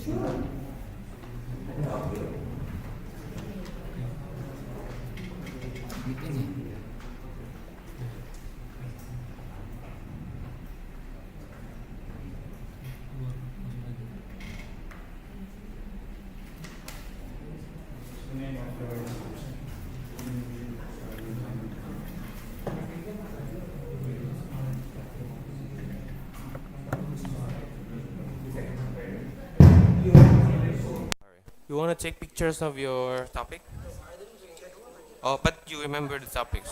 You want to take pictures of your topic? Oh, but you remember the topics.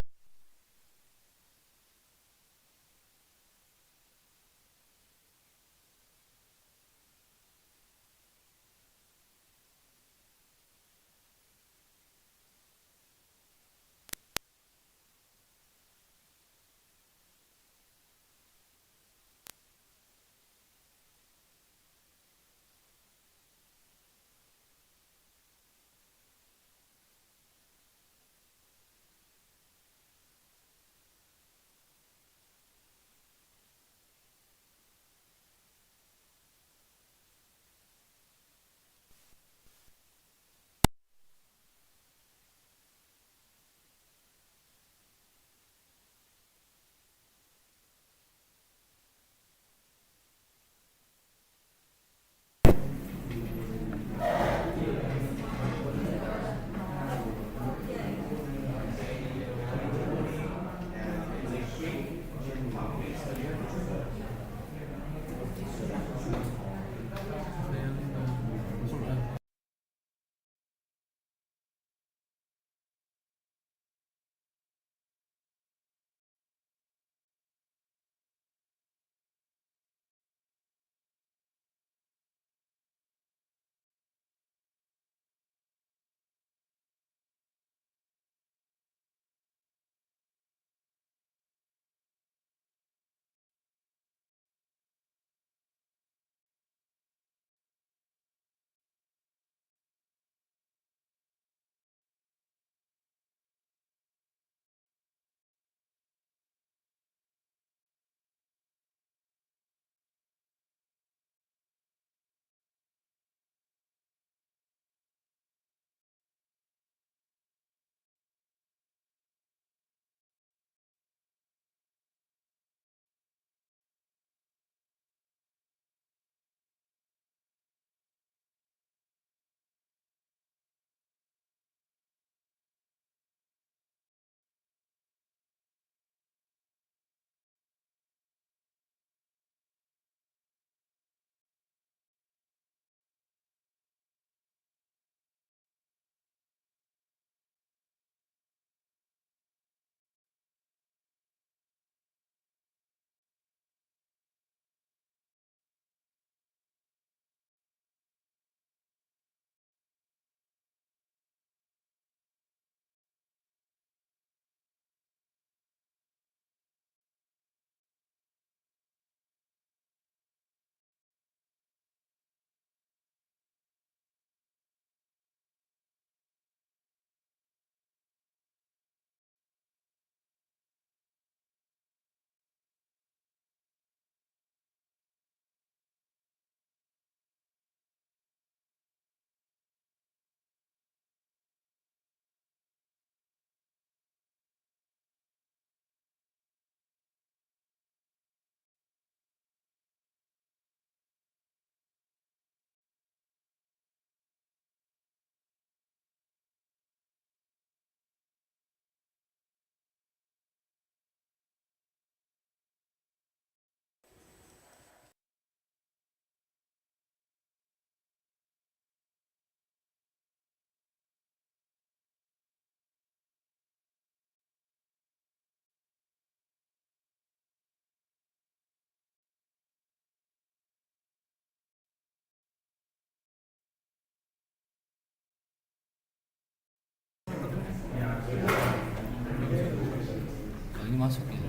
Oh, ini masuk ya.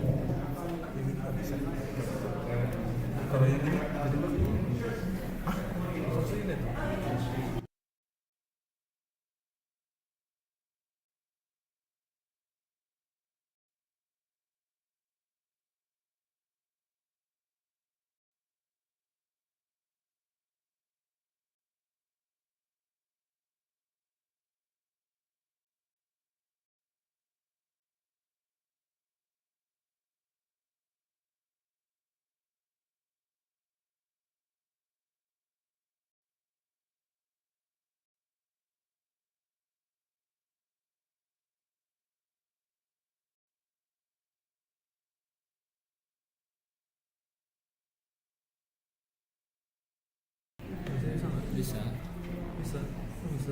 Kalau yang ini Bisa. Bisa. Oh, bisa.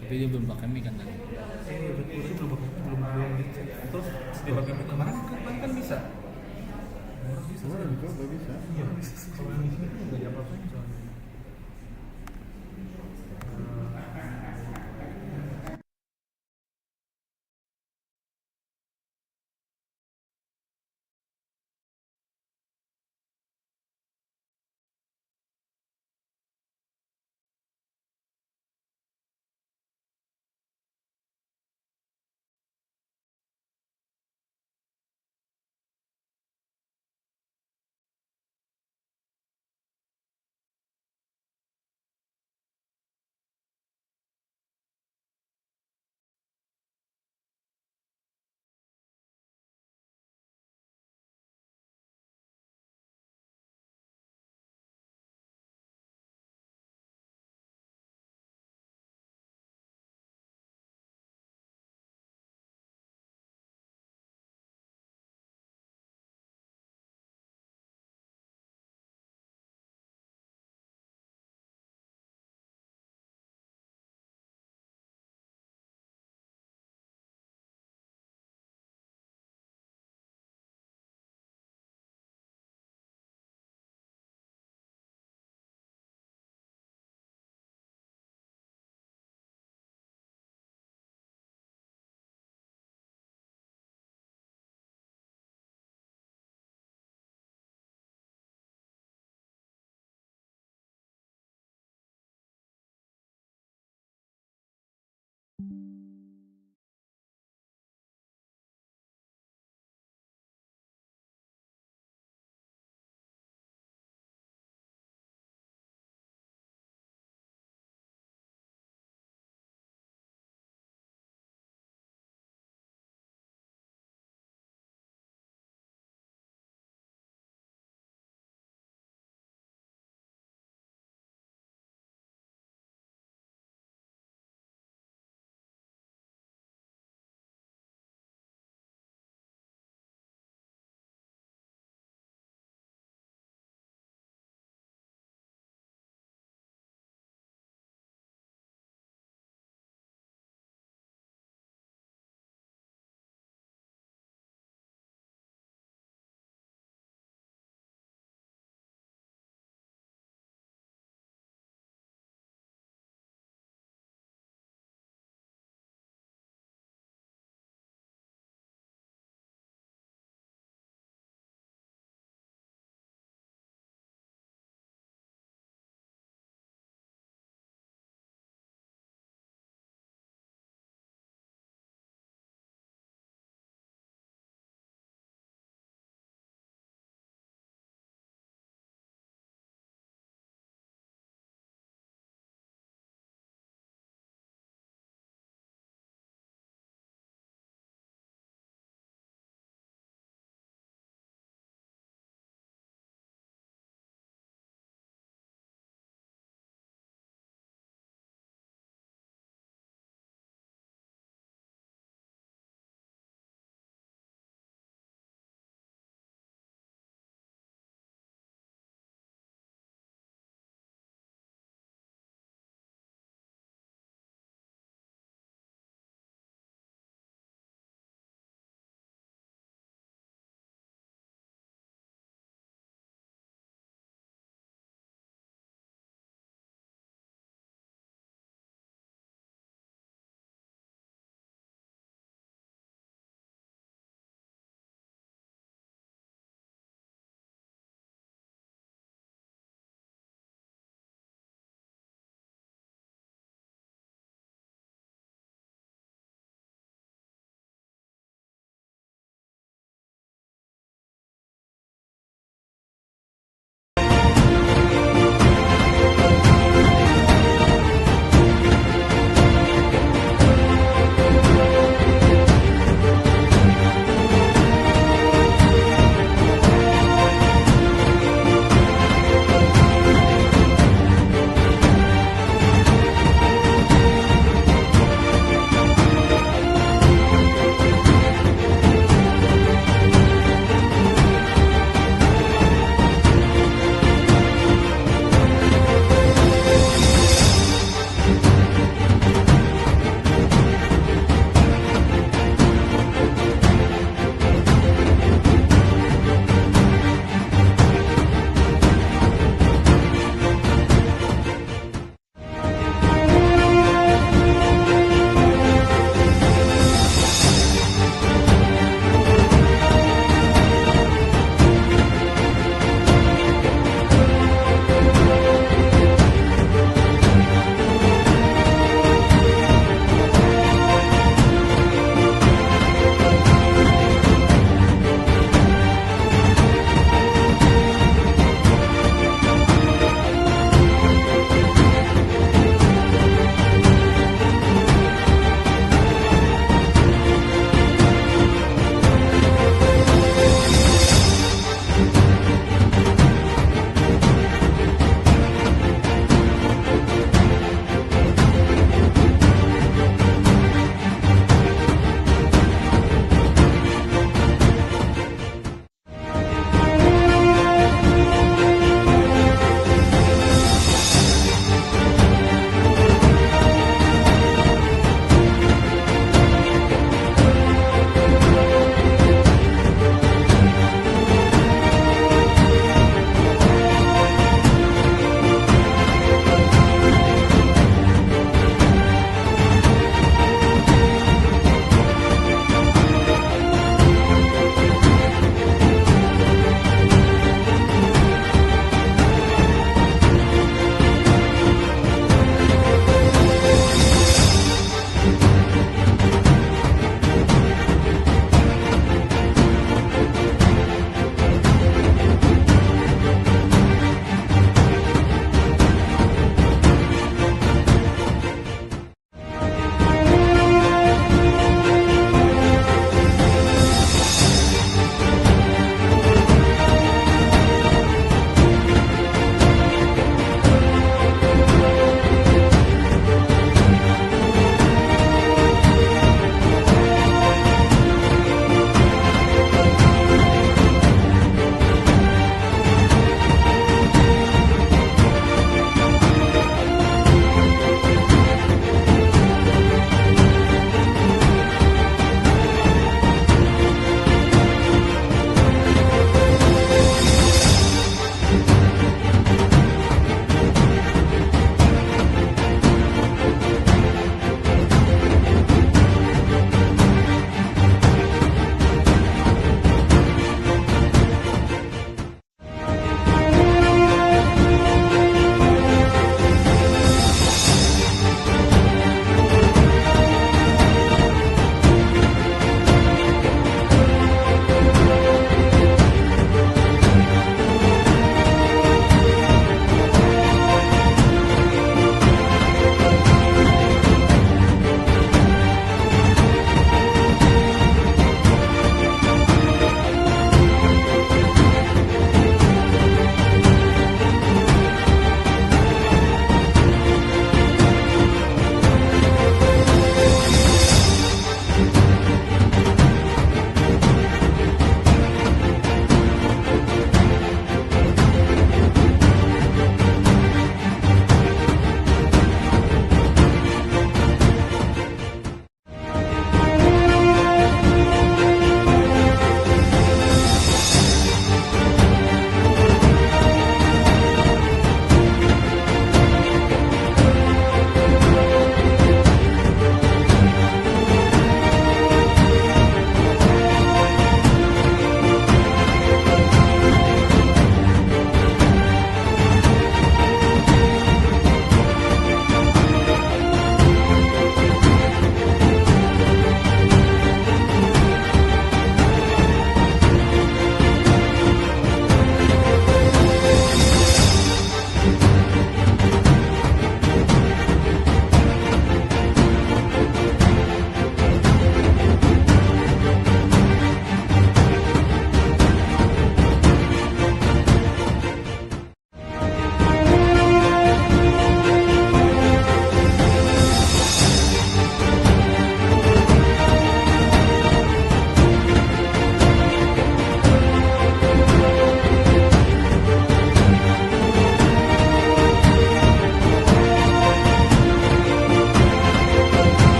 Tapi dia belum pakai mic kan tadi. Udah belum dicek. Terus dia pakai mic kemarin kan bisa. Bisa. Bisa. Iya. Kalau yang ini kan nggak diapa-apain soalnya.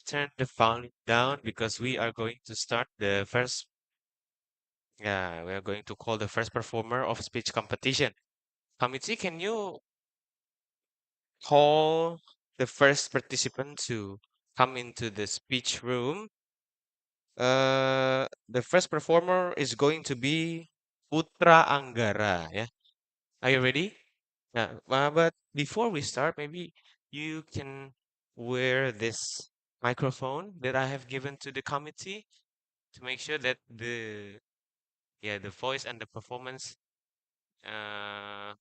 turn the volume down because we are going to start the first. Yeah, we are going to call the first performer of speech competition. Committee, can you call the first participant to come into the speech room? The first performer is going to be Putra Angara. Yeah, are you ready? Yeah, but before we start, maybe you can wear this microphone that I have given to the committee to make sure that the voice and the performance uh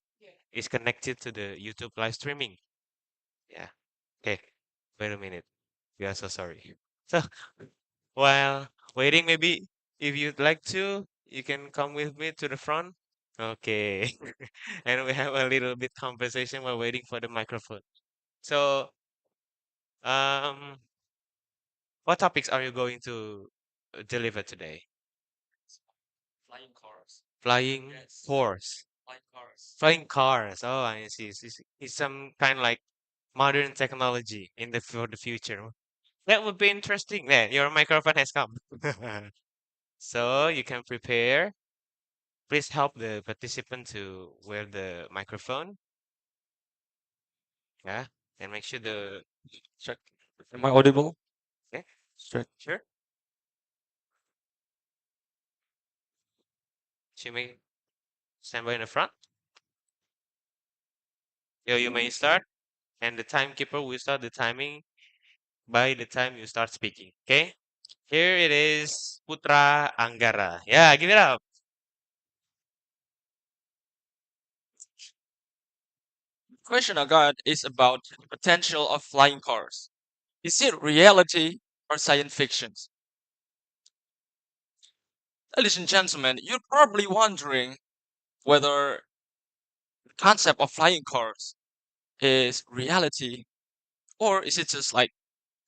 is connected to the YouTube live streaming. Yeah. Okay. Wait a minute. We are so sorry. So while waiting, maybe if you'd like to, you can come with me to the front. Okay. And we have a little bit conversation while waiting for the microphone. So, um, what topics are you going to deliver today? Flying cars. Flying Yes. horse. Flying cars. Flying cars. Oh, I see. It's some kind of like modern technology in the for the future. That would be interesting. There, your microphone has come. So you can prepare. Please help the participant to wear the microphone. Yeah, and make sure the check. Am I audible? Okay, sure, sure. She may stand by in the front. You may start, and the timekeeper will start the timing by the time you start speaking. Okay. Here it is, Putra Angara. Yeah, give it up. Question I got is about the potential of flying cars. Is it reality or science fiction? Ladies and gentlemen, you're probably wondering whether the concept of flying cars is reality or is it just like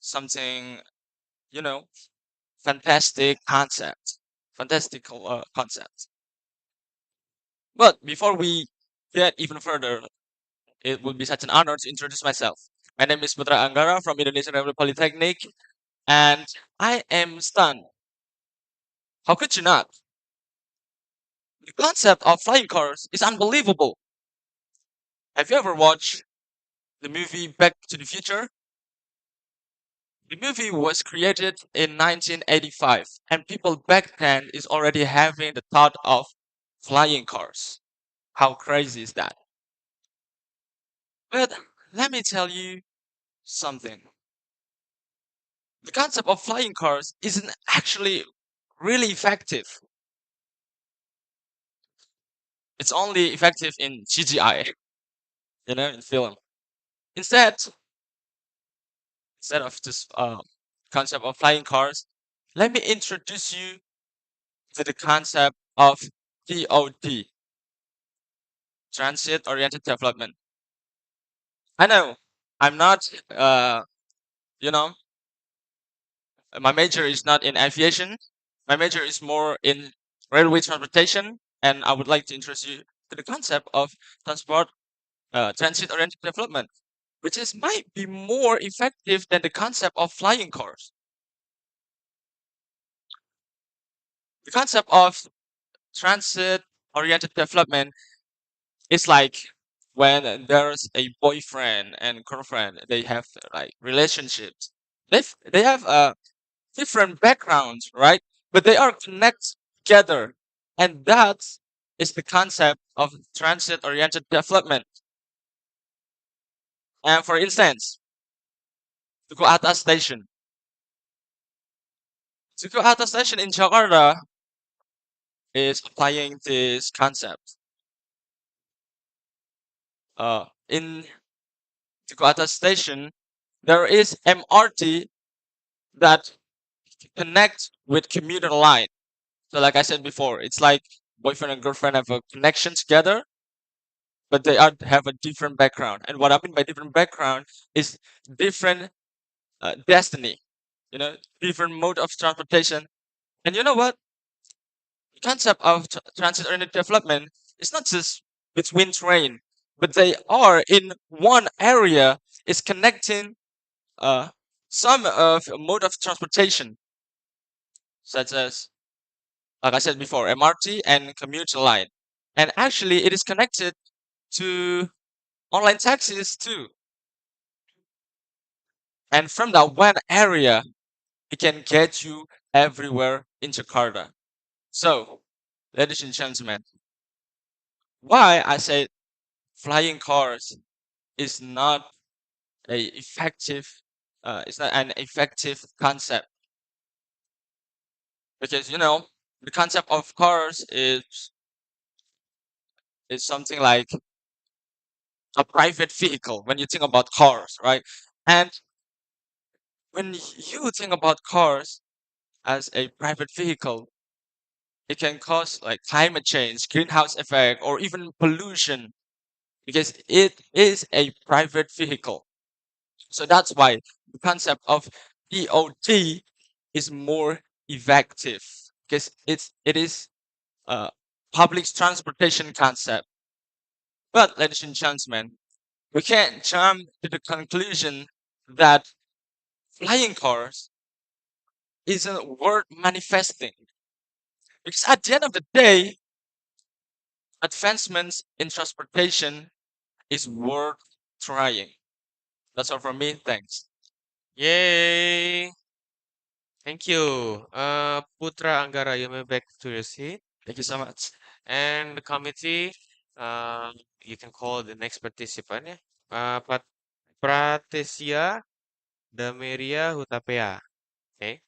something, you know, fantastic concept, fantastical concept. But before we get even further, it would be such an honor to introduce myself. My name is Putra Angara from Indonesian Republic Polytechnic, and I am stunned. How could you not? The concept of flying cars is unbelievable. Have you ever watched the movie Back to the Future? The movie was created in 1985, and people back then is already having the thought of flying cars. How crazy is that? But let me tell you something. The concept of flying cars isn't actually really effective. It's only effective in CGI, in film. Instead, instead of this concept of flying cars, let me introduce you to the concept of TOD, transit oriented development. I know I'm not, you know, my major is not in aviation. My major is more in railway transportation, and I would like to introduce you to the concept of transit oriented development, which is might be more effective than the concept of flying cars. The concept of transit oriented development is like when there's a boyfriend and girlfriend, they have like relationships. They have different backgrounds, right? But they are connected together, and that is the concept of transit oriented development. And for instance, Tugu Atas Station. Tugu Atas Station in Jakarta is applying this concept. In Tugu Atas Station, there is MRT that connects with commuter line. So like I said before, it's like boyfriend and girlfriend have a connection together, but they have a different background. And what I mean by different background is different destiny, different mode of transportation. And you know what? The concept of transit-oriented development is not just between train, but they are in one area is connecting uh, some of mode of transportation, such as, like I said before, MRT and commuter line. And actually, it is connected to online taxis too. And from that one area, it can get you everywhere in Jakarta. So, ladies and gentlemen, why I say flying cars is not a effective, it's not an effective concept, because the concept of cars is something like a private vehicle when you think about cars, right? And when you think about cars as a private vehicle, it can cause like climate change, greenhouse effect, or even pollution because it is a private vehicle. So that's why the concept of DOT is more effective because it is a public transportation concept. But ladies and gentlemen, we can't jump to the conclusion that flying cars isn't worth manifesting. Because at the end of the day, advancements in transportation is worth trying. That's all from me. Thanks. Yay! Thank you. Putra Angara, you may back to your seat. Thank you so much. And the committee, uh, you can call the next participant. Yeah? Pratesia Dameria Hutapea. Okay.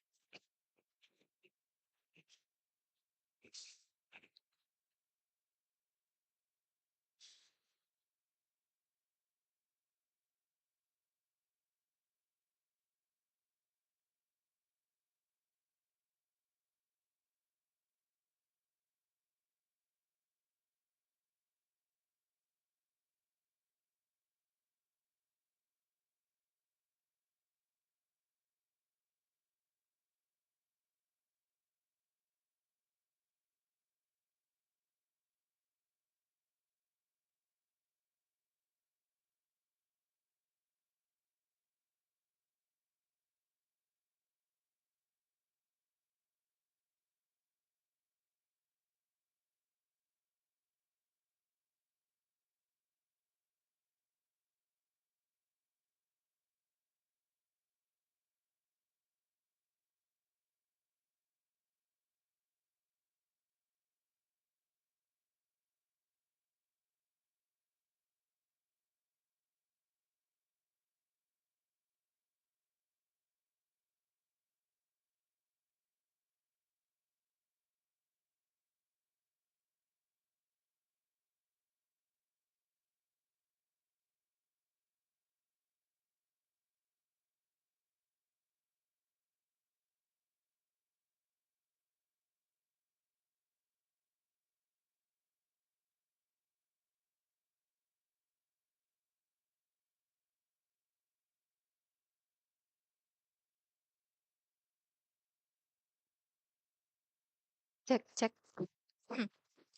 Check, check.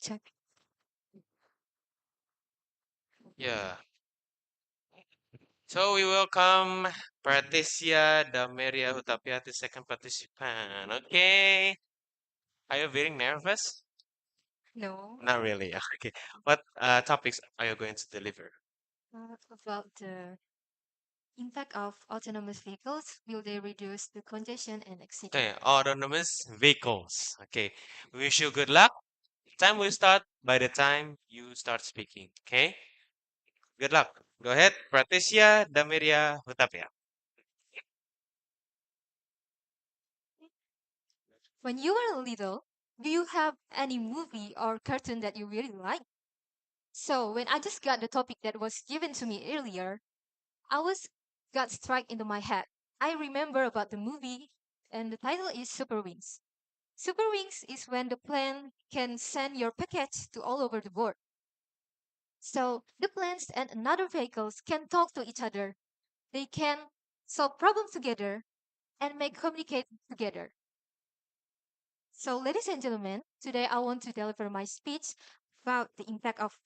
Check. Yeah. So we welcome Pratesia Dameria Hutapea, the second participant. Okay. Are you very nervous? No, Not really. Okay. What topics are you going to deliver? about the impact of autonomous vehicles. Will they reduce the congestion and accident? Okay, autonomous vehicles. Okay. We wish you good luck. Time will start by the time you start speaking. Okay. Good luck. Go ahead. Pratesia Dameria Hutapea. When you were little, do you have any movie or cartoon that you really like? So when I just got the topic that was given to me earlier, I was got struck into my head. I remember about the movie, and the title is Super Wings. Super Wings is when the plane can send your package to all over the world. So the planes and another vehicles can talk to each other. They can solve problems together and make communicate together. So ladies and gentlemen, today I want to deliver my speech about the impact of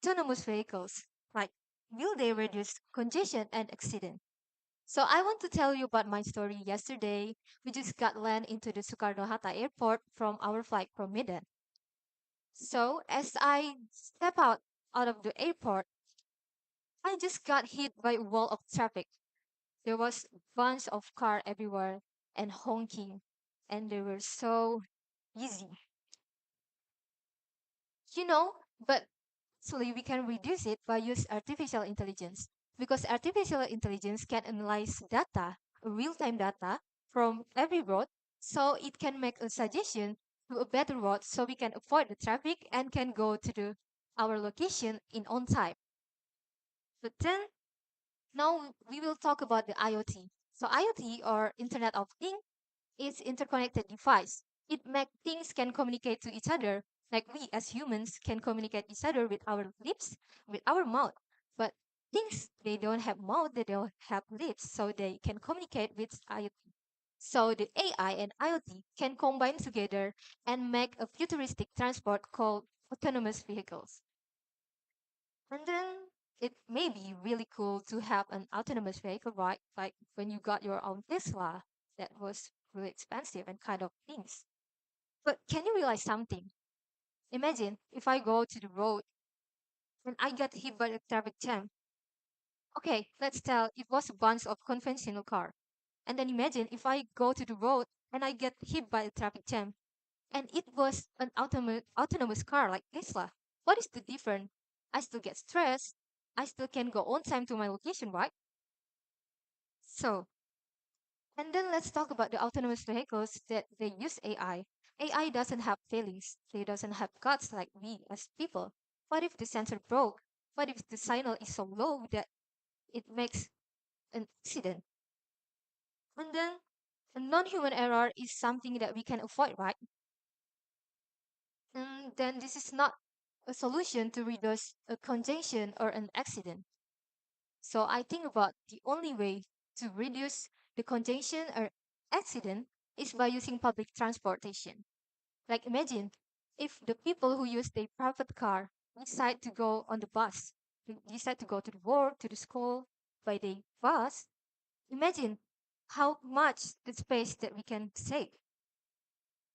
autonomous vehicles. Like, will they reduce congestion and accident? So I want to tell you about my story. Yesterday, we just got land into the Soekarno-Hatta airport from our flight from Medan. So as I step out of the airport, I just got hit by a wall of traffic. There was a bunch of car everywhere and honking, and they were so busy. You know, but actually we can reduce it by use artificial intelligence because artificial intelligence can analyze data, real-time data from every road, so it can make a suggestion to a better route so we can avoid the traffic and can go to our location in on time. But then now we will talk about the IoT. So IoT or Internet of Things is interconnected device. It makes things can communicate to each other, like we as humans can communicate each other with our lips, with our mouth. But things they don't have mouth, they don't have lips, so they can communicate with IoT. So the AI and IoT can combine together and make a futuristic transport called autonomous vehicles. And then it may be really cool to have an autonomous vehicle, right? Like when you got your own Tesla, that was really expensive and kind of things. But can you realize something? Imagine if I go to the road and I get hit by a traffic jam. Okay, let's tell it was a bunch of conventional car. And then imagine if I go to the road and I get hit by a traffic jam and it was an autonomous car like Tesla. What is the difference? I still get stressed. I still can go on time to my location, right? So, and then let's talk about the autonomous vehicles that they use AI. AI doesn't have feelings. They doesn't have guts like we as people. What if the sensor broke? What if the signal is so low that it makes an accident? And then a non-human error is something that we can avoid, right? And then this is not a solution to reduce a congestion or an accident. So I think about the only way to reduce the congestion or accident is by using public transportation. Like imagine if the people who use their private car decide to go on the bus, they decide to go to the work, to the school by the bus, imagine how much the space that we can save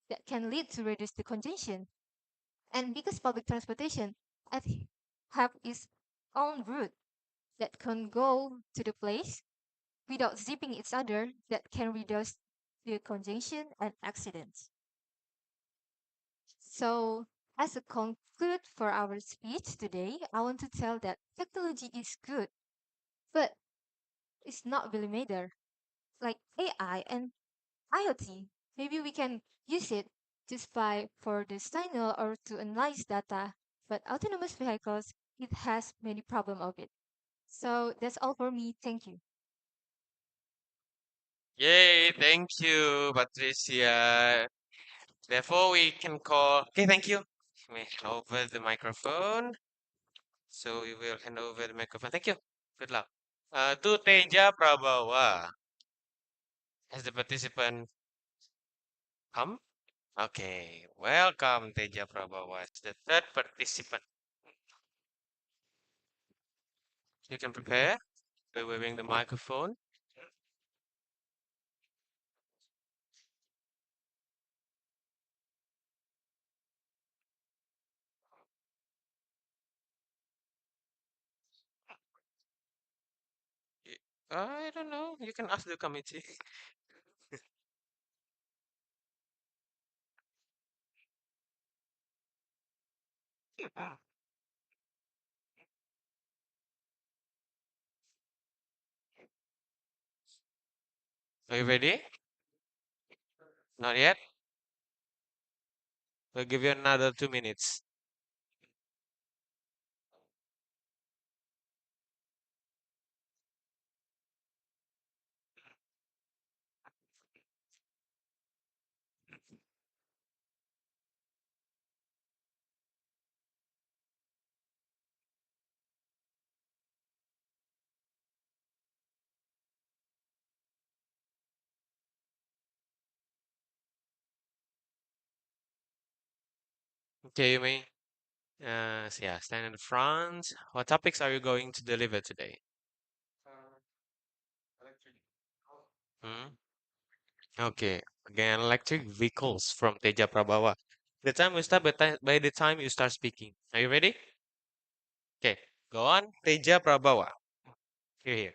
that can lead to reduce the congestion. And because public transportation have its own route that can go to the place without zipping each other that can reduce the congestion and accidents. So, as a conclude for our speech today, I want to tell that technology is good, but it's not really matter. Like AI and IoT, maybe we can use it just by for the signal or to analyze data, but autonomous vehicles, it has many problem of it. So that's all for me. Thank you. Yay, thank you, Patricia. Therefore, we can call. Okay, thank you. We hand over the microphone. So we will hand over the microphone. Thank you. Good luck. To Teja Prabawa. Has the participant come? Okay, welcome Teja Prabawa as the third participant. You can prepare by waving the microphone. Y- I don't know. You can ask the committee. Are you ready? Not yet? We'll give you another 2 minutes. Okay, you may. Yeah, stand in the front. What topics are you going to deliver today? Hmm? Okay. Again, electric vehicles from Teja Prabawa. The time will start by the time you start speaking. Are you ready? Okay. Go on. Teja Prabawa. Here.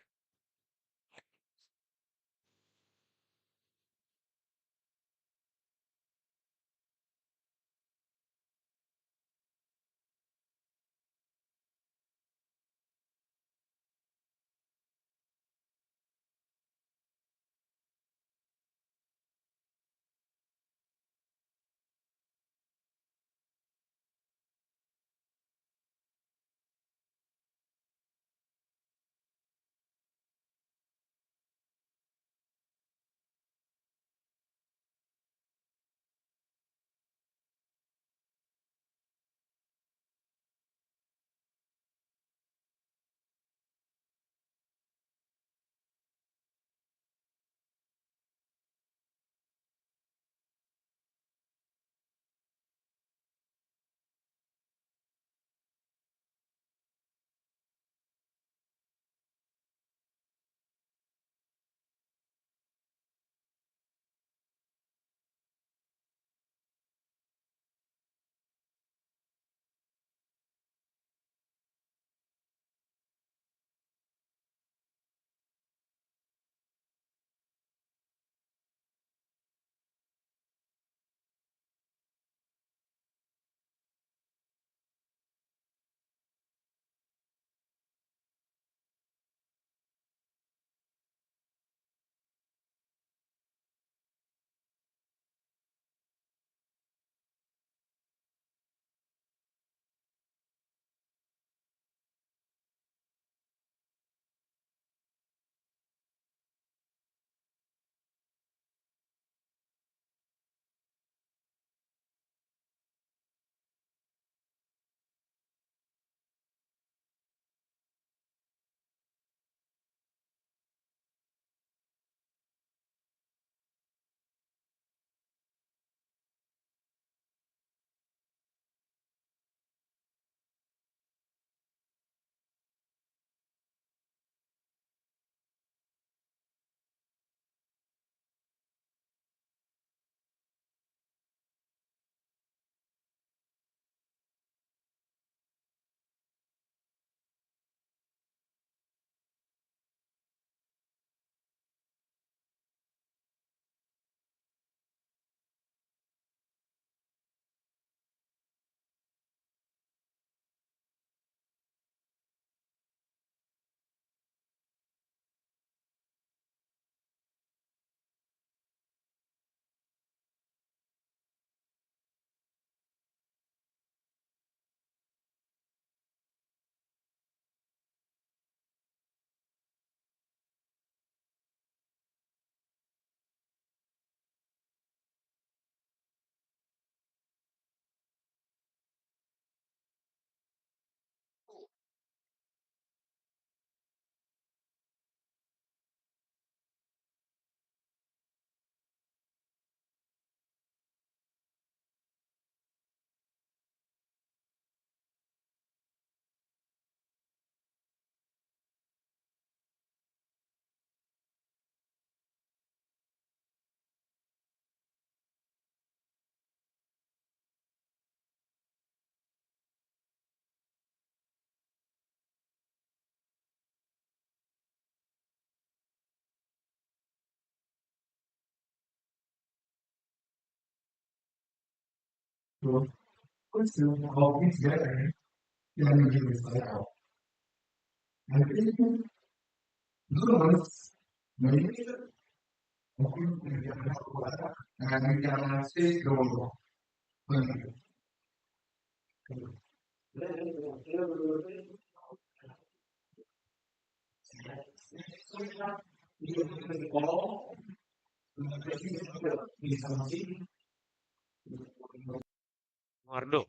Mardo.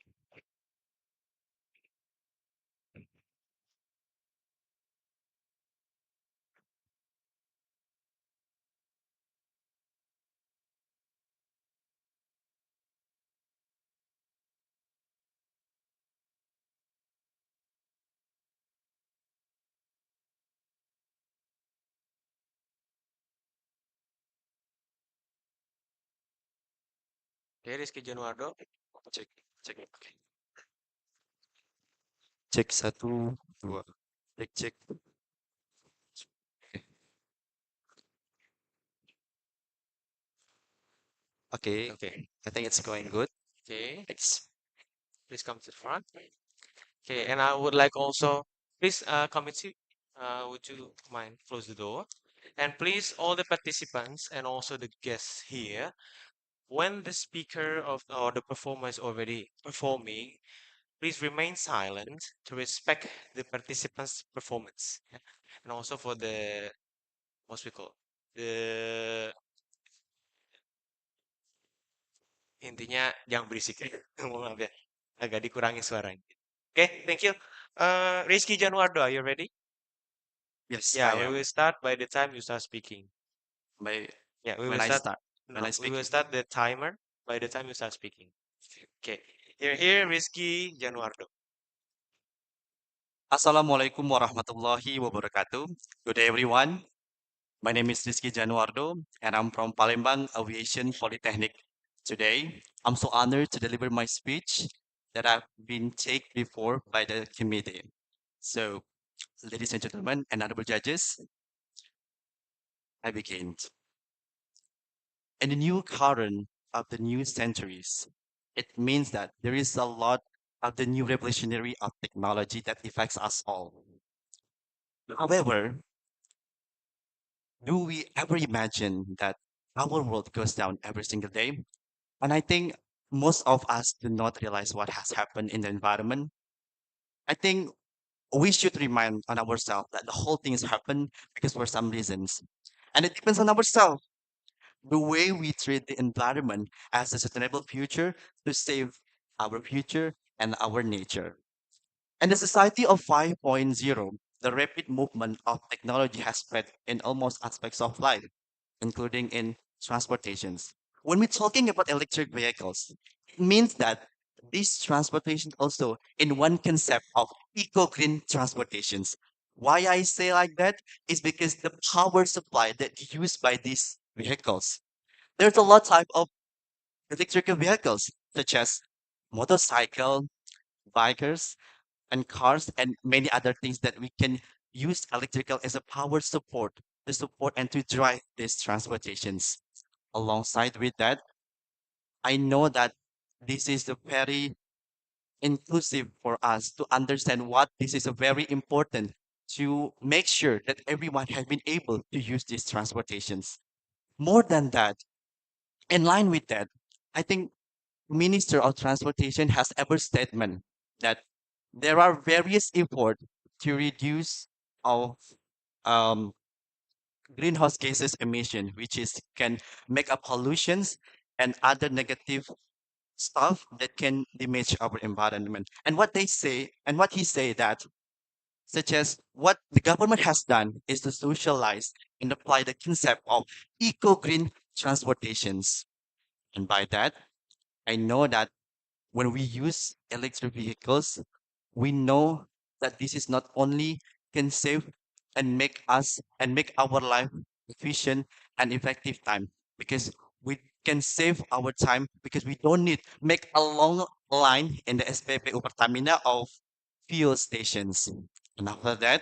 Okay, Rizky Januardo. Cek, cek. Oke. Cek satu, dua. Cek, cek. Okay, Okay. I think it's going good. Okay. Thanks. Please come to the front. Okay, and I would like also, please, committee, would you mind close the door? And please, all the participants and also the guests here, when the speaker of or the performer is already performing, please remain silent to respect the participants' performance. Yeah. And also for the, what's we call, the intinya jangan berisik. Mohon maaf ya, agak dikurangi suaranya. Okay, thank you. Rizky Januardo, are you ready? Yes, Yeah, I we am. will start by the time you start speaking. By Yeah, we will when I start. start, when No, I we will speaking. start the timer by the time you start speaking. Okay, here, Rizky Januardo. Assalamualaikum warahmatullahi wabarakatuh. Good day, everyone. My name is Riski Januardo, and I'm from Palembang Aviation Polytechnic. Today, I'm so honored to deliver my speech that I've been taken before by the committee. So, ladies and gentlemen, and honorable judges, I begin. In the new current of the new centuries, it means that there is a lot of the new revolutionary of technology that affects us all. However, do we ever imagine that our world goes down every single day? And I think most of us do not realize what has happened in the environment. I think we should remind on ourselves that the whole thing has happened because for some reasons. And it depends on ourselves, the way we treat the environment as a sustainable future to save our future and our nature. And the society of 5.0, the rapid movement of technology has spread in almost aspects of life, including in transportations. When we're talking about electric vehicles, it means that these transportation also in one concept of eco-green transportations. Why I say like that is because the power supply that used by these vehicles. There's a lot type of electrical vehicles such as motorcycle, bikers, and cars and many other things that we can use electrical as a power support to support and to drive these transportations. Alongside with that, I know that this is a very inclusive for us to understand what this is a very important to make sure that everyone has been able to use these transportations. More than that, in line with that, I think Minister of Transportation has ever statement that there are various efforts to reduce of um, greenhouse gases emission, which is can make up pollutions and other negative stuff that can damage our environment. And what they say, and what he say that, such as what the government has done is to socialize and apply the concept of eco-green transportations. And by that, I know that when we use electric vehicles, we know that this is not only can save and make us and make our life efficient and effective time because we can save our time because we don't need make a long line in the SPPU Pertamina of fuel stations. And after that,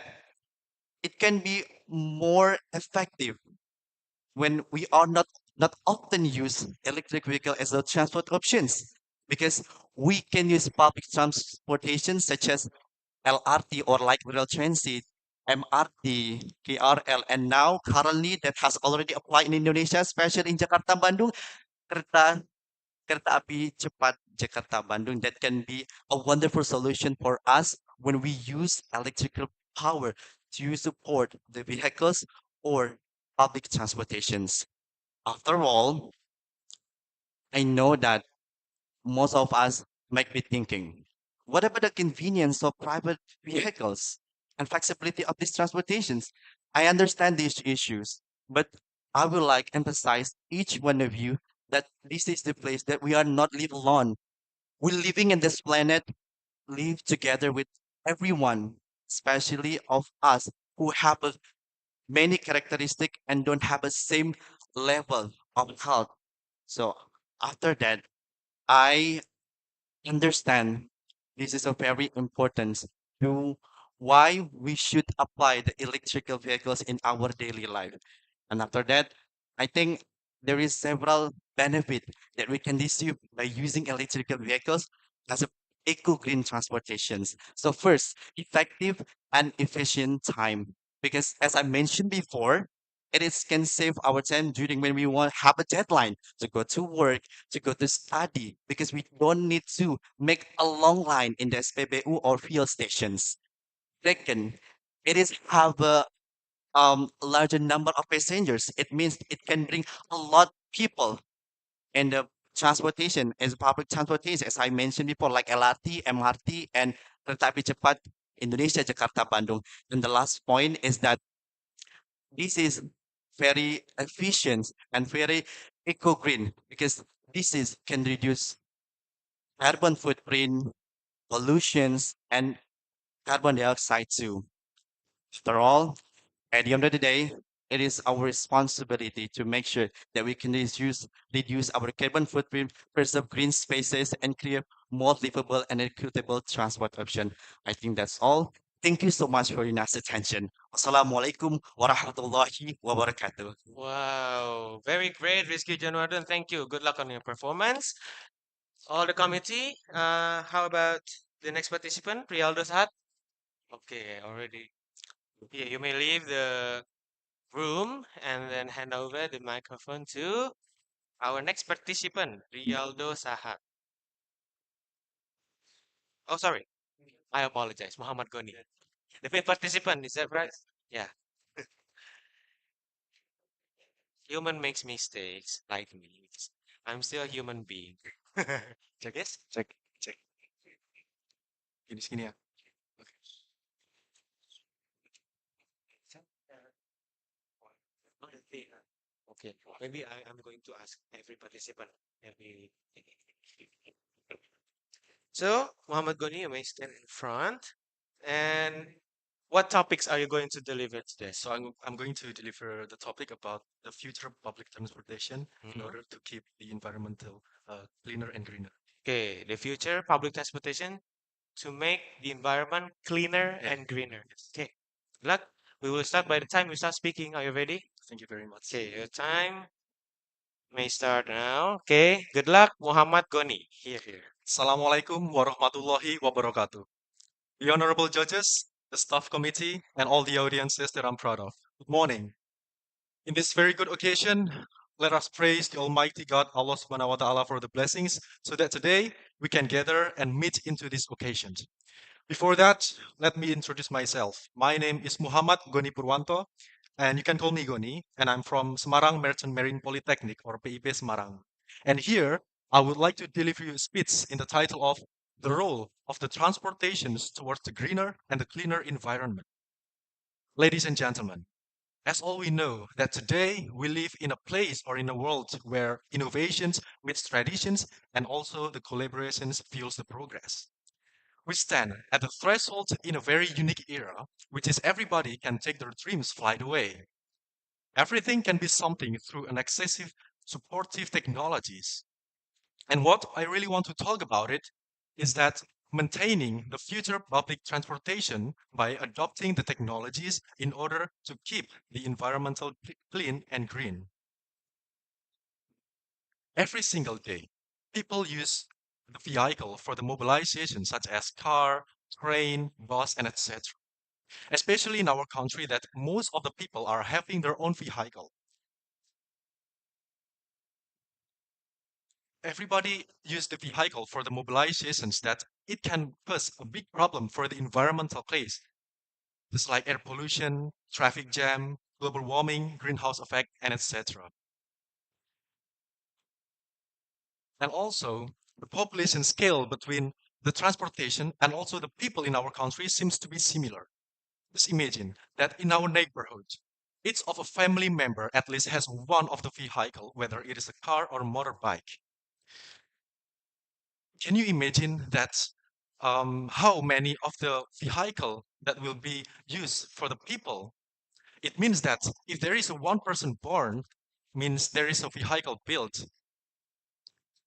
it can be more effective when we are not often use electric vehicle as a transport options because we can use public transportation such as LRT or light rail transit, MRT, KRL, and now currently that has already applied in Indonesia, especially in Jakarta, Bandung, kereta kereta api cepat Jakarta Bandung that can be a wonderful solution for us when we use electrical power to support the vehicles or public transportations. After all, I know that most of us might be thinking, what about the convenience of private vehicles and flexibility of these transportations? I understand these issues, but I would like emphasize each one of you that this is the place that we are not live alone. We're living in this planet, live together with everyone, especially of us who have a many characteristic and don't have a same level of health. So after that, I understand this is a very important to why we should apply the electrical vehicles in our daily life. And after that, I think there is several benefit that we can receive by using electrical vehicles as a eco-green transportations. So first, effective and efficient time. Because as I mentioned before, it is can save our time during when we want have a deadline to go to work, to go to study, because we don't need to make a long line in the SPBU or fuel stations. Second, it is have a larger number of passengers. It means it can bring a lot people in the transportation as public transportation, as I mentioned before, like LRT, MRT, and kereta api cepat Indonesia, Jakarta, Bandung. And the last point is that this is very efficient and very eco-green because this is can reduce carbon footprint, pollutions, and carbon dioxide too. After all, at the end of the day, it is our responsibility to make sure that we can reduce our carbon footprint, preserve green spaces, and create more livable and equitable transport option. I think that's all. Thank you so much for your nice attention. Wassalamualaikum warahmatullahi wabarakatuh. Wow, very great, Risky Januardo, and thank you. Good luck on your performance. All the committee, how about the next participant, Rialdo's hat? Okay, already. Yeah, you may leave the room and then hand over the microphone to our next participant, Rialdo Sahat. Oh, sorry. I apologize. Muhammad Goni. The fifth participant, is that right? Yeah. Human makes mistakes, like me. I'm still a human being. Check this. Cek, cek. Gini sini ya. Okay, maybe I'm going to ask every participant. Every. So, Muhammad Goni, you may stand in front. And what topics are you going to deliver today? So I'm going to deliver the topic about the future of public transportation in Mhm. order to keep the environmental cleaner and greener. Okay, the future public transportation to make the environment cleaner Yeah. and greener. Okay, good luck. We will start by the time you start speaking. Are you ready? Thank you very much. Okay, your time may start now. Okay, good luck, Muhammad Goni. Here. Assalamualaikum warahmatullahi wabarakatuh. The honorable judges, the staff committee, and all the audiences that I'm proud of. Good morning. In this very good occasion, let us praise the Almighty God, Allah subhanahu wa ta'ala, for the blessings so that today we can gather and meet into this occasion. Before that, let me introduce myself. My name is Muhammad Goni Purwanto, and you can call me Goni, and I'm from Semarang Merchant Marine Polytechnic, or PIP Semarang. And here, I would like to deliver you a speech in the title of The Role of the Transportations Towards the Greener and the Cleaner Environment. Ladies and gentlemen, as all we know that today we live in a place or in a world where innovations meets traditions and also the collaborations fuels the progress. We stand at the threshold in a very unique era, which is everybody can take their dreams flight away. Everything can be something through an excessive supportive technologies. And what I really want to talk about it is that maintaining the future public transportation by adopting the technologies in order to keep the environmental clean and green. Every single day, people use the vehicle for the mobilization such as car, train, bus, and etc. Especially in our country that most of the people are having their own vehicle. Everybody use the vehicle for the mobilizations that it can cause a big problem for the environmental place. Just like air pollution, traffic jam, global warming, greenhouse effect, and etc. And also, the population scale between the transportation and also the people in our country seems to be similar. Just imagine that in our neighborhood, each of a family member at least has one of the vehicle, whether it is a car or a motorbike. Can you imagine that how many of the vehicle that will be used for the people? It means that if there is a one person born, means there is a vehicle built.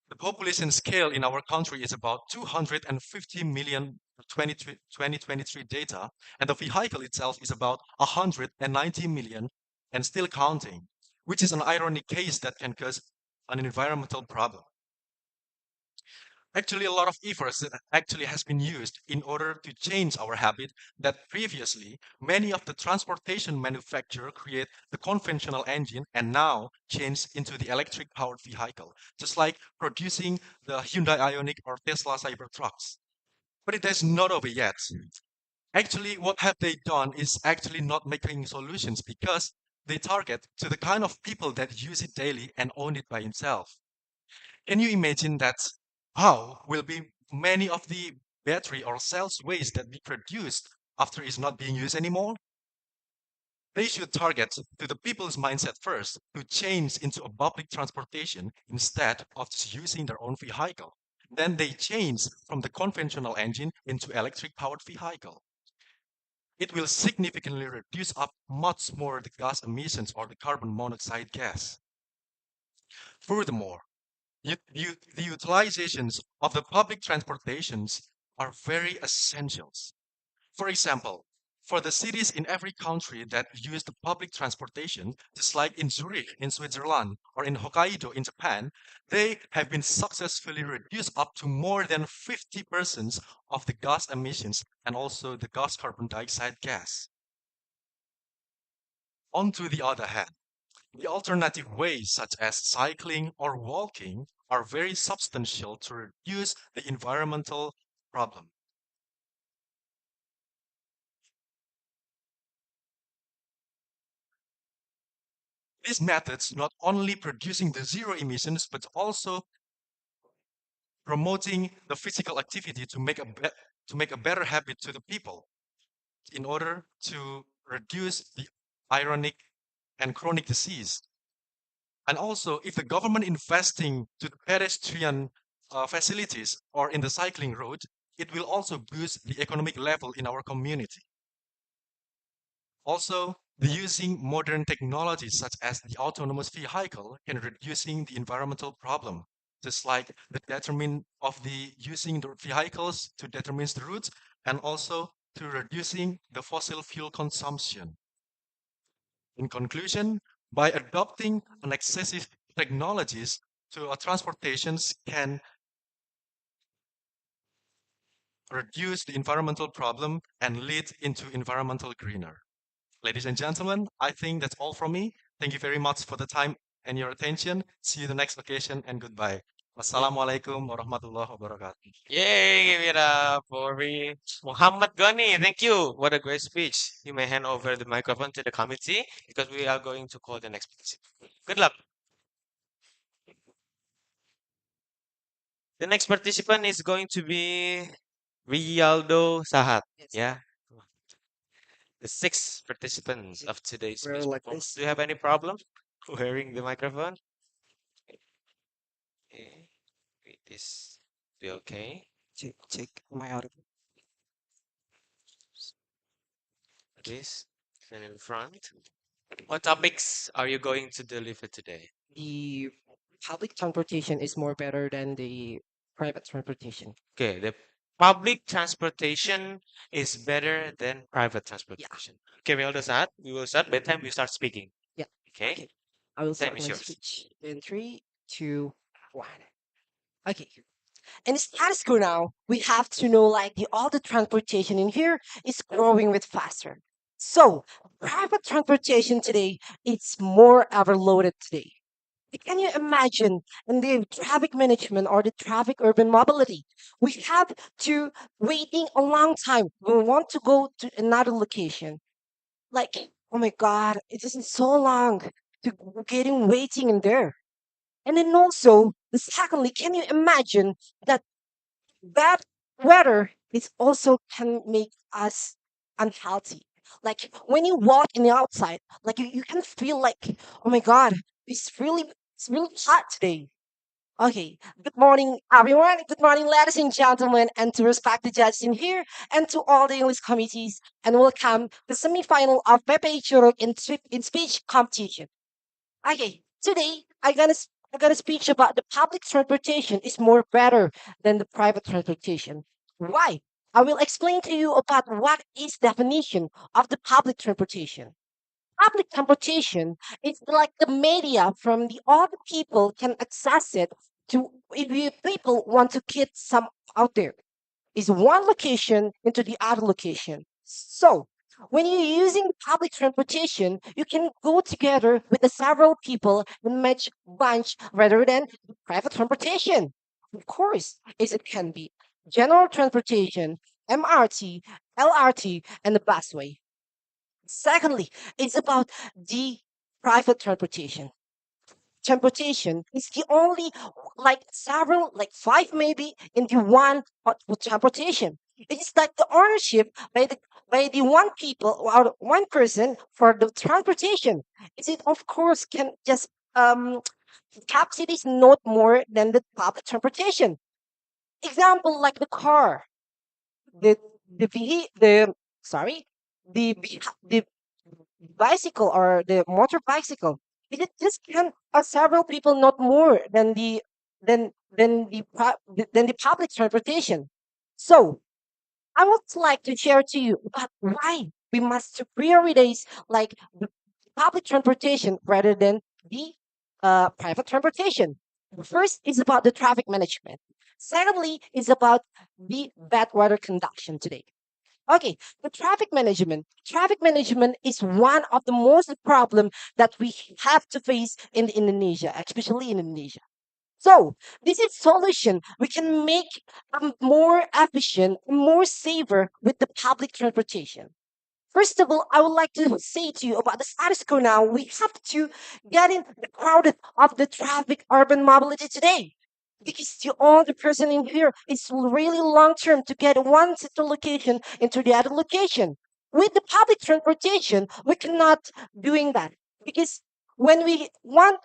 The population scale in our country is about 250 million 2023 data, and the vehicle itself is about 190 million and still counting, which is an ironic case that can cause an environmental problem. Actually, a lot of efforts that actually has been used in order to change our habit that previously many of the transportation manufacturer create the conventional engine and now change into the electric powered vehicle, just like producing the Hyundai Ioniq or Tesla Cybertrucks. But it is not over yet. Actually, what have they done is actually not making solutions because they target to the kind of people that use it daily and own it by himself. Can you imagine that how will be many of the battery or cells waste that be produced after it's not being used anymore? They should target to the people's mindset first to change into a public transportation instead of just using their own vehicle. Then they change from the conventional engine into electric powered vehicle. It will significantly reduce up much more the gas emissions or the carbon monoxide gas. Furthermore, the utilizations of the public transportations are very essentials. For example, for the cities in every country that use the public transportation, just like in Zurich in Switzerland or in Hokkaido in Japan, they have been successfully reduced up to more than 50% of the gas emissions and also the gas carbon dioxide gas. On to the other hand, the alternative ways, such as cycling or walking, are very substantial to reduce the environmental problem. These methods not only producing the zero emissions, but also promoting the physical activity to to make a better habit to the people in order to reduce the ironic and chronic disease. And also, if the government investing to the pedestrian facilities or in the cycling road, it will also boost the economic level in our community. Also, the using modern technologies such as the autonomous vehicle can reducing the environmental problem, just like the determine of the using the vehicles to determine the routes and also to reducing the fossil fuel consumption. In conclusion, by adopting an excessive technologies to our transportations can reduce the environmental problem and lead into environmental greener. Ladies and gentlemen, I think that's all from me. Thank you very much for the time and your attention. See you the next occasion and goodbye. Wassalamualaikum warahmatullahi wabarakatuh. Yay, give it up for Muhammad Ghani. Thank you. What a great speech. You may hand over the microphone to the committee because we are going to call the next participant. Good luck. The next participant is going to be Rialdo Sahat. Yeah, the sixth participant of today's speech performance. Do you have any problem wearing the microphone? Okay, wait, this be okay. Check my audio. This and in front. What topics are you going to deliver today? The public transportation is more better than the private transportation. Okay, the public transportation is better than private Yeah, transportation. Okay, we all start. We will start. By the time you start speaking. yeah. Okay, Okay, I will time start is my yours. speech in 3, 2, 1. Okay, in status quo now, we have to know like all the transportation in here is growing with faster. So private transportation today, it's more overloaded today. Can you imagine in the traffic management or the traffic urban mobility? We have to waiting a long time. We want to go to another location. Like, oh my God, it isn't so long to getting waiting in there. And then also, secondly, can you imagine that bad weather is also can make us unhealthy? Like when you walk in the outside, like you can feel like, oh my God, it's really hot today. Okay, good morning, everyone. Good morning, ladies and gentlemen, and to respected judges in here, and to all the English committees, and welcome the semi-final of ppicurug in speech competition. Okay, today I got a speech about the public transportation is more better than the private transportation. Why? I will explain to you about what is definition of the public transportation. Public transportation is like the media from the all the people can access it to if you people want to get some out there is one location into the other location. So when you're using public transportation, you can go together with the several people and match bunch rather than private transportation. Of course, is it can be general transportation, MRT, LRT, and the busway. Secondly, it's about the private transportation is the only like several like five maybe in the one transportation. It is like the ownership by the one people or one person for the transportation. Is it of course can just cap cities not more than the public transportation. Example like the car, the the sorry, the bicycle or the motor bicycle. It just can several people, not more than than the public transportation. So I would like to share to you about why we must prioritize like the public transportation rather than the private transportation. First is about the traffic management. Secondly is about the bad weather conduction today. Okay, the traffic management. Traffic management is one of the most problem that we have to face in Indonesia, especially in Indonesia. So this is solution. We can make more efficient, more safer with the public transportation. First of all, I would like to say to you about the status quo now. We have to get in the crowded of the traffic urban mobility today. Because the only person in here is really long term to get one central location into the other location. With the public transportation, we cannot doing that. Because when we want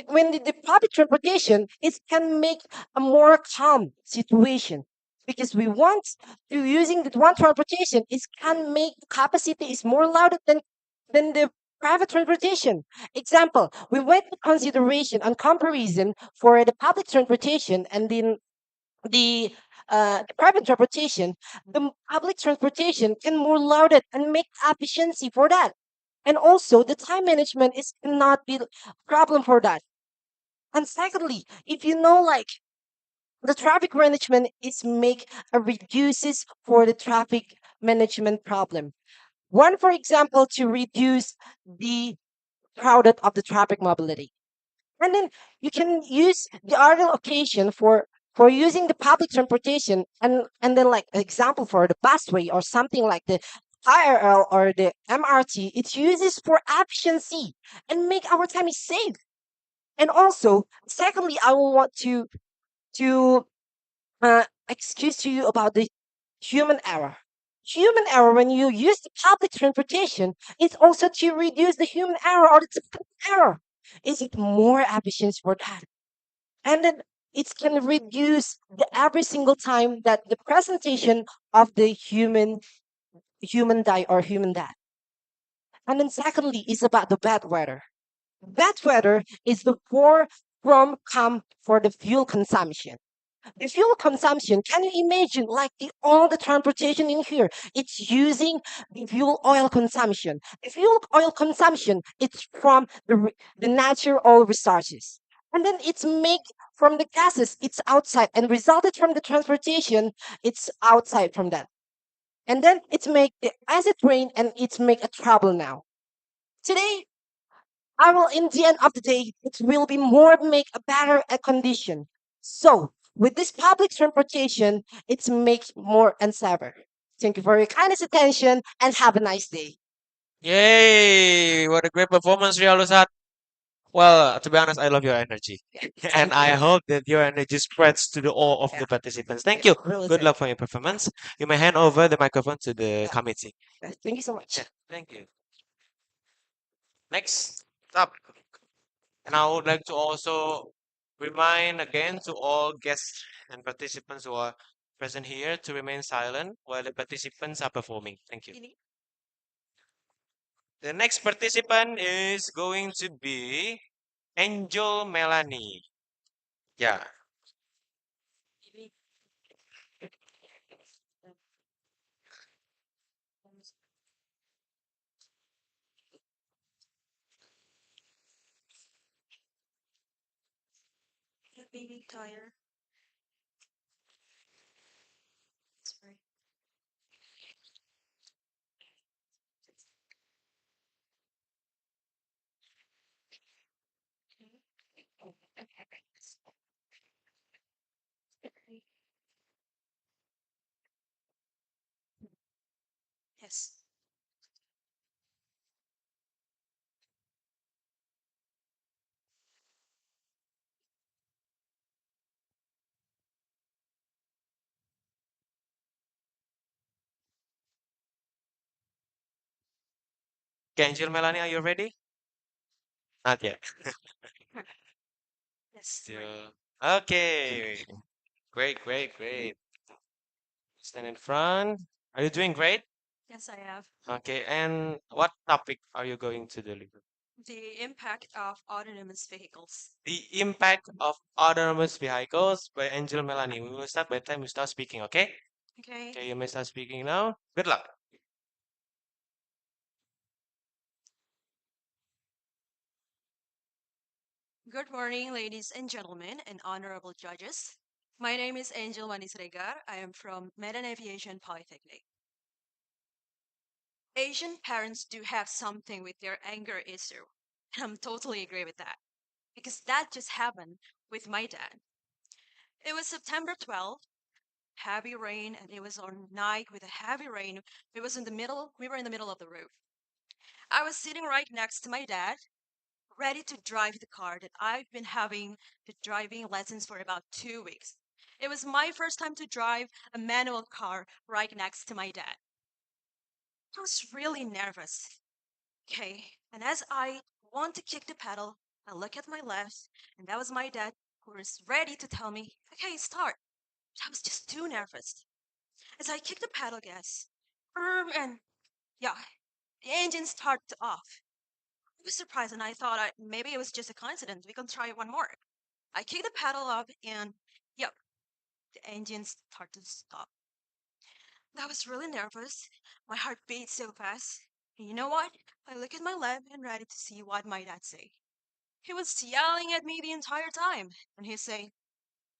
when the public transportation it can make a more calm situation because we want to using the one transportation it can make the capacity is more louder than the private transportation. Example, we went to consideration and comparison for the public transportation and then the private transportation. The public transportation can more louder and make efficiency for that. And also the time management is cannot be problem for that. And secondly, if you know like the traffic management is make a reduces for the traffic management problem. One, for example, to reduce the crowded of the traffic mobility. And then you can use the other occasion for using the public transportation and then like example for the busway or something like the IRL or the MRT, it uses for efficiency and make our time is safe. And also, secondly, I will want to excuse to you about the human error. Human error when you use the public transportation is also to reduce the human error or the technical error. Is it more efficient for that? And then it can reduce the every single time that the presentation of the human die or human death. And then secondly is about the bad weather. Bad weather is the poor from come for the fuel consumption. The fuel consumption, can you imagine like all the transportation in here? It's using the fuel oil consumption. The fuel oil consumption, it's from the natural oil resources. And then it's make from the gases, it's outside and resulted from the transportation, it's outside from that. And then it's make the acid rain and it's make a trouble now. Today, I will, in the end of the day, it will be more make a better a condition. So with this public transportation, it's make more and safer. Thank you for your kindest attention and have a nice day. Yay! What a great performance, Rialo. Well, to be honest, I love your energy. And Thank I you. hope that your energy spreads to the all of Yeah, the participants. Thank you. really Good thank luck for your performance. You may hand over the microphone to the you. committee. Thank you so much. Yeah, thank you. Next up, and I would like to also remind again to all guests and participants who are present here to remain silent while the participants are performing. Thank you. The next participant is going to be Angel Melanie. Yeah. Baby tire. Sorry. Yes. Okay, Angel Melanie, are you ready? Not yet. Yes. Right. Still. Okay. Great, great, great. Stand in front. Are you doing great? Yes, I have. Okay, and what topic are you going to deliver? The impact of autonomous vehicles. The impact of autonomous vehicles by Angel Melanie. We will start by the time you start speaking, okay? Okay. Okay, you may start speaking now. Good luck. Good morning, ladies and gentlemen, and honorable judges. My name is Angel Manisregar. I am from Medan Aviation Polytechnic. Asian parents do have something with their anger issue. And I'm totally agree with that. Because that just happened with my dad. It was September 12th, heavy rain, and it was on night with a heavy rain. We were in the middle of the roof. I was sitting right next to my dad, ready to drive the car that I've been having the driving lessons for about 2 weeks. It was my first time to drive a manual car right next to my dad. I was really nervous. Okay, and as I want to kick the pedal, I look at my left, and that was my dad who was ready to tell me, okay, start. But I was just too nervous. As I kicked the pedal gas, and yeah, the engine started off. I was surprised and I thought maybe it was just a coincidence. We can try one more. I kicked the pedal up and yep, the engine started to stop. I was really nervous. My heart beat so fast. And you know what? I look at my left and ready to see what my dad say. He was yelling at me the entire time. And he's saying,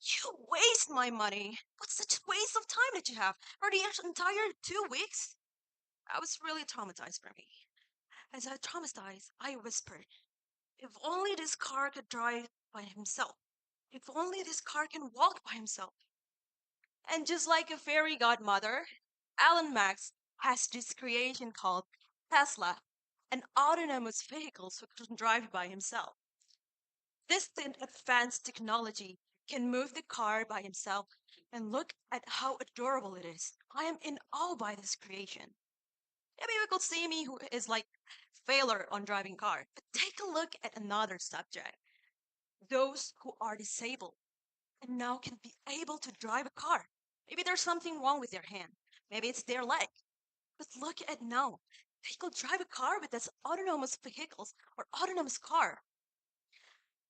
you waste my money. What's such a waste of time that you have for the entire 2 weeks? I was really traumatized for me. As I traumatized, I whispered, if only this car could drive by himself. If only this car can walk by himself. And just like a fairy godmother, Alan Max has this creation called Tesla, an autonomous vehicle who can drive by himself. This advanced technology can move the car by himself, and look at how adorable it is. I am in awe by this creation. Maybe you could see me who is like failure on driving car, but take a look at another subject. Those who are disabled and now can be able to drive a car. Maybe there's something wrong with their hand. Maybe it's their leg. But look at now. They could drive a car with this autonomous vehicles or autonomous car.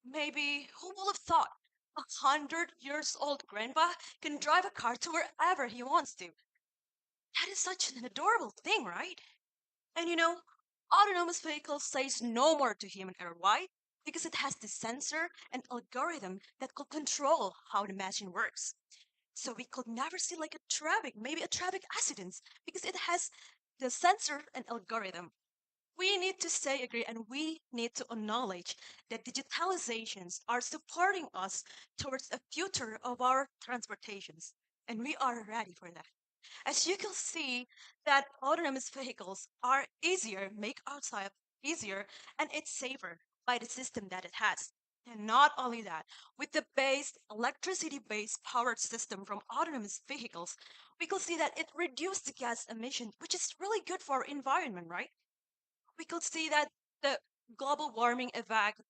Maybe who would have thought 100 years old grandpa can drive a car to wherever he wants to? That is such an adorable thing, right? And autonomous vehicles says no more to human error. Why? Because it has the sensor and algorithm that could control how the machine works. So we could never see like a traffic, maybe a traffic accidents, because it has the sensor and algorithm. We need to say agree and we need to acknowledge that digitalizations are supporting us towards a future of our transportations. And we are ready for that. As you can see that autonomous vehicles are easier, make outside easier, and it's safer by the system that it has. And not only that, with the base electricity-based powered system from autonomous vehicles, we can see that it reduced the gas emission, which is really good for our environment, right? We could see that the global warming effect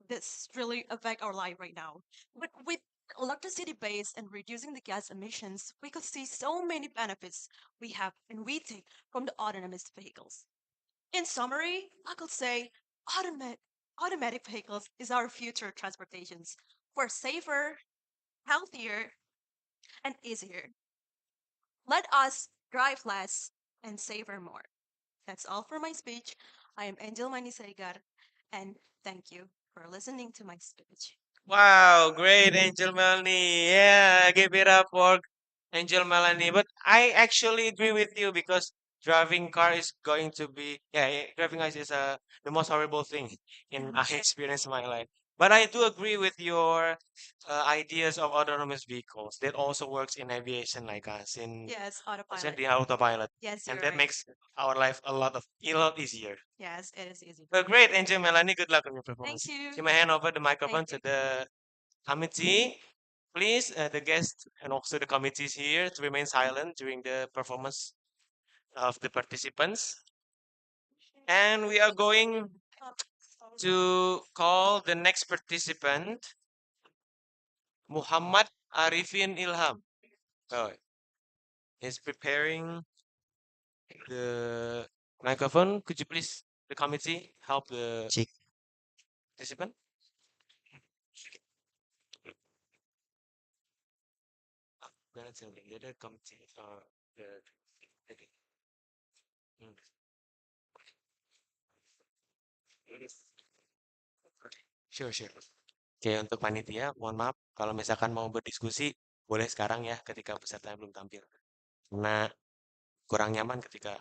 this really affect our life right now. But with electricity base and reducing the gas emissions, we could see so many benefits we have and we take from the autonomous vehicles. In summary, I could say autonomous automatic vehicles is our future transportations for safer, healthier, and easier. Let us drive less and savor more. That's all for my speech. I am Angel Manisegar, and thank you for listening to my speech. Wow, great, Angel Melanie. Yeah, give it up for Angel Melanie. But I actually agree with you because driving car is going to be, driving us is the most horrible thing in I experience in my life. But I do agree with your ideas of autonomous vehicles. That also works in aviation like us in Yes, what's that, autopilot. the autopilot, Yes, and you're that right. makes our life a lot easier. Yes, it is easy. Well, great, Angel Melanie. Good luck on your Thank performance. you. Give my hand over the microphone Thank to you. the committee. Please, the guests and also the committees here to remain silent during the performance of the participants. And we are going to call the next participant, Muhammad Arifin Ilham. Oh, he's preparing the microphone. Could you please, the committee, help the Check. participant? That's the other committee. The- hmm. Sure, sure. Oke, untuk panitia, mohon maaf kalau misalkan mau berdiskusi, boleh sekarang ya ketika peserta belum tampil. Karena kurang nyaman ketika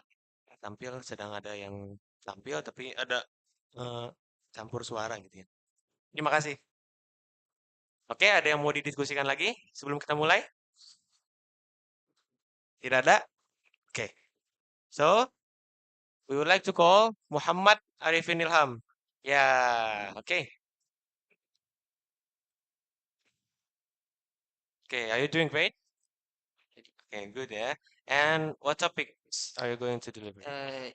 tampil sedang ada yang tampil tapi ada eh, campur suara gitu ya. Terima kasih. Oke, ada yang mau didiskusikan lagi sebelum kita mulai? Tidak ada? Oke. So, we would like to call Muhammad Arifin Ilham. Ya, oke. Oke, are you doing great? Okay, good ya. And what topics are you going to deliver?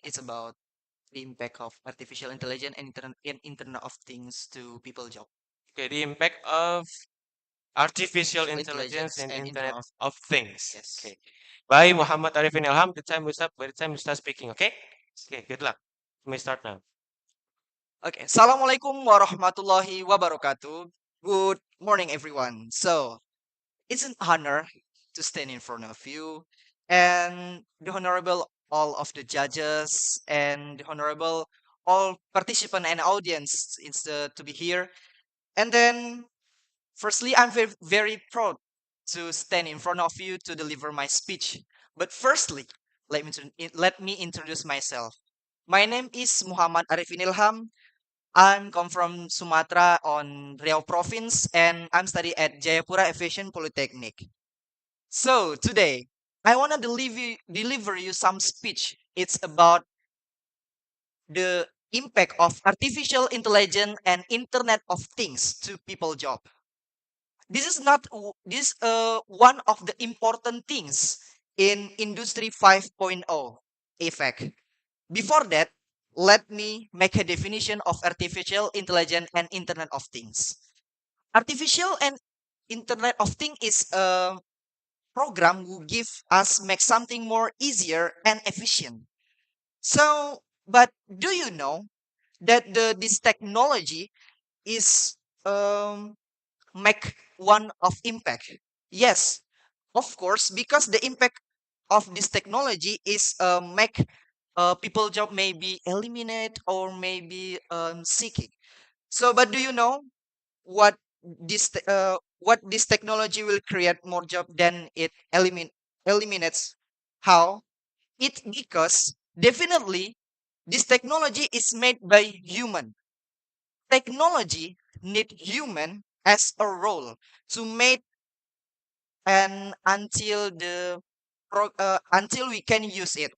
It's about the impact of artificial intelligence and Internet of Things to people job. Okay, the impact of artificial intelligence Intelligence and and Internet Internet of of Things. yes. Okay. By Muhammad Arifin Ilham, the time we start, by the time you start speaking, okay? Okay, good luck. You may start now. Okay. Assalamualaikum warahmatullahi wabarakatuh. Good morning, everyone. So it's an honor to stand in front of you and the honorable all of the judges and the honorable all participant and audience is to be here. And then firstly, I'm very proud to stand in front of you to deliver my speech. But firstly, let me introduce myself. My name is Muhammad Arifin Ilham. I'm come from Sumatra on Riau province and I'm study at Jayapura Aviation Polytechnic. So today, I want to deliver you some speech. It's about the impact of artificial intelligence and Internet of Things to people job. This is not this one of the important things in industry 5.0 effect. Before that, let me make a definition of artificial intelligence and Internet of Things. Artificial and Internet of Things is a program who give us make something more easier and efficient. So, but do you know that this technology is make one of impact? Yes, of course, because the impact of this technology is make people job maybe eliminate or maybe seeking. So, but do you know what what this technology will create more job than it eliminates? How? It because definitely this technology is made by human. Technology need human as a role to make and until we can use it.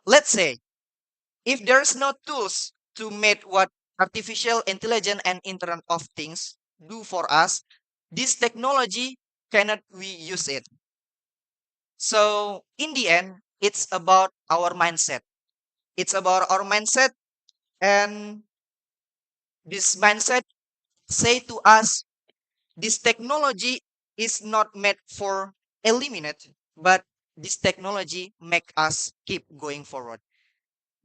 Let's say if there's no tools to make what artificial intelligence and Internet of Things do for us, this technology cannot we use it. So in the end, it's about our mindset. It's about our mindset, and this mindset say to us this technology is not made for eliminate, but this technology make us keep going forward.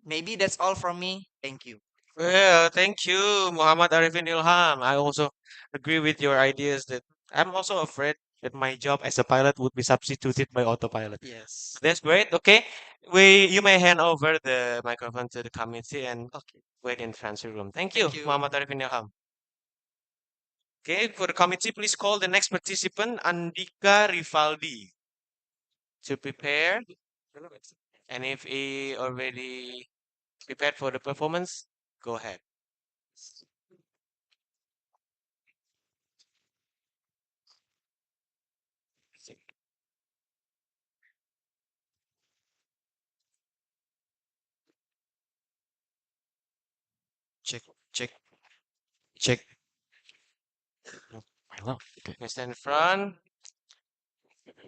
Maybe that's all from me. Thank you. Well, thank you, Muhammad Arifin Ilham. I also agree with your ideas that I'm also afraid that my job as a pilot would be substituted by autopilot. Yes. That's great. Okay, you may hand over the microphone to the committee and Okay. wait in transfer room. Thank you, Thank you. Muhammad Arifin Ilham. Okay, for the committee, please call the next participant, Andika Rivaldi, to prepare. And if he already prepared for the performance, go ahead. Check, check, check. Hello. Stand in front.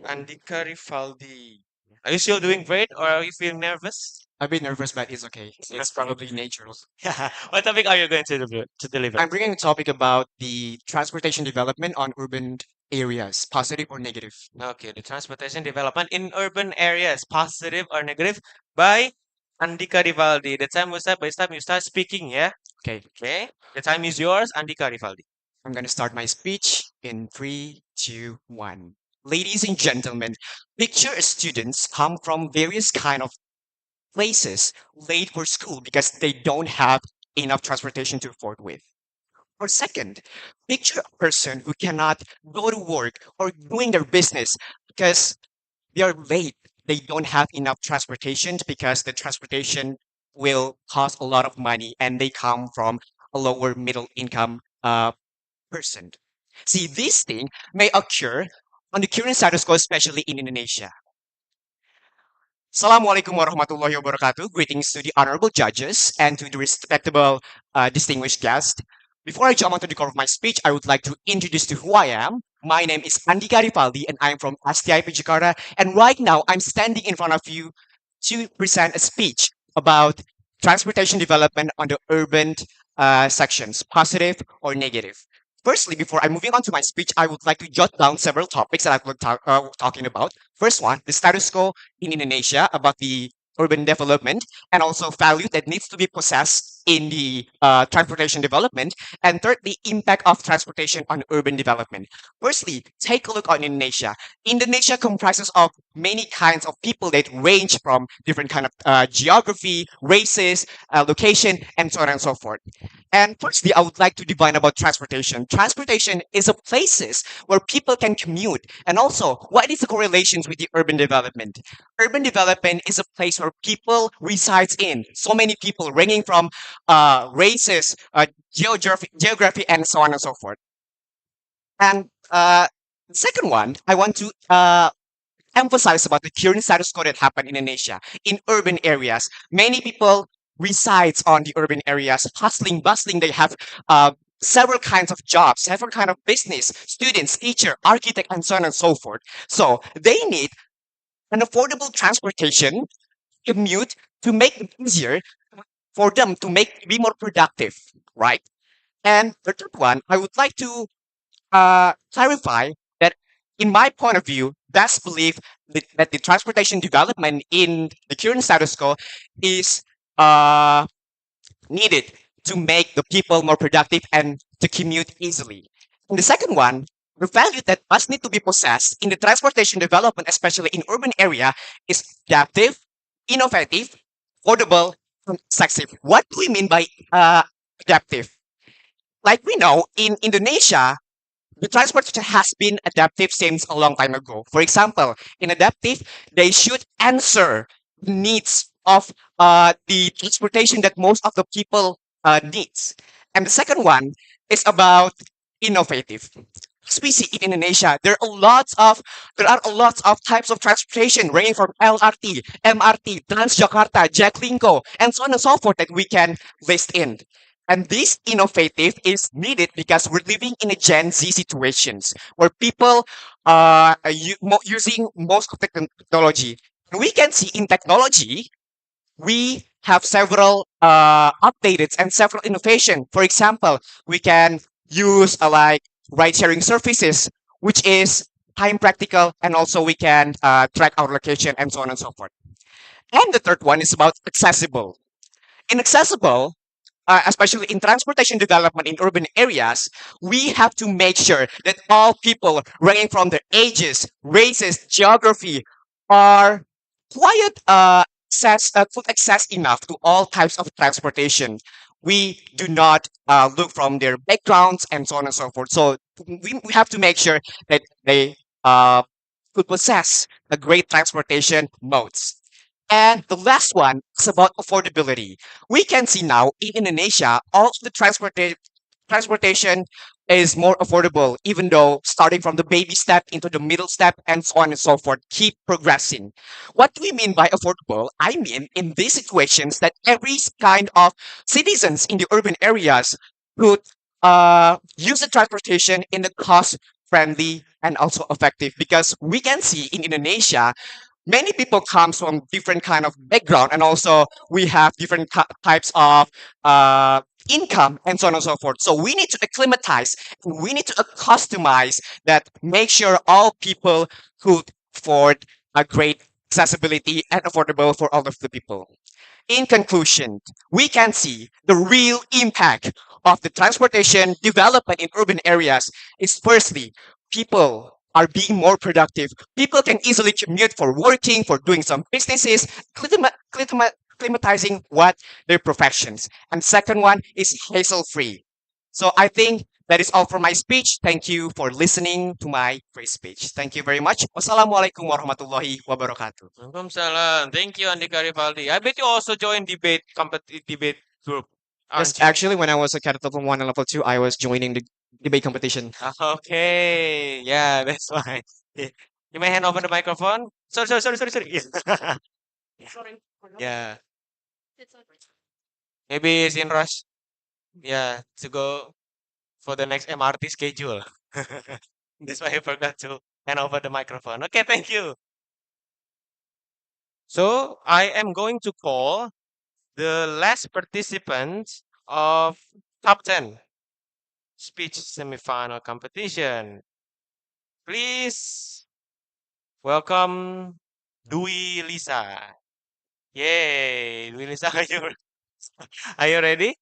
Andika Rivaldi. Are you still doing great or are you feeling nervous? A bit nervous, but it's okay. It's probably natural. What topic are you going to deliver? I'm bringing a topic about the transportation development on urban areas, positive or negative. Okay, the transportation development in urban areas, positive or negative, by Andika Rivaldi. The time will start by time you start speaking, yeah? Okay, Okay. The time is yours, Andika Rivaldi. I'm going to start my speech in 3, 2, 1. Ladies and gentlemen, picture students come from various kind of places late for school because they don't have enough transportation to afford with. Or second, picture a person who cannot go to work or doing their business because they are late. They don't have enough transportation because the transportation will cost a lot of money and they come from a lower middle income person. See, this thing may occur on the current status quo, especially in Indonesia. Assalamualaikum warahmatullahi wabarakatuh. Greetings to the honorable judges and to the respectable distinguished guest. Before I jump onto the core of my speech, I would like to introduce to who I am. My name is Andika Ripaldi and I'm from STIP Jakarta. And right now I'm standing in front of you to present a speech about transportation development on the urban sections, positive or negative. Firstly, before I'm moving on to my speech, I would like to jot down several topics that I've talking about. First one, the status quo in Indonesia about the urban development and also value that needs to be possessed in the transportation development. And third, the impact of transportation on urban development. Firstly, take a look on Indonesia. Indonesia comprises of many kinds of people that range from different kind of geography, races, location, and so on and so forth. And firstly, I would like to define about transportation. Transportation is a places where people can commute. And also, what is the correlations with the urban development? Urban development is a place where people resides in. So many people ranging from races, geography, and so on and so forth. And the second one, I want to emphasize about the current status quo that happened in Indonesia. In urban areas, many people resides on the urban areas, hustling, bustling. They have several kinds of jobs, several kind of business, students, teacher, architect, and so on and so forth. So they need an affordable transportation commute to make it easier for them to be more productive, right? And the third one, I would like to clarify that, in my point of view, best believe that the transportation development in the current status quo is uh, needed to make the people more productive and to commute easily. And the second one, the value that must need to be possessed in the transportation development, especially in urban area, is adaptive, innovative, affordable, and accessible. What do we mean by adaptive? Like we know, in Indonesia, the transportation has been adaptive since a long time ago. For example, in adaptive, they should answer the needs of the transportation that most of the people needs. And the second one is about innovative. As we see in Indonesia, there are a lot of types of transportation ranging from LRT, MRT, Transjakarta, Jaklingko, and so on and so forth that we can list in. And this innovative is needed because we're living in a Gen Z situations where people are using most of the technology. And we can see in technology, we have several updates and several innovation. For example, we can use like ride sharing services, which is time practical, and also we can track our location and so on and so forth. And the third one is about accessible. In accessible, especially in transportation development in urban areas, we have to make sure that all people, ranging from their ages, races, geography, are quite full access enough to all types of transportation. We do not look from their backgrounds and so on and so forth. So we have to make sure that they uh, could possess a great transportation modes. And the last one is about affordability. We can see now in Indonesia, all of the transportation is more affordable, even though starting from the baby step into the middle step and so on and so forth, keep progressing. What do we mean by affordable? I mean, in these situations, that every kind of citizens in the urban areas could use the transportation in a cost friendly and also effective, because we can see in Indonesia many people comes from different kind of background, and also we have different types of income and so on and so forth. So we need to acclimatize, we need to customize that, make sure all people could afford a great accessibility and affordable for all of the people. In conclusion, we can see the real impact of the transportation development in urban areas is, firstly, people are being more productive. People can easily commute for working, for doing some businesses, climatizing what their professions. And second one is hassle free. So I think that is all for my speech. Thank you for listening to my great speech. Thank you very much. Wassalamualaikum warahmatullahi wabarakatuh. Waalaikumsalam. Thank you, Andika Rivaldi. I bet you also joined debate group, Yes, aren't you? actually, when I was a cadet level 1 and level 2, I was joining the debate competition. Okay, yeah, that's why. You may hand over the microphone. Sorry. Yeah, maybe it's in rush. Yeah, to go for the next MRT schedule. That's why I forgot to hand over the microphone. Okay, thank you. So I am going to call the last participants of top 10 speech semifinal competition. Please welcome Dwi Lisa. Yay, Dwi Lisa, are you ready?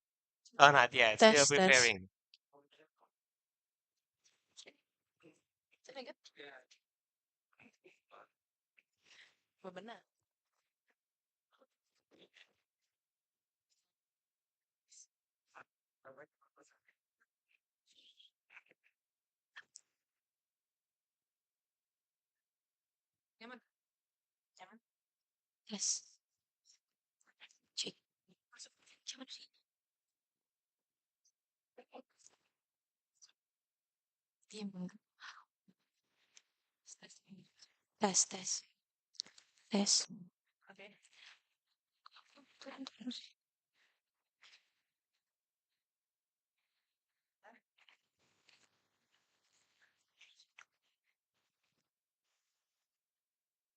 Oh, not yet. Still Test, test. preparing. Benar. Tes. Cek. Coba sih. Diam dulu. Tes, tes. Tes. Oke. Turun terus.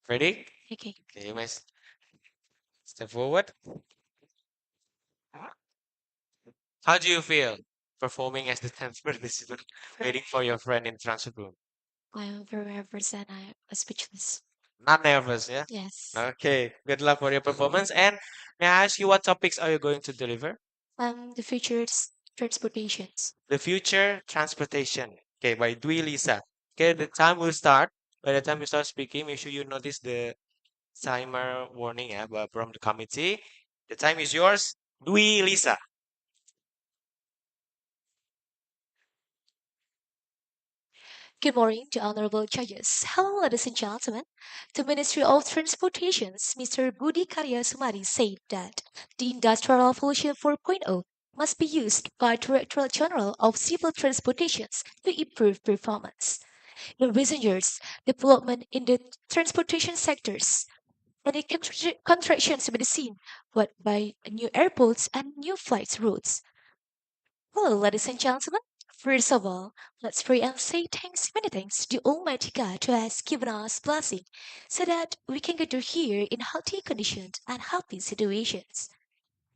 Ready? Oke. Okay, you may step forward. How do you feel performing as the 10th participant, waiting for your friend in transfer room? I am very nervous and I am speechless. Not nervous, yeah? Yes. Okay, good luck for your performance. And may I ask you what topics are you going to deliver? The future's transportations. The future transportation. Okay, by Dwi Lisa. Okay, the time will start. By the time you start speaking, make sure you notice the timer warning from the committee. The time is yours. Dwi Lisa. Good morning to honorable judges. Hello, ladies and gentlemen. The Ministry of Transportations, Mr. Budi Karya Sumari, said that the Industrial Revolution 4.0 must be used by Directorate General of Civil Transportations to improve performance. In recent years, development in the transportation sectors and the contractions may be seen, what by new airports and new flight routes. Hello, ladies and gentlemen. First of all, let's pray and say many thanks to Almighty God who has given us blessing so that we can gather here in healthy conditions and happy situations.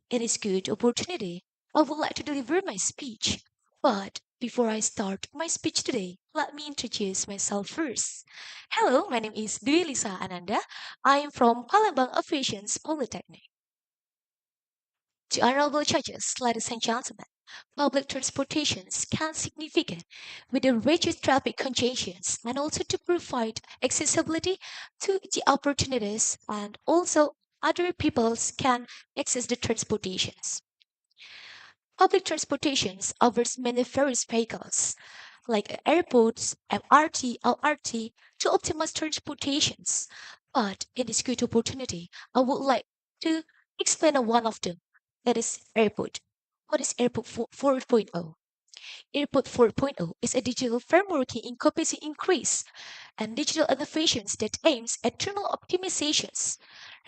It is good opportunity. I would like to deliver my speech. But before I start my speech today, let me introduce myself first. Hello, my name is Dwi Lisa Ananda. I am from Palembang Aviation Polytechnic. To honorable judges, ladies and gentlemen, public transportations can significant with the reduced traffic congestions and also to provide accessibility to the opportunities and also other peoples can access the transportations. Public transportations offers many various vehicles like airports, MRT, LRT to optimize transportations. But in this great opportunity, I would like to explain on one of them. That is airport. What is Airport 4.0? Airport 4.0 is a digital framework encompassing increase and digital innovations that aims at terminal optimizations,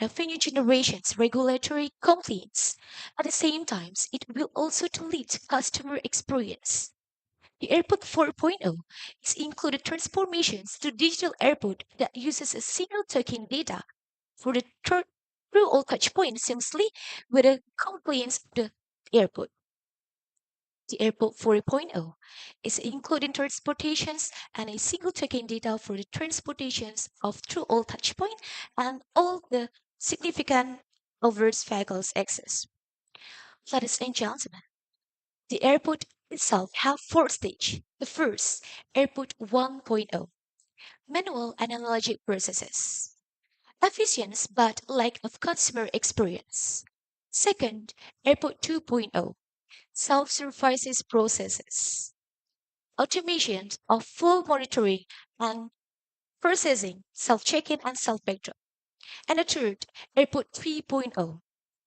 revenue generations, regulatory compliance. At the same time, it will also to lead to customer experience. The Airport 4.0 is included transformations to digital airport that uses a single token data for the through all touch points seamlessly with the compliance of the airport. The Airport 4.0 is including transportations and a single token data for the transportations of through all touchpoint and all the significant overt vehicles access. Ladies and gentlemen, the airport itself have four stages. The first, Airport 1.0, manual and analogic processes. Efficient but lack of customer experience. Second, Airport 2.0, self-services processes. Automation of full monitoring and processing, self-check-in and self-backdrop. And the third, Airport 3.0,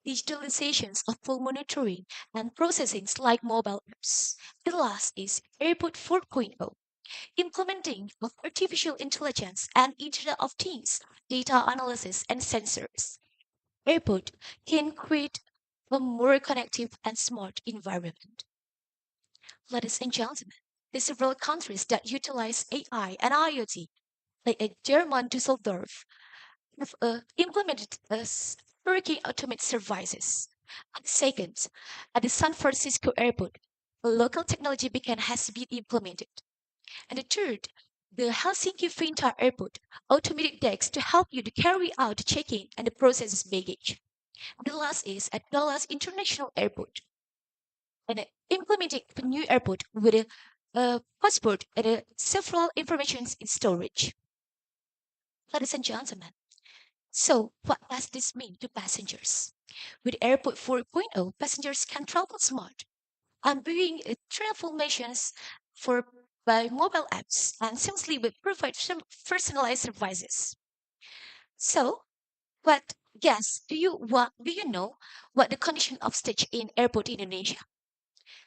digitalizations of full monitoring and processing like mobile apps. The last is Airport 4.0, implementing of artificial intelligence and Internet of Things, data analysis and sensors. Airport can create a more connected and smart environment. Ladies and gentlemen, there are several countries that utilize AI and IoT, like a German Düsseldorf, have implemented hurricane automated services. And second, at the San Francisco airport, a local technology beacon has been implemented. And the third, the Helsinki Finta airport, automated decks to help you to carry out the check-in and the process baggage. And the last is at Dallas International Airport, and implementing the new airport with a passport and several informations in storage. Ladies and gentlemen, so what does this mean to passengers? With Airport 4.0, passengers can travel smart and viewing transformations for by mobile apps and seamlessly will provide some personalized services. So, what guess do you know what the condition of stage in airport Indonesia?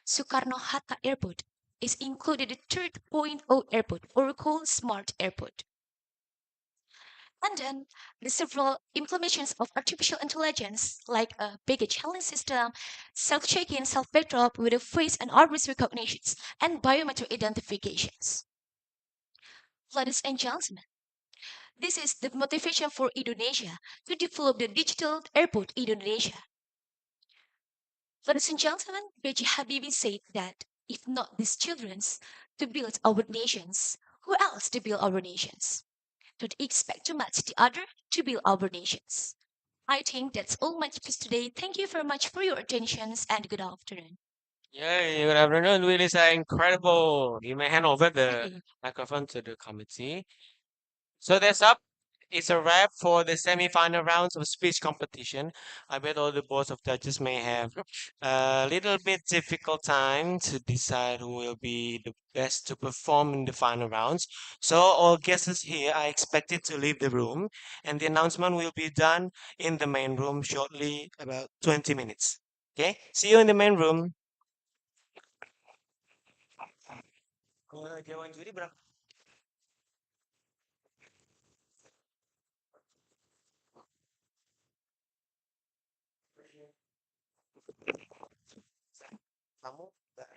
Soekarno-Hatta Airport is included the 3.0 airport or called smart airport. And then the several implementations of artificial intelligence like a baggage handling system, self-check-in, self-backdrop with a face and iris recognitions, and biometric identifications. Ladies and gentlemen, this is the motivation for Indonesia to develop the digital airport in Indonesia. Ladies and gentlemen, B.J. Habibie said that if not these children's to build our nations, who else to build our nations? Don't expect too much the other to build our nations. I think that's all my tips today. Thank you very much for your attentions and good afternoon. Yay, good afternoon, Lisa. Incredible. You may hand over the Okay. microphone to the committee. So that's up. It's a wrap for the semi-final rounds of speech competition. I bet all the boards of judges may have a little bit difficult time to decide who will be the best to perform in the final rounds. So all guests here are expected to leave the room, and the announcement will be done in the main room shortly, about 20 minutes. Okay, see you in the main room. Jawaban juri berapa? Kamu nggak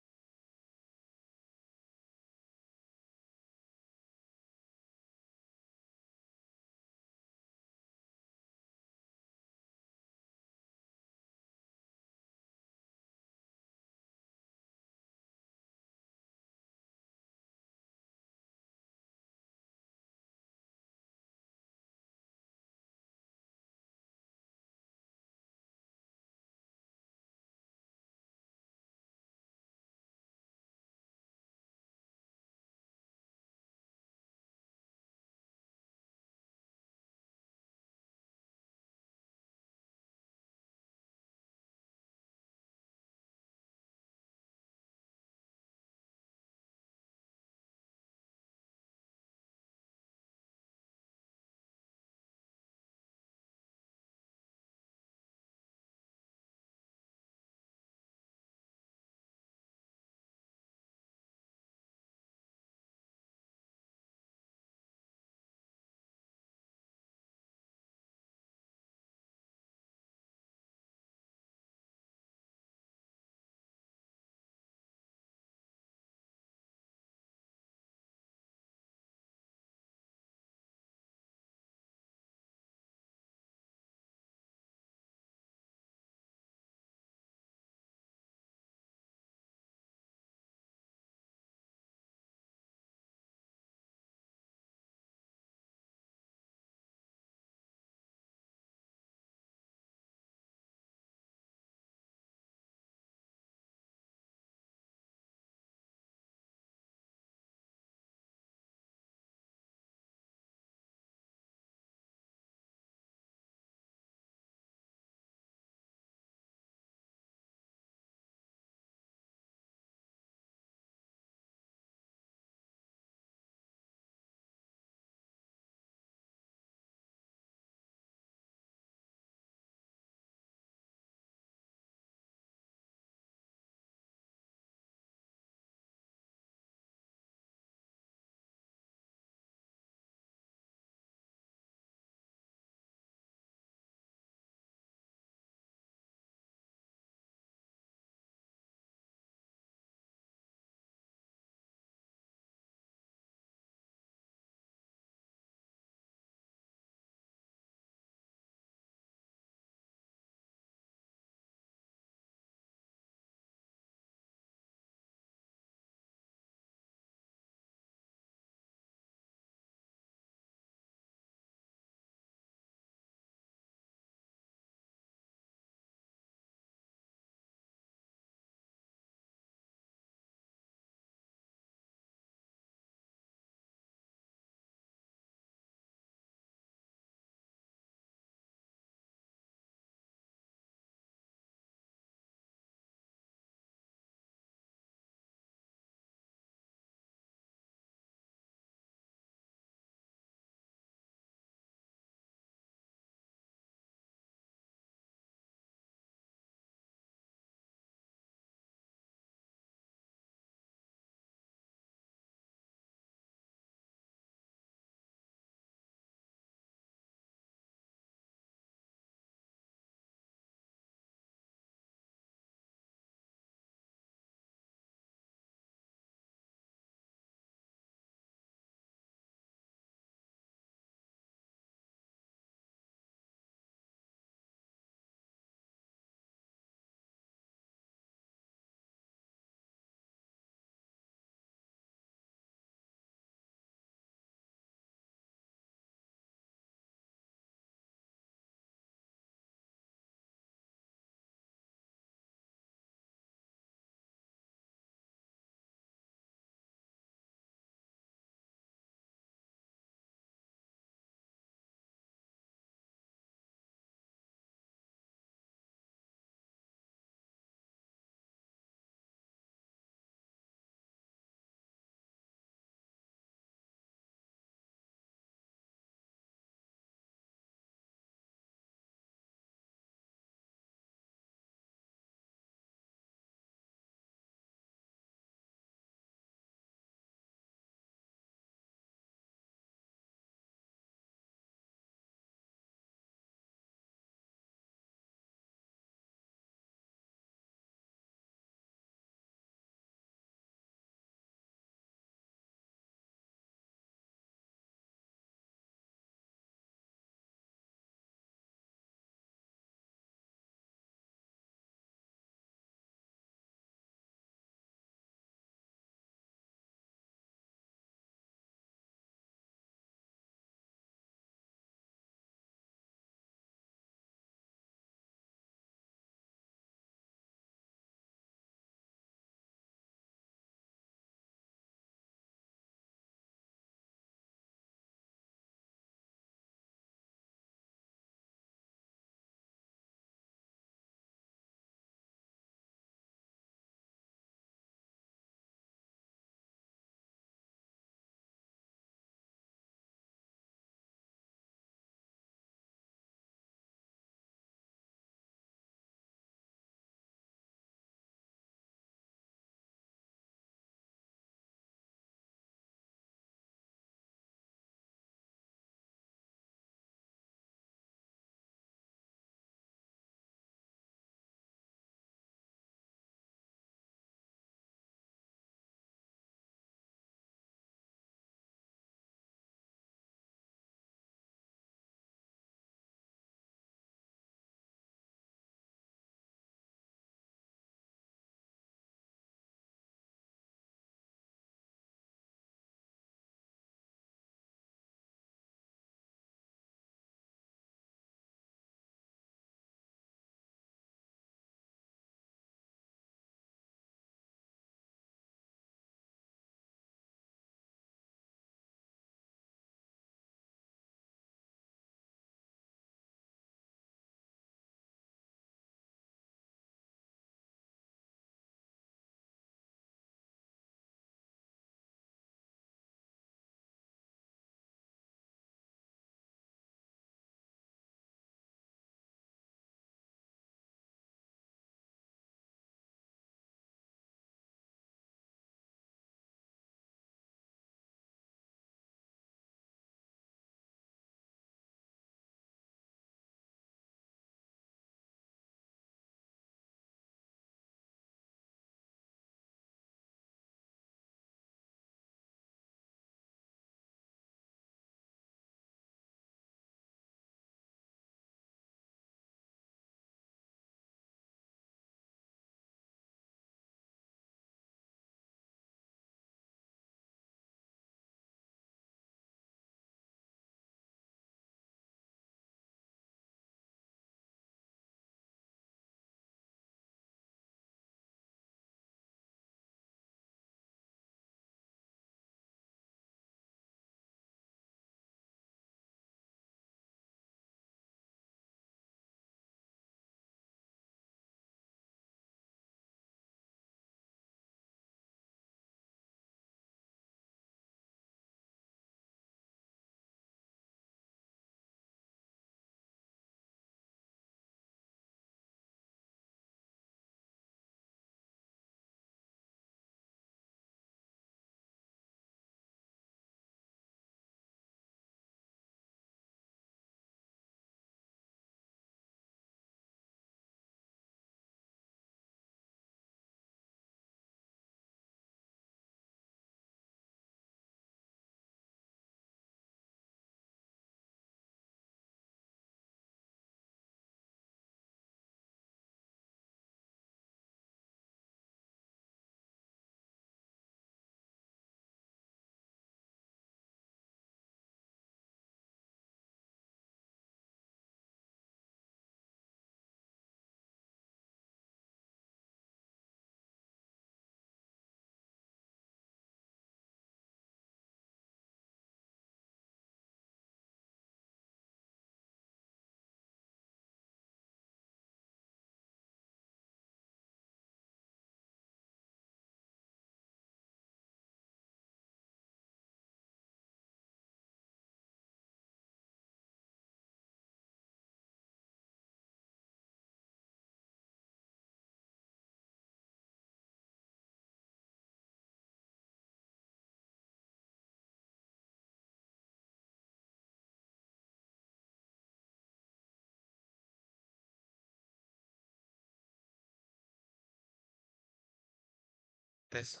This.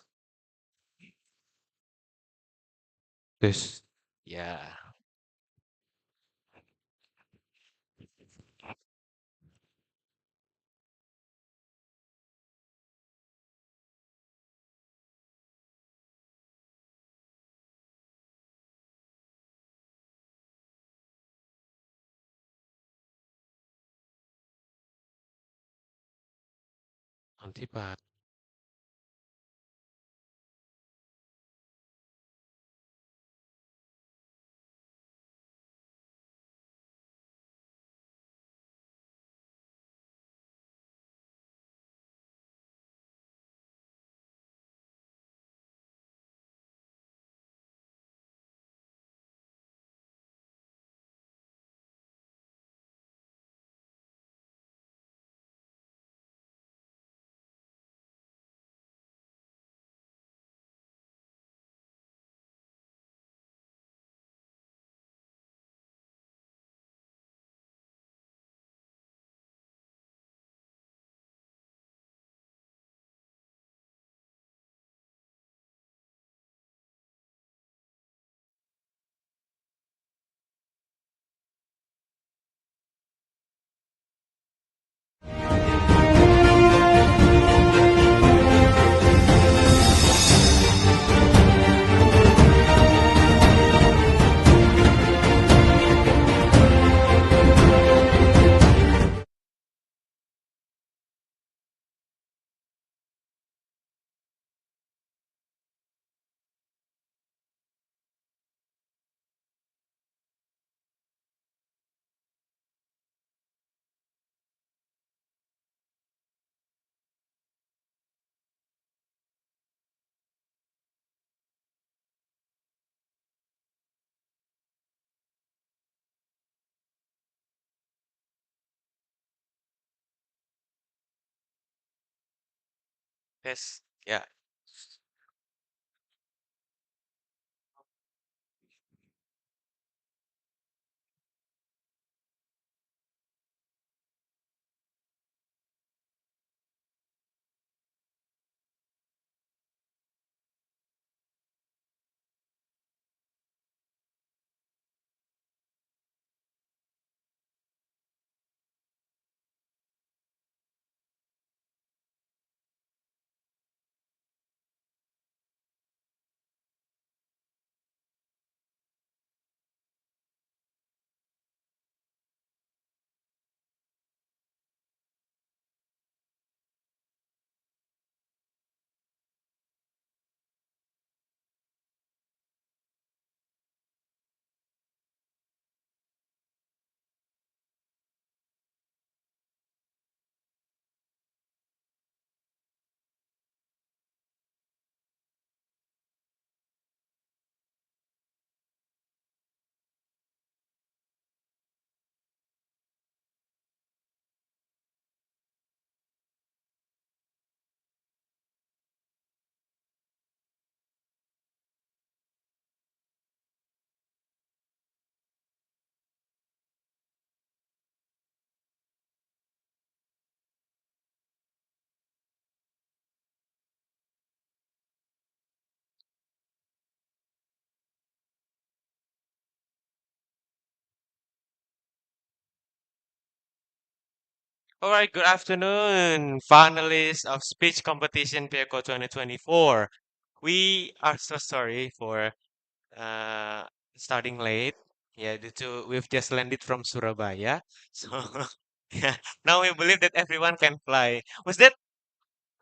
This. Yeah. Nanti Pak. Yes. Yeah. All right, good afternoon, finalists of speech competition Pieco 2024. We are so sorry for uh, starting late. Yeah, due to we've just landed from Surabaya. So yeah, now we believe that everyone can fly. Was that,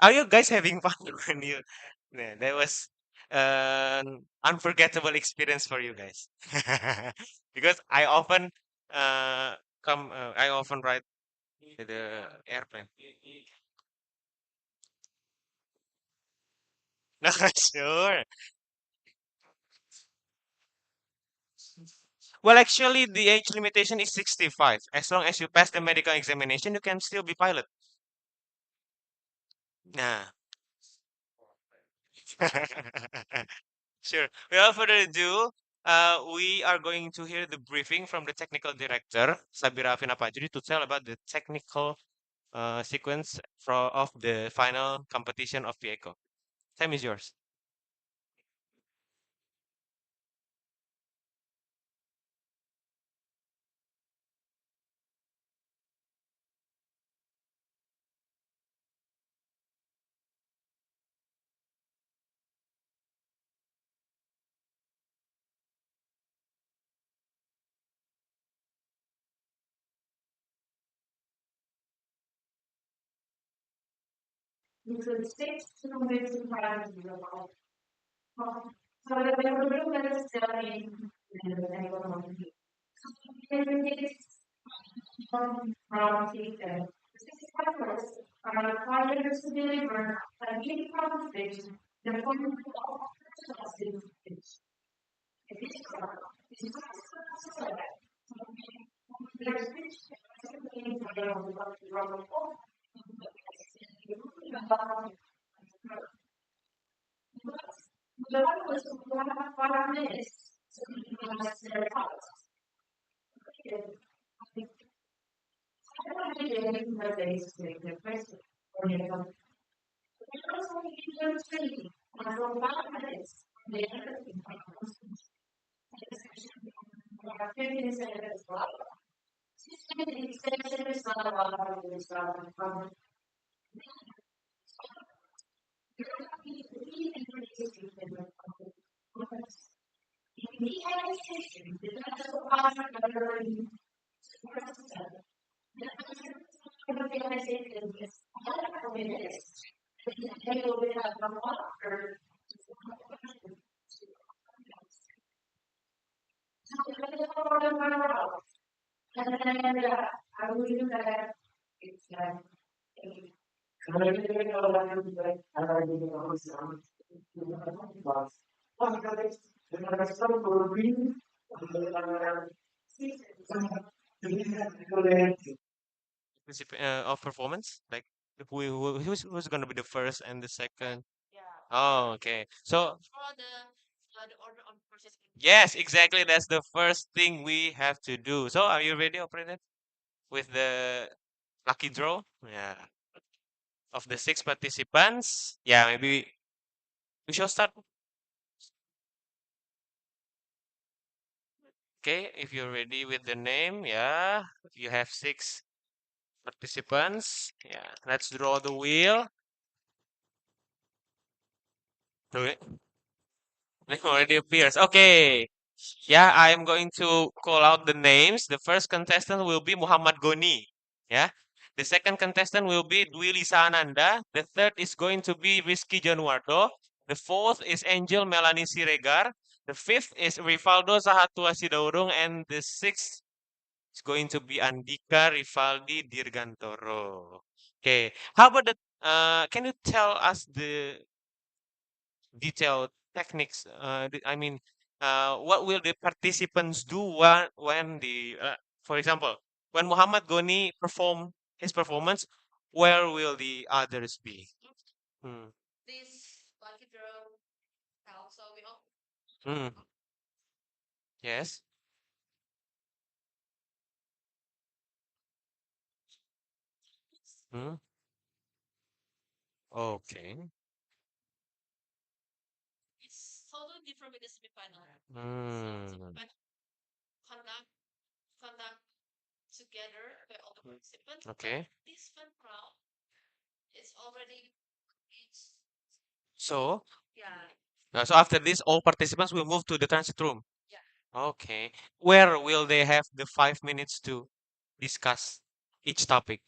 are you guys having fun when you, yeah, that was an unforgettable experience for you guys. Because I often I often ride the airplane. No, sure. Well, actually, the age limitation is 65. As long as you pass the medical examination, you can still be pilot. Nah. Sure. Without further ado, we are going to hear the briefing from the technical director, Sabira Finapajri, to tell about the technical sequence of the final competition of Pieco. Time is yours. Of performance, like who's gonna be the first and the second? Oh, okay. So yes, exactly. That's the first thing we have to do. So are you ready, operator, with the lucky draw? Yeah. Of the six participants, yeah, maybe we shall start. Okay, if you're ready with the name, yeah, you have six participants. Yeah, let's draw the wheel. Okay, it already appears. Okay, yeah, I am going to call out the names. The first contestant will be Muhammad Goni. Yeah. The second contestant will be Dwi Lisa Ananda. The third is going to be Riski Januardo. The fourth is Angel Melanie Siregar. The fifth is Rivaldo Sahatua Sidaurung. And the sixth is going to be Andika Rivaldi Dirgantoro. Okay. How about the can you tell us the detailed techniques? I mean, what will the participants do when for example, when Muhammad Goni perform his performance, where will the others be? Hmm. Hmm. Yes. Hmm. Okay. Hmm. Okay. So, so after this, all participants will move to the transit room. Okay. Where will they have the 5 minutes to discuss each topic?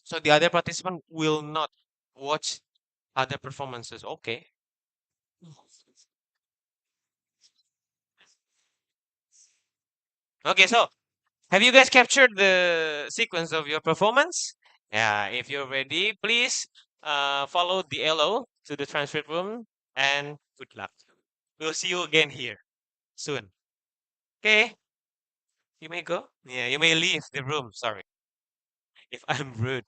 So the other participant will not watch other performances. Okay. Okay, so have you guys captured the sequence of your performance? Yeah, if you're ready, please follow the LO to the transcript room and good luck. We'll see you again here soon. Okay, you may go. Yeah, you may leave the room. Sorry if I'm rude.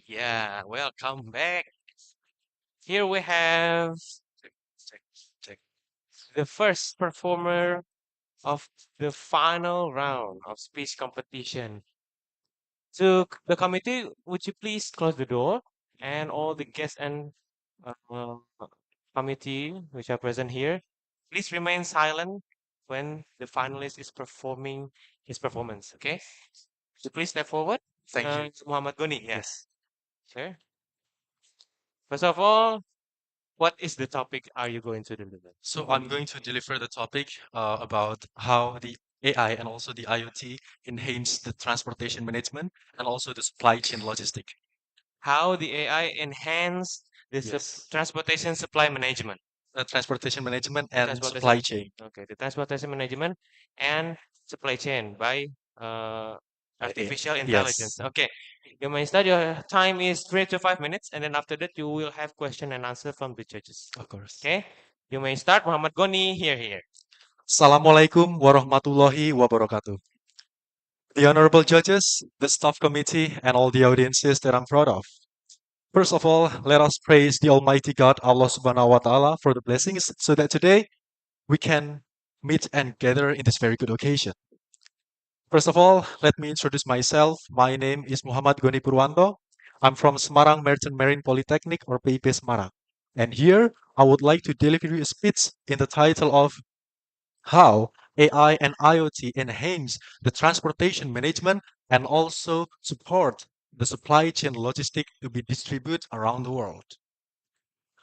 Yeah, welcome back. Here we have check, check, the first performer of the final round of speech competition. To the committee, would you please close the door? And all the guests and uh, committee which are present here, please remain silent when the finalist is performing his performance. Okay? So please step forward. Thank you. Muhammad Goni. Yes. Sure. First of all, what is the topic are you going to deliver? So I'm going to deliver the topic about how the AI and also the IoT enhance the transportation management and also the supply chain logistic. How the AI enhance the Yes. transportation supply management. Transportation management The and supply transportation, chain. okay, the transportation management and supply chain by uh, artificial intelligence. Yes, Okay, you may start. Your time is 3 to 5 minutes, and then after that, you will have question and answer from the judges. of course. Okay, you may start. Muhammad Goni, here. Assalamualaikum warahmatullahi wabarakatuh. The honorable judges, the staff committee, and all the audiences that I'm proud of. First of all, let us praise the Almighty God, Allah Subhanahu wa Ta'ala, for the blessings so that today we can meet and gather in this very good occasion. First of all, let me introduce myself. My name is Muhammad Goni Purwanto. I'm from Semarang Merchant Marine Polytechnic or PIP Semarang. And here I would like to deliver you a speech in the title of how AI and IoT enhance the transportation management and also support the supply chain logistic to be distributed around the world.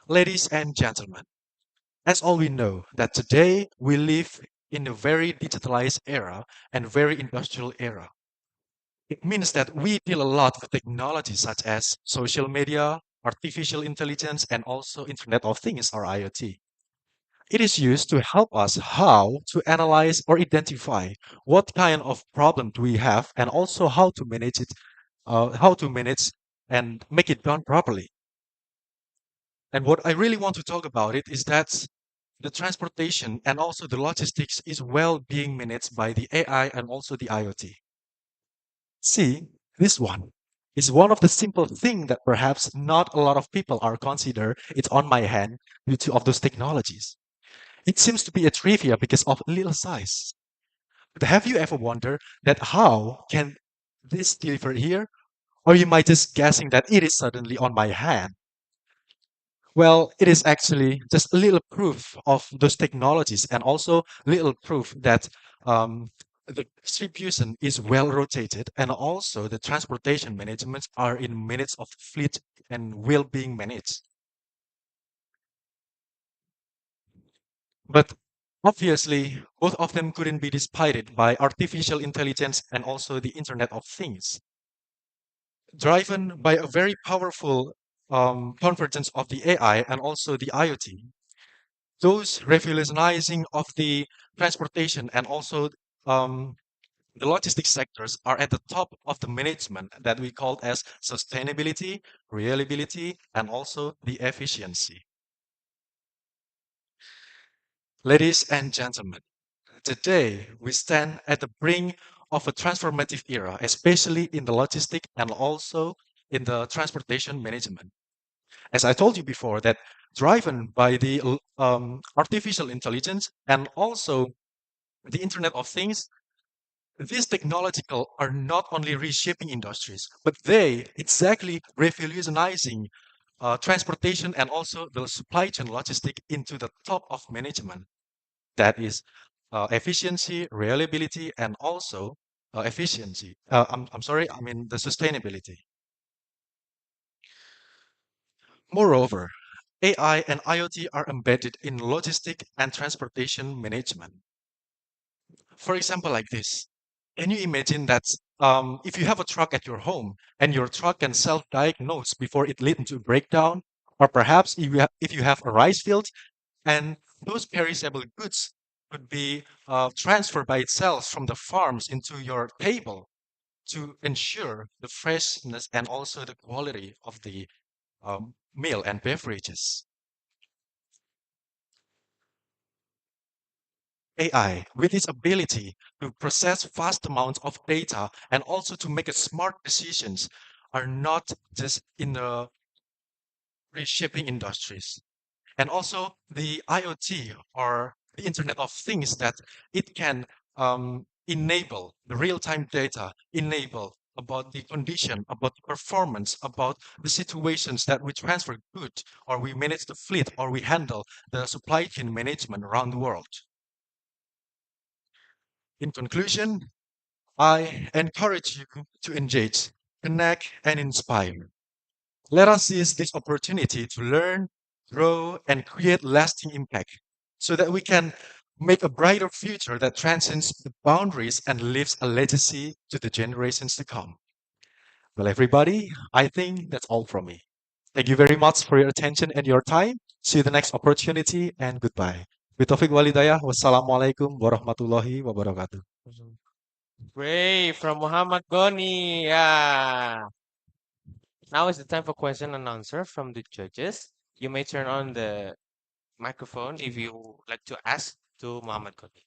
Ladies and gentlemen, as all we know that today we live in a very digitalized era and very industrial era. It means that we deal a lot with technology such as social media, artificial intelligence, and also Internet of Things or IoT. It is used to help us how to analyze or identify what kind of problem do we have and also how to manage it, how to manage and make it done properly. And what I really want to talk about it is that the transportation and also the logistics is well being managed by the AI and also the IoT. See, this one is one of the simple thing that perhaps not a lot of people are consider it's on my hand due to of those technologies. It seems to be a trivia because of little size. But have you ever wondered that how can this deliver here? Or you might just guessing that it is suddenly on my hand. Well, it is actually just a little proof of those technologies and also little proof that the distribution is well rotated and also the transportation managements are in minutes of fleet and will being managed. But obviously, both of them couldn't be decided by artificial intelligence and also the Internet of Things, driven by a very powerful convergence of the AI and also the IoT. Those revolutionizing of the transportation and also um, the logistics sectors are at the top of the management that we call as sustainability, reliability, and also the efficiency. Ladies and gentlemen, today we stand at the brink of a transformative era, especially in the logistic and also in the transportation management. As I told you before, that driven by the artificial intelligence and also the Internet of Things, these technological are not only reshaping industries, but they exactly revolutionizing transportation and also the supply chain logistic into the top of management. That is efficiency, reliability, and also efficiency. I'm sorry, I mean the sustainability. Moreover, AI and IoT are embedded in logistic and transportation management. For example, like this, can you imagine that if you have a truck at your home and your truck can self-diagnose before it leads into a breakdown, or perhaps if you have a rice field and those perishable goods could be transferred by itself from the farms into your table to ensure the freshness and also the quality of the meal and beverages. AI, with its ability to process vast amounts of data and also to make a smart decisions, are not just in the reshaping industries. And also the IoT or the Internet of Things that it can enable the real-time data, enable about the condition, about the performance, about the situations that we transfer goods or we manage the fleet or we handle the supply chain management around the world. In conclusion, I encourage you to engage, connect, and inspire. Let us seize this opportunity to learn, grow, and create lasting impact so that we can make a brighter future that transcends the boundaries and leaves a legacy to the generations to come. Well, everybody, I think that's all from me. Thank you very much for your attention and your time. See you the next opportunity and goodbye. With Taufik Walidayah, wassalamualaikum warahmatullahi wabarakatuh. Great, from Muhammad Goni. Yeah. Now is the time for question and answer from the judges. You may turn on the microphone if you like to ask to Muhammad Goni.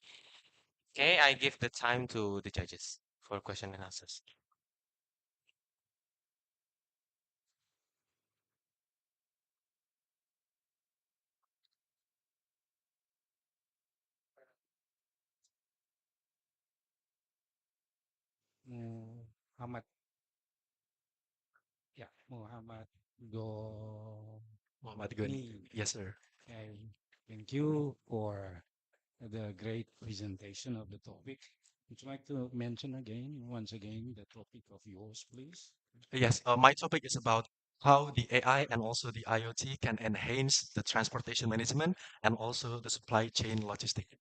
Okay, I give the time to the judges for question and answers. Muhammad, yeah, Muhammad Go Muhammad Goni. me. Yes, sir. And thank you for the great presentation of the topic. Would you like to mention again, once again, the topic of yours, please? Yes, my topic is about how the AI and also the IoT can enhance the transportation management and also the supply chain logistics.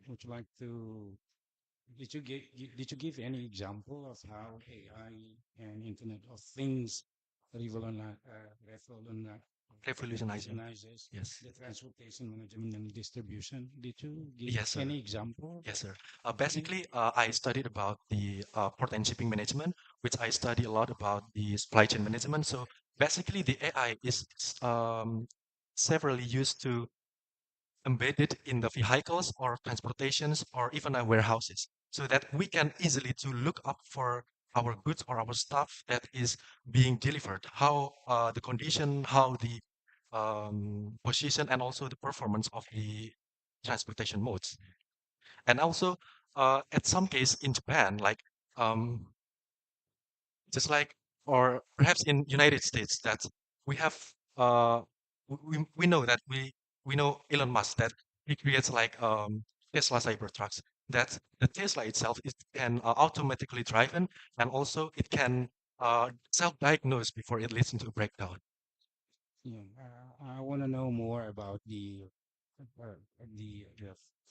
Would you like to did you give any example of how AI and Internet of Things Revolutionizing. revolutionizes Yes. the transportation management and distribution? Did you give Yes, sir. any example? Yes, sir. Basically, I studied about the port and shipping management, which I study a lot about the supply chain management. So basically, the AI is severally used to embedded in the vehicles or transportations or even our warehouses so that we can easily to look up for our goods or our stuff that is being delivered, how the condition, how the position and also the performance of the transportation modes. And also at some case in Japan, like um, just like or perhaps in United States that we have we know that we know Elon Musk that he creates like Tesla Cybertrucks that the Tesla itself it can automatically driven and also it can self-diagnose before it leads into a breakdown. Yeah, I want to know more about uh, the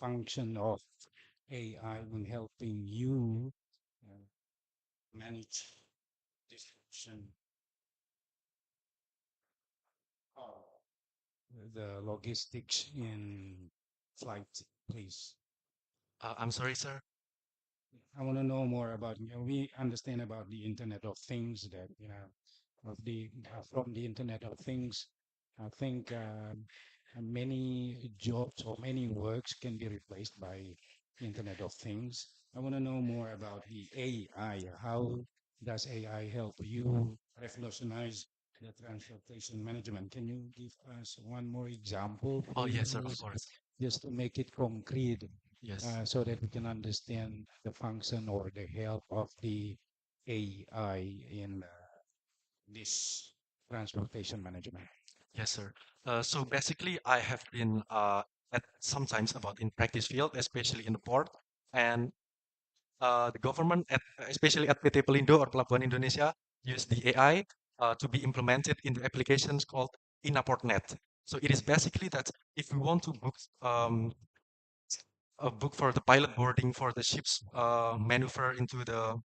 function of AI in helping you uh, manage distribution of the logistics in flight, please. I'm sorry, sir. I want to know more about, we understand about the Internet of Things that, of the from the Internet of Things, I think many jobs or many works can be replaced by Internet of Things. I want to know more about the AI. How does AI help you revolutionize the transportation management? Can you give us one more example, Oh yes, sir, of please, course. just to make it concrete? Yes. So that we can understand the function or the help of the AI in this transportation management. Yes, sir. So basically, I have been at sometimes about in practice field, especially in the port, and the government, especially at PT Pelindo or Pelabuhan Indonesia, use the AI to be implemented in the applications called InaportNet. So it is basically that if we want to book a book for the pilot boarding for the ships maneuver into the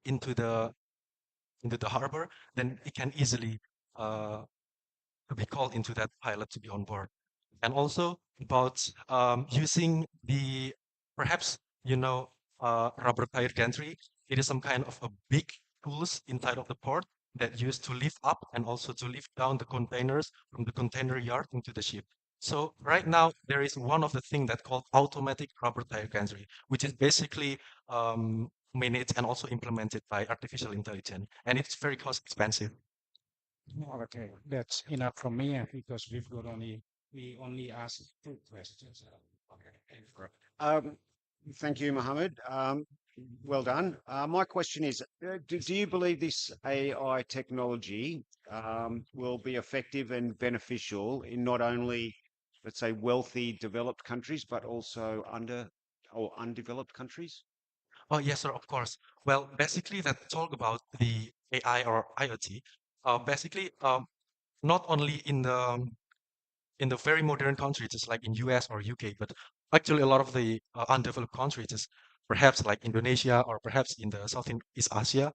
into the harbor, then it can easily uh, be called into that pilot to be on board. And also about using the perhaps rubber tire gantry. It is some kind of a big tools inside of the port that used to lift up and also to lift down the containers from the container yard into the ship. So right now there is one of the thing that called automatic rubber tire gantry, which is basically managed and also implemented by artificial intelligence, and it's very cost expensive. Okay, that's enough from me because we only asked two questions. Okay. Um, Thank you, Mohammed. Well done. My question is, do you believe this AI technology will be effective and beneficial in not only, let's say, wealthy developed countries, but also under or undeveloped countries? Oh, yes, sir, of course. Well, basically, that talk about the AI or IoT. Basically, not only in the in the very modern countries, just like in US or UK, but actually a lot of the undeveloped countries, just perhaps like Indonesia or perhaps in the Southeast Asia,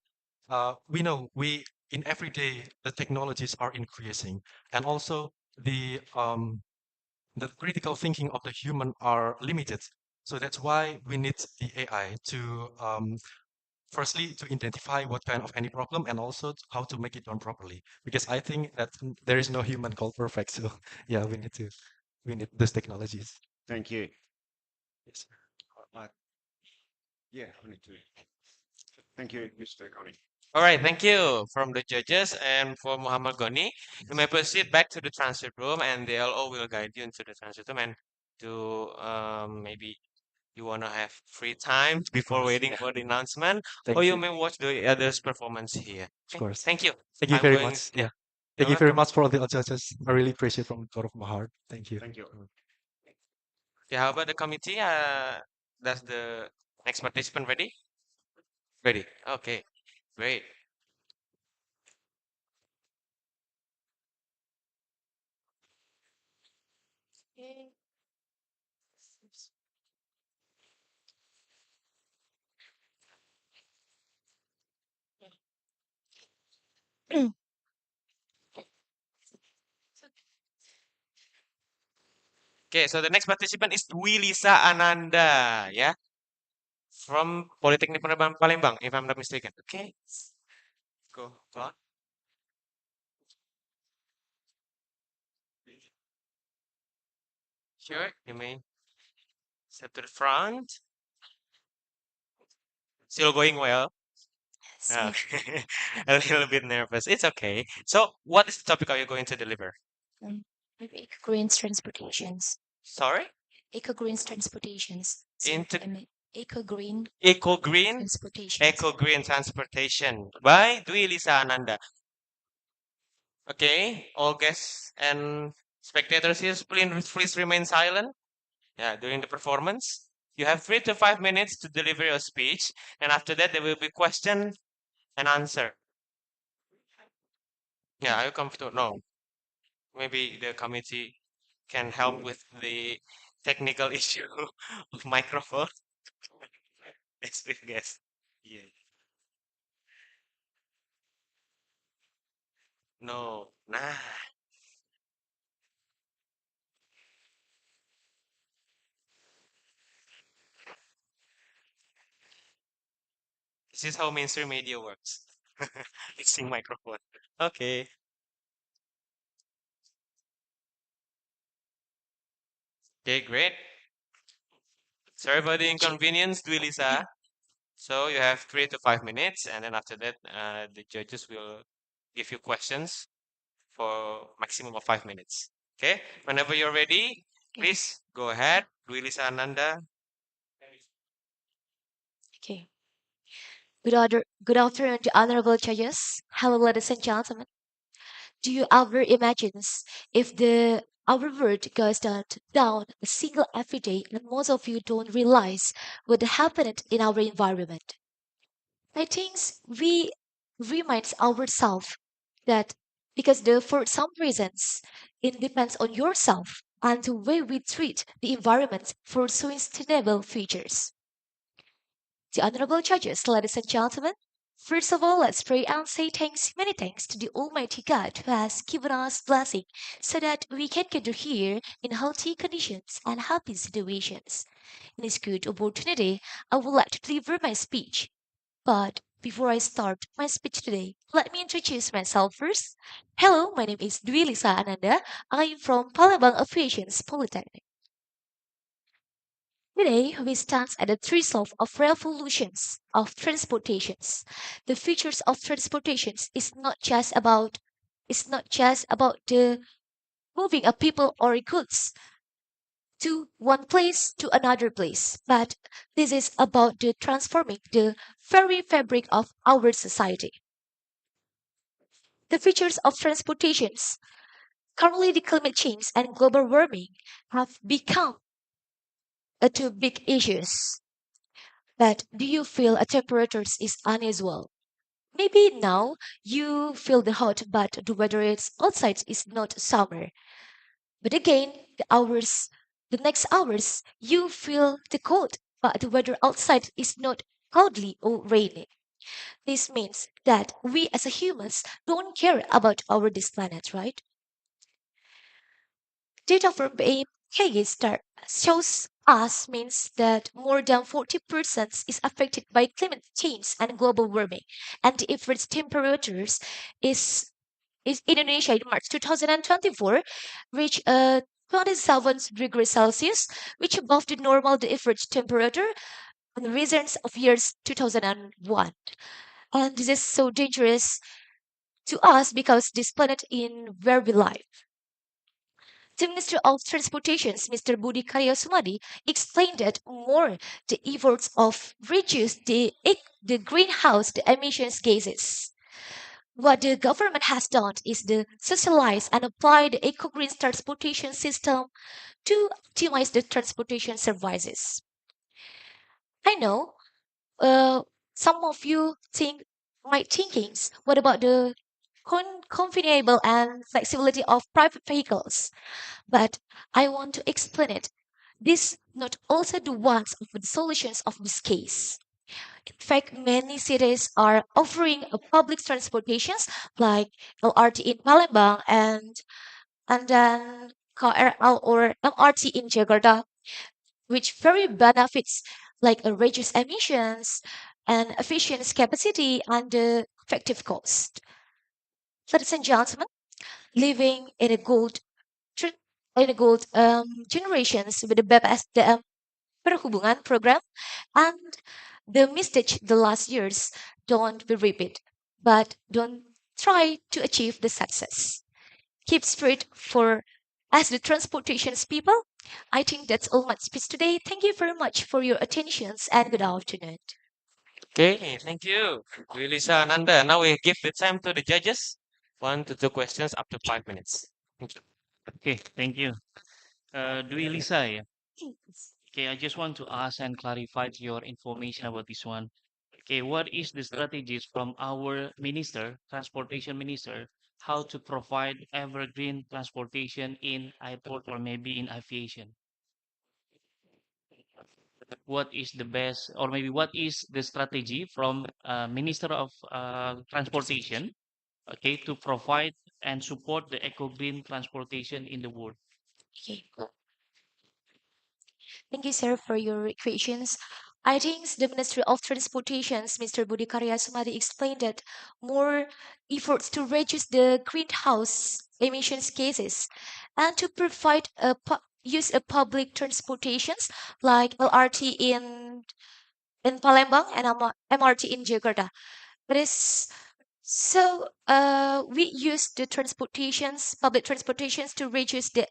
we know we in every day the technologies are increasing, and also the critical thinking of the human are limited. So that's why we need the AI to firstly to identify what kind of any problem and also how to make it done properly. Because I think that there is no human called perfect. So yeah, we need those technologies. Thank you. Yes. Yeah, I need to. Thank you, Mr. Connie. All right, thank you from the judges and for Muhammad Goni. You may proceed back to the transit room, and the LO will guide you into the transit room. And to maybe you want to have free time Of before course. waiting Yeah. for the announcement, or Thank you you. may watch the others' performance here. Of Okay, course. thank you. Thank you I'm very going. much. Yeah, Yeah. you're Thank you very welcome. much for all the judges. I really appreciate from the bottom of my heart. Thank you. Thank you. Okay, how about the committee? Does the next participant ready? Ready. Okay, great. Okay, so the next participant is Dwi Lisa Ananda, yeah, from Polytechnic Palembang, if I'm not mistaken. Okay, go on. Sure, you may step to the front. Still going well. Yes, Okay. A little bit nervous. It's okay. So, what is the topic are you going to deliver? maybe eco-green transportations. Sorry? Eco-green transportations. Into Eco-green Eco Green, transportations. Eco Green Transportation by Dwi Lisa Ananda. Okay, all guests and spectators here, please remain silent. Yeah, during the performance. You have 3 to 5 minutes to deliver your speech, and after that, there will be question and answer. Yeah, are you comfortable? No, maybe the committee can help with the technical issue of microphone. Yes, please, guess. Yeah. No. Nah. This is how mainstream media works. Mixing microphone. Okay. Okay, great. Sorry about the inconvenience, Duilisa. So you have 3 to 5 minutes, and then after that, the judges will give you questions for maximum of 5 minutes. Okay, whenever you're ready, Okay. please go ahead. Luisa Ananda. Okay. Good afternoon to honorable judges. Hello, ladies and gentlemen. Do you ever imagine if our world goes down a single every day and most of you don't realize what happened in our environment? I think we remind ourselves that because for some reasons it depends on yourself and the way we treat the environment for sustainable futures. The honorable judges, ladies and gentlemen, first of all, let's pray and say thanks, many thanks to the Almighty God who has given us blessing so that we can gather here in healthy conditions and happy situations. In this good opportunity, I would like to deliver my speech. But before I start my speech today, let me introduce myself first. Hello, my name is Dwi Lisa Ananda. I am from Palembang Aviations Polytechnic. Today, we stand at the threshold of revolutions of transportations. The features of transportations is not just about the moving of people or goods to one place to another place, but this is about the transforming the very fabric of our society. The features of transportations currently the climate change and global warming have become two big issues. But do you feel a temperature is unusual? Maybe now you feel the hot, but the weather is outside is not summer. But again, the next hours, you feel the cold, but the weather outside is not cloudy or rainy. This means that we as a humans don't care about our this planet, right? Data from BMK start shows us means that more than 40% is affected by climate change and global warming, and the average temperatures is is Indonesia in March 2024 reached 27 degrees Celsius, which above the normal the average temperature in the recent of years 2001. And this is so dangerous to us because this planet in where we live. The Minister of Transportation, Mr. Budi Karya Sumadi, explained that more the efforts of reduce the greenhouse the emissions gases. What the government has done is to socialize and apply the eco-green transportation system to optimize the transportation services. I know uh, some of you think might thinkings, what about the conveniable and flexibility of private vehicles? But I want to explain it. This not also the ones of the solutions of this case. In fact, many cities are offering a public transportations like LRT in Palembang and then KRL or MRT in Jakarta, which very benefits like a reduced emissions and efficient capacity and effective cost. Ladies and gentlemen, living in a tr- gold generations with the BPSDM perhubungan program and the mistake the last years don't be repeat, but don't try to achieve the success. Keep straight for as the transportations people. I think that's all my speech today. Thank you very much for your attentions and good afternoon. Okay, thank you, Lisa and Nanda. Now we give the time to the judges. 1 to 2 questions up to 5 minutes. Thank you. Okay, thank you. Dwi Lisa, yeah. Okay, I just want to ask and clarify your information about this one. Okay, what is the strategies from our minister, transportation minister, how to provide evergreen transportation in airport or maybe in aviation? What is the best, or maybe what is the strategy from Minister of Transportation, okay, to provide and support the eco-green transportation in the world? Okay. Thank you, sir, for your questions. I think the Ministry of Transportations, Mr. Budi Karya Sumadi, explained that more efforts to reduce the greenhouse emissions cases and to provide use of public transportations like LRT in Palembang and MRT in Jakarta. But it's so we use the public transportations to reduce the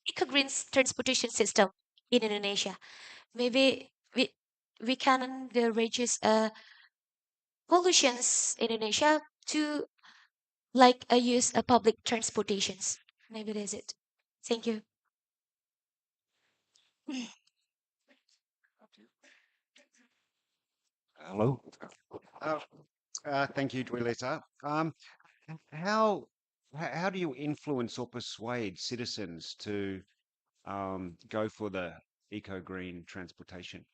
eco-green transportation system in Indonesia. Maybe we can reduce pollutions in Indonesia to like use public transportations. Maybe that's it. Thank you. Hello. Uh, thank you, Dweleta. How how do you influence or persuade citizens to go for the eco-green transportation?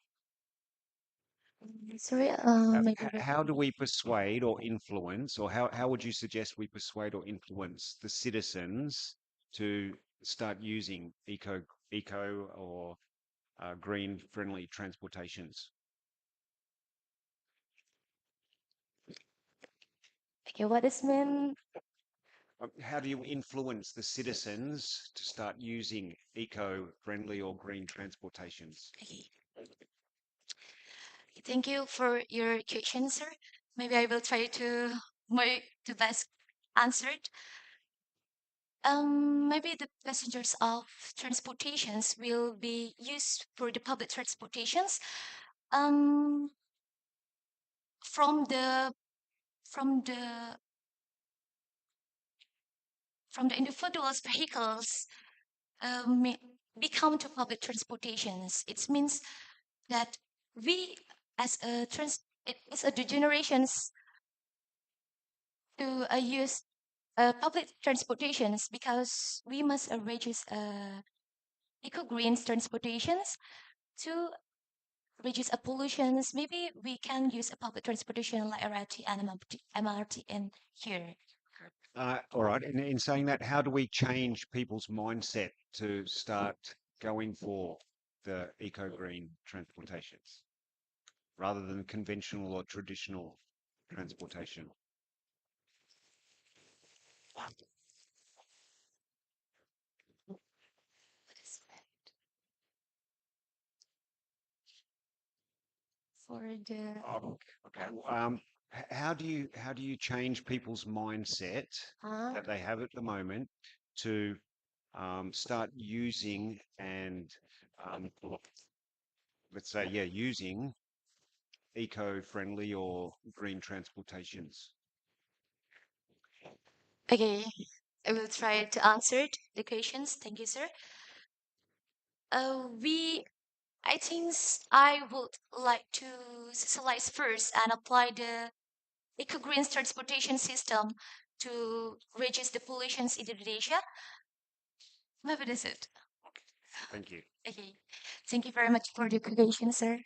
Sorry, maybe How do we persuade or influence, or how would you suggest we persuade or influence the citizens to start using eco or green friendly transportations? okay. What is mean? How do you influence the citizens to start using eco-friendly or green transportations? Okay. Thank you for your question, sir. Maybe I will try to make the best answered. Maybe the passengers of transportations will be used for the public transportations. Um, from the from the from the individuals' vehicles may become to public transportations. It means that we as a it is a the generations to use public transportations because we must reduce eco-green transportations to reduce pollutions. Maybe we can use a public transportation like RT and MRT in here. All right. In saying that, how do we change people's mindset to start going for the eco-green transportations rather than conventional or traditional transportation? For the Oh, okay. How do you change people's mindset uh, that they have at the moment to start using and let's say, yeah, using eco-friendly or green transportations? okay, I will try to answer the questions. Thank you, sir. We I think I would like to socialize first and apply the eco-green transportation system to reduce the pollutions in Indonesia. Maybe that's it. Thank you. Okay. Thank you very much for the question, sir.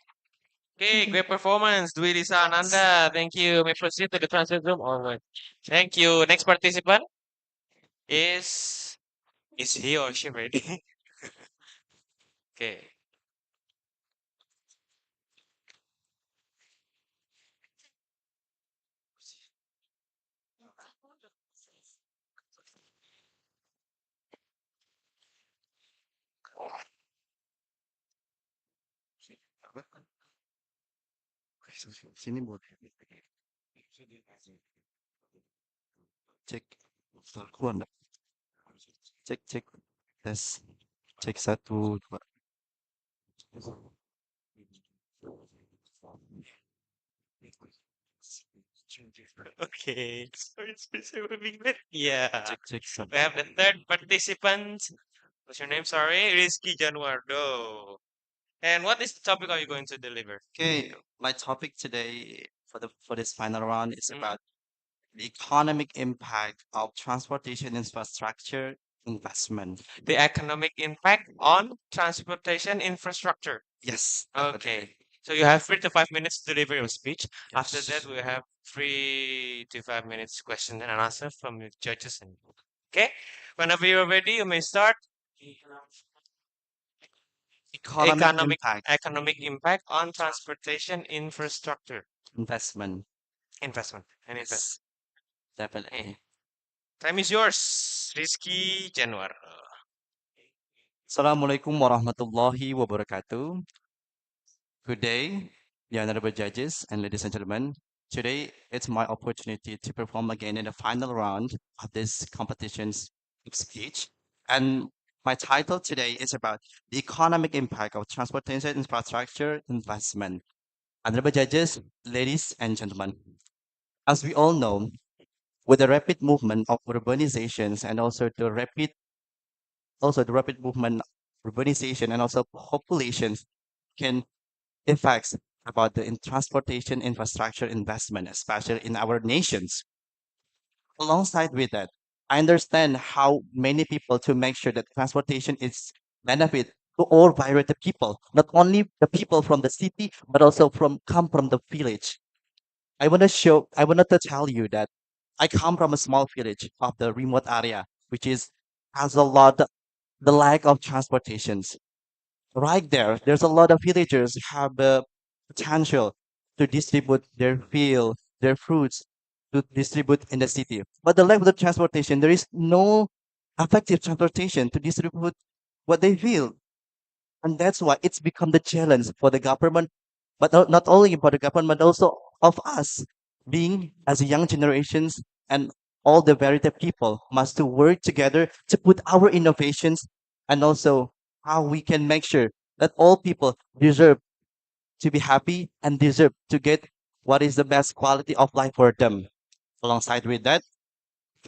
Okay, Thank you. great performance, Dwi Lisa Ananda. Thank you. May proceed to the transit room. All right. Thank you. Next participant is is he or she ready? Okay. Sini buat cek keluar nggak? Cek cek tes cek satu dua. Okay. Sorry, it's moving bit. Yeah. Cek cek satu. We have the third participant. What's your name? Sorry, Riski Januardo. And what is the topic are you going to deliver? Okay, my topic today for this final round is Mhm. about the economic impact of transportation infrastructure investment. The economic impact on transportation infrastructure. Yes, Okay. So you have 3 to 5 minutes to deliver your speech. After that, yes. we have 3 to 5 minutes question and answer from the judges. And okay, whenever you're ready, you may start. Economic impact Economic impact on transportation infrastructure investment. investment and investment. Yes, definitely. Time is yours, Rizky Januar. Assalamualaikum warahmatullahi wabarakatuh. Good day, the honorable judges and ladies and gentlemen. Today, it's my opportunity to perform again in the final round of this competition's speech. And my title today is about the economic impact of transportation infrastructure investment. Honorable judges, ladies and gentlemen, as we all know, with the rapid movement of urbanizations and also the rapid movement urbanization and also populations can effects about the transportation infrastructure investment, especially in our nations. Alongside with that, I understand how many people to make sure that transportation is benefit to all variety of people, not only the people from the city, but also come from the village. I wanted to tell you that I come from a small village of the remote area, which is has a lot the lack of transportations. Right there, there's a lot of villagers have the potential to distribute their field, their fruits to distribute in the city. But the lack of the transportation, there is no effective transportation to distribute what they feel. And that's why it's become the challenge for the government, but not only for the government, but also of us being as young generations and all the variety of people must to work together to put our innovations and also how we can make sure that all people deserve to be happy and deserve to get what is the best quality of life for them. Alongside with that,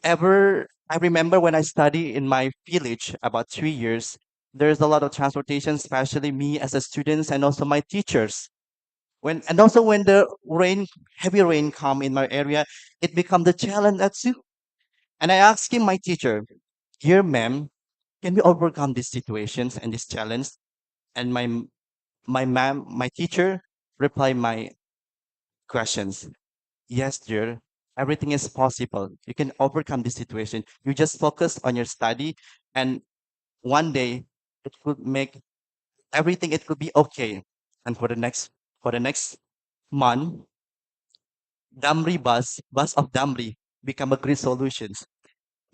I remember when I study in my village about 3 years, there's a lot of transportation, especially me as a student and also my teachers. When the heavy rain come in my area, it become the challenge at too. And I asked him, my teacher, dear ma'am, can we overcome these situations and this challenge? And my teacher replied my questions. Yes, dear, everything is possible. You can overcome this situation. You just focus on your study, and one day it could make everything. It could be okay. And for the next month, bus of Damri become a great solution.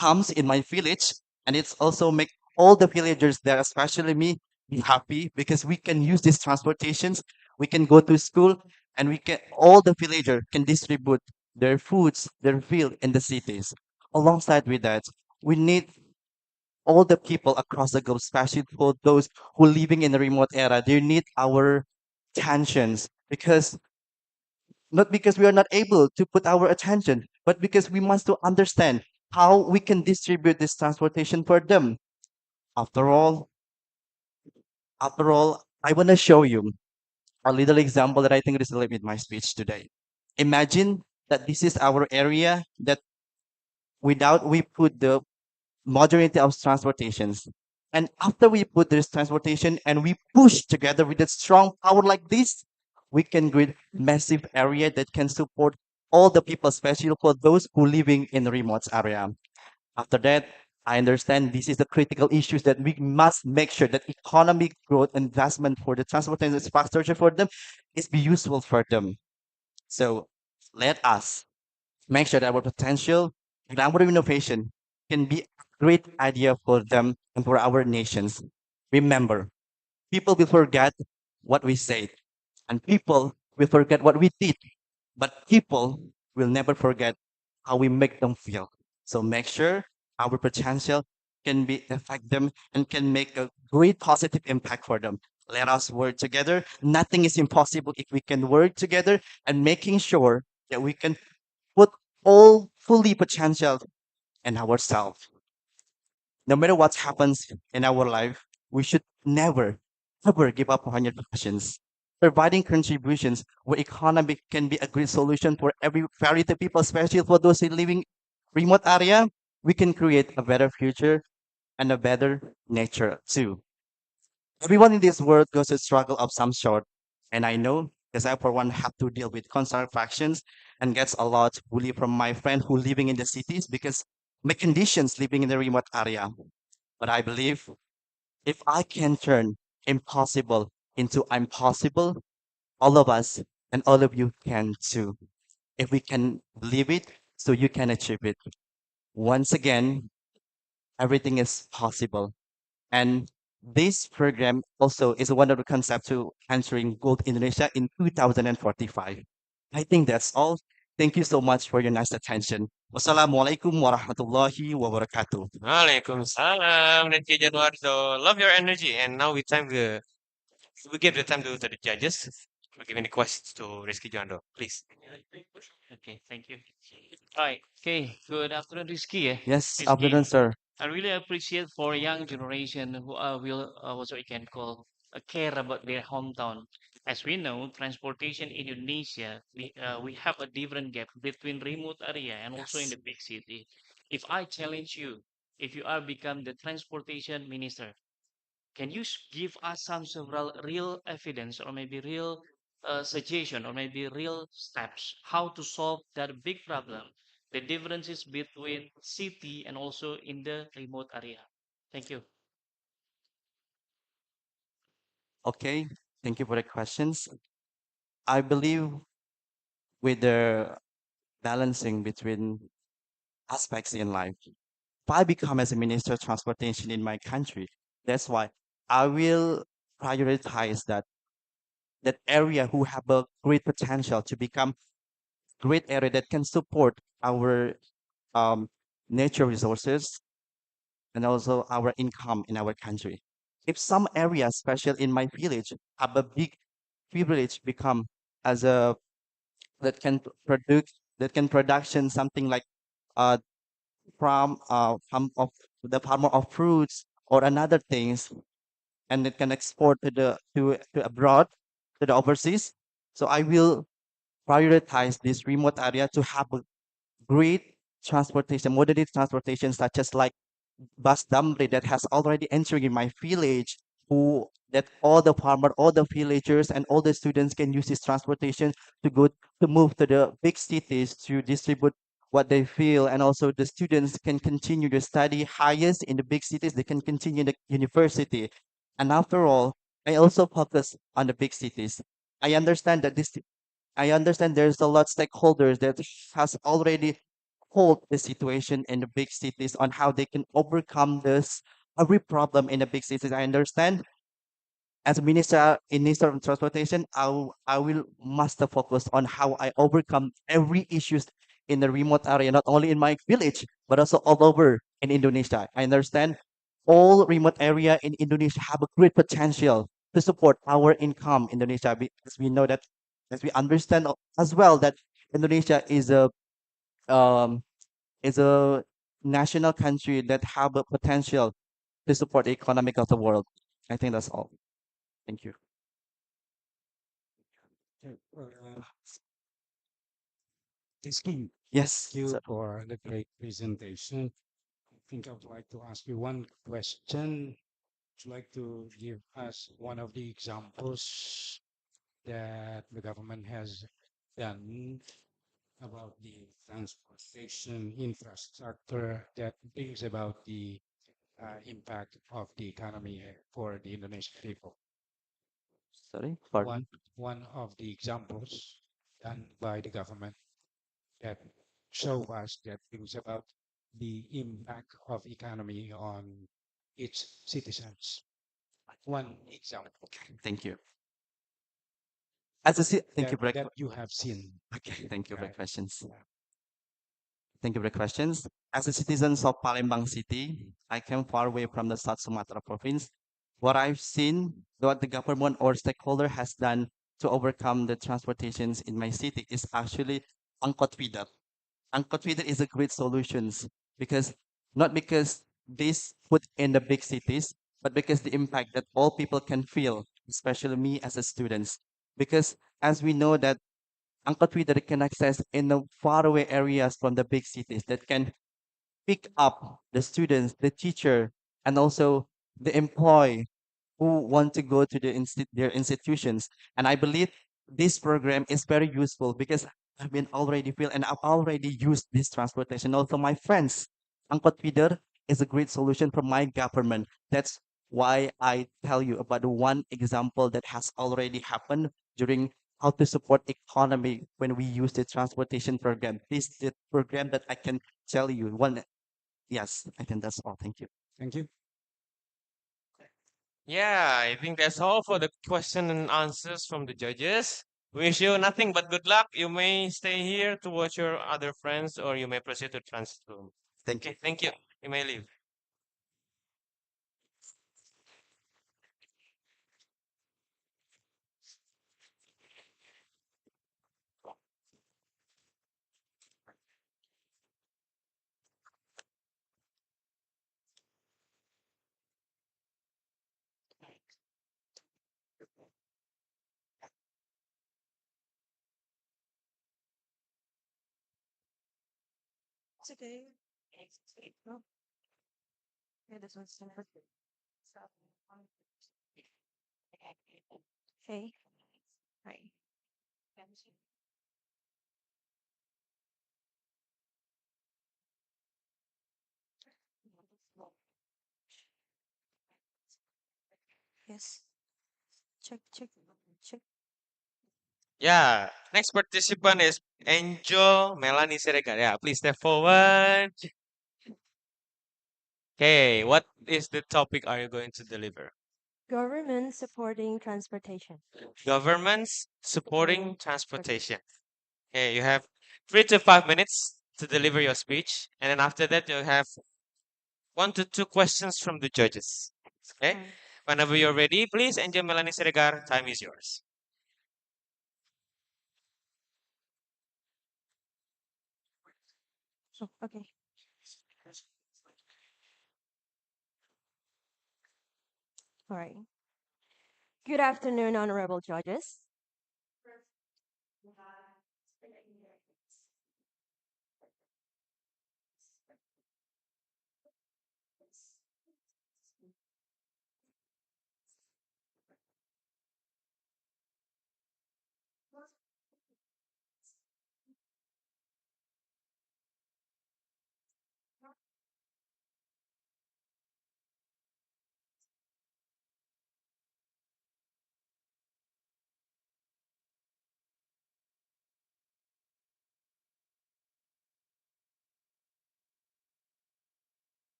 Comes in my village, and it's also make all the villagers there, especially me, be happy because we can use these transportations. We can go to school, and we can all the villager can distribute their foods, their field in the cities. Alongside with that, we need all the people across the globe, especially for those who living in a remote area. They need our tensions because not because we are not able to put our attention, but because we must to understand how we can distribute this transportation for them. After all, I want to show you a little example that I think is relate with my speech today. Imagine that this is our area that without we put the majority of transportations. And after we put this transportation and we push together with a strong power like this, we can create massive area that can support all the people, especially for those who living in the remote area. After that, I understand this is the critical issues that we must make sure that economic growth investment for the transportation infrastructure for them is be useful for them. So let us make sure that our potential and our innovation can be a great idea for them and for our nations. Remember, people will forget what we said, and people will forget what we did, but people will never forget how we make them feel. So make sure our potential can be affect them and can make a great positive impact for them. Let us work together. Nothing is impossible if we can work together and making sure that we can put all fully potential in ourselves. No matter what happens in our life, we should never, ever give up on your passions. Providing contributions where economic can be a great solution for every variety of people, especially for those who living remote area, we can create a better future and a better nature too. Everyone in this world goes through struggle of some sort, and I know because I for one have to deal with constant factions and gets a lot bully from my friend who living in the cities because my conditions living in the remote area. But I believe if I can turn impossible into I'm possible, all of us and all of you can too. If we can believe it, so you can achieve it. Once again, everything is possible. And this program also is one of the concepts to answering Gold Indonesia in 2045. I think that's all. Thank you so much for your nice attention. Wassalamualaikum warahmatullahi wabarakatuh. Waalaikumsalam, Riski Jardo. Love your energy. And now we give the time to the judges. We're giving the questions to Riski Jardo. Please. Okay, thank you. All right. Okay. Good afternoon, Rizky. Yes, Rizky, afternoon, sir. I really appreciate for young generation who will what we can call care about their hometown. As we know, transportation in Indonesia, we have a different gap between remote area and also in Yes. the big city. If I challenge you, if you are become the transportation minister, can you give us some several real evidence or maybe real suggestion or maybe real steps how to solve that big problem, the differences between city and also in the remote area? Thank you. Okay. Thank you for the questions. I believe with the balancing between aspects in life. If I become as a minister of transportation in my country, that's why I will prioritize that area who have a great potential to become great area that can support our um, nature resources and also our income in our country. If some areas, especially in my village, have a big privilege become as a that can produce that can production something like uh farm of the farmer of fruits or another things, and it can export to to abroad, to the overseas. So I will prioritize this remote area to have a great transportation, modernity transportation, such as like bus damri that has already entering in my village, who that all the farmer, all the villagers, and all the students can use this transportation to go to move to the big cities to distribute what they feel, and also the students can continue to study highest in the big cities. They can continue the university, and after all, I also focus on the big cities. I understand that this I understand there's a lot of stakeholders that has already hold the situation in the big cities on how they can overcome this every problem in the big cities. I understand as a minister of transportation, I will must focus on how I overcome every issues in the remote area, not only in my village but also all over in Indonesia. I understand all remote area in Indonesia have a great potential to support our income in Indonesia, because we know that, as we understand as well, that Indonesia um, is a national country that have a potential to support the economic of the world. I think that's all. Thank you. Okay, Rizky, Yes, thank you sir. for the great presentation. I think I would like to ask you one question. Would you like to give us one of the examples that the government has done about the transportation infrastructure that brings about the impact of the economy for the Indonesian people? Sorry, pardon. One of the examples done by the government that show us that brings about the impact of economy on its citizens. One example Thank you. Thank you for that you have seen. okay. Thank you for the Right. questions. Thank you for the questions. As a citizen of Palembang City, I came far away from the South Sumatra province. What I've seen, what the government or stakeholder has done to overcome the transportations in my city is actually angkot feeder. Angkot feeder is a great solutions, because not because this put in the big cities, but because the impact that all people can feel, especially me as a student. Because as we know that angkot feeder can access in the faraway areas from the big cities, that can pick up the students, the teacher, and also the employee who want to go to their institutions. And I believe this program is very useful because I've been already feel and I've already used this transportation. Also, my friends, Angkot Feeder is a great solution from my government. That's why I tell you about the one example that has already happened during how to support economy when we use the transportation program. This is the program that I can tell you one. Yes, I think that's all. Thank you. Thank you. Yeah, I think that's all for the question and answers from the judges. Wish you nothing but good luck. You may stay here to watch your other friends, or you may proceed to transit room. Thank you. Okay, thank you. You may leave. It's okay. No, yeah, this one's separate. Hey, hi. Yes. Check, check, check. Yeah, next participant is Angel Melanie Siregar. Yeah, please step forward. Okay, what is the topic are you going to deliver? Government supporting transportation. Governments supporting transportation. Okay, you have 3 to 5 minutes to deliver your speech, and then after that, you'll have 1 to 2 questions from the judges. Okay, Fine. whenever you're ready, please, Angel Melanie Siregar, time is yours. Oh, okay. All right. Good afternoon, honorable judges.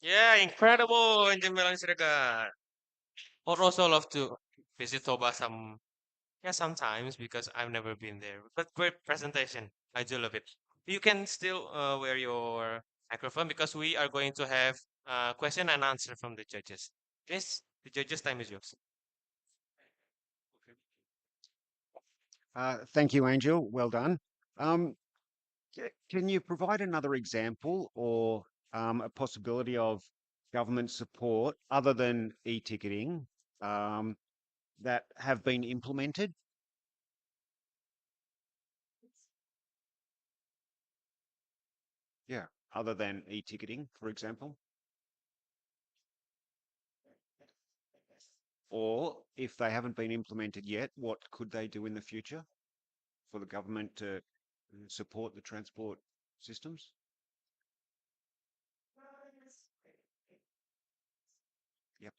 Yeah, incredible, Angel Melanie Siregar. Would also love to visit Toba sometimes because I've never been there. But great presentation. I do love it. You can still wear your microphone because we are going to have question and answer from the judges. Yes, the judges' time is yours. Thank you, Angel. Well done. Um, can you provide another example or a possibility of government support other than e-ticketing um, that have been implemented? Yeah, other than e-ticketing, for example. Or if they haven't been implemented yet, what could they do in the future for the government to support the transport systems? Yep.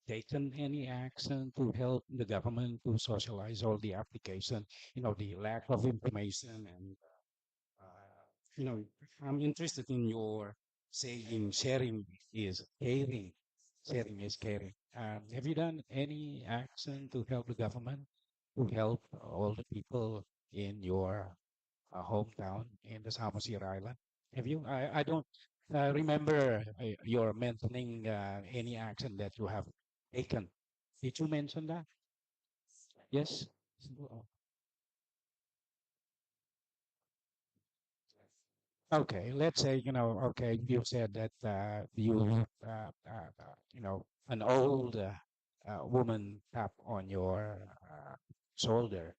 Taken any action to help the government to socialize all the application, the lack of information and, uh, you know, I'm interested in your saying sharing is caring. Sharing is caring. Have you done any action to help the government to help all the people in your hometown in the Samosir Island? Have you? I don't remember your mentioning any action that you have Aiken. Did you mention that? Yes. Oh, okay, let's say, okay, you said that an old woman tap on your shoulder,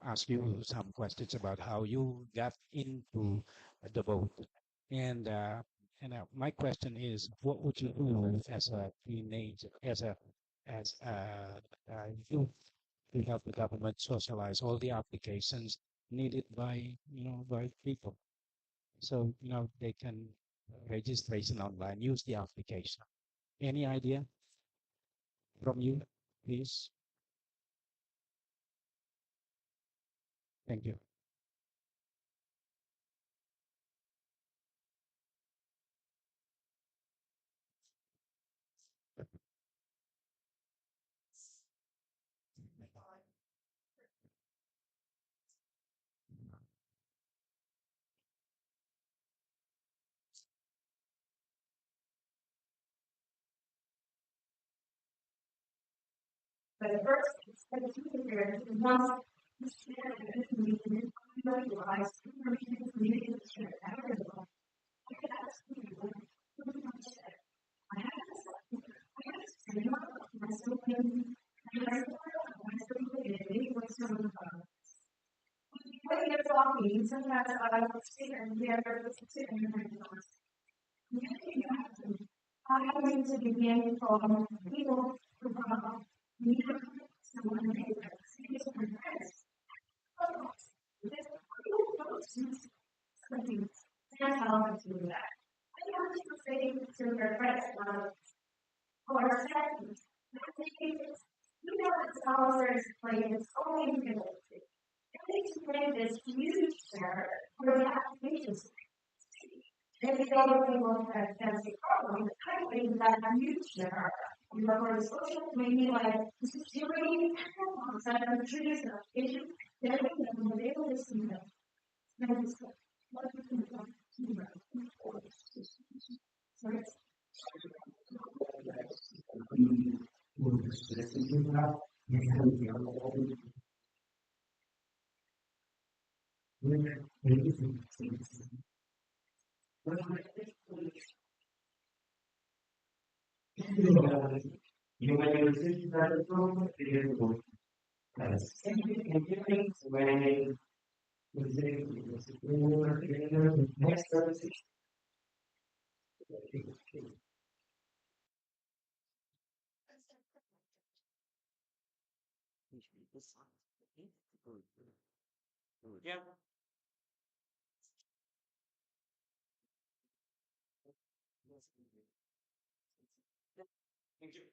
ask you some questions about how you got into the boat. And my question is, what would you do as a teenager, as a youth, to help the government socialize all the applications needed by people? So, they can registration online, use the application. Any idea from you, please? Thank you. Yeah. Thank you.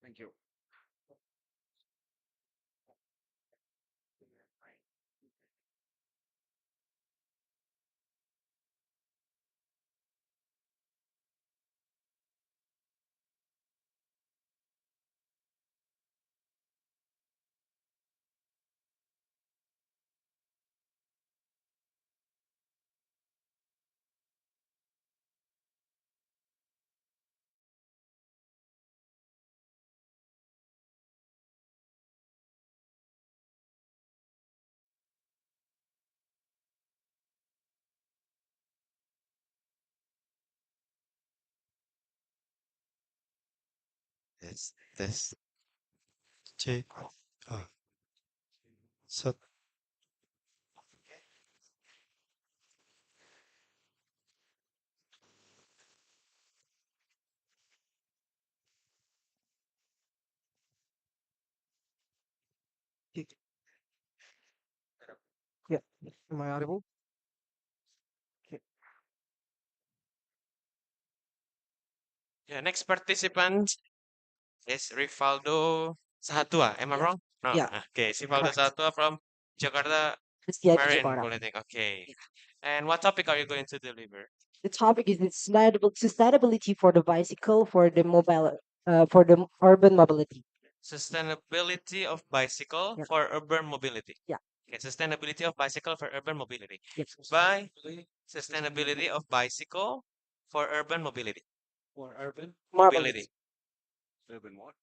Thank you. This J. Oh, so Yeah. Am I audible? Okay. Yeah, next participant is Rivaldo Sahatua. Am I Yeah. wrong? No. Yeah. Okay, Rivaldo Correct. Sahatua from Jakarta It's the IP Marine Jakarta. Polytechnic. Okay. Yeah. And what topic are you going to deliver? The topic is sustainability for the bicycle for the urban mobility. Sustainability of bicycle Yeah. for urban mobility. Yeah. Okay, sustainability of bicycle for urban mobility. Yep. By sustainability of bicycle for urban mobility. or urban mobility. Mobility. urban what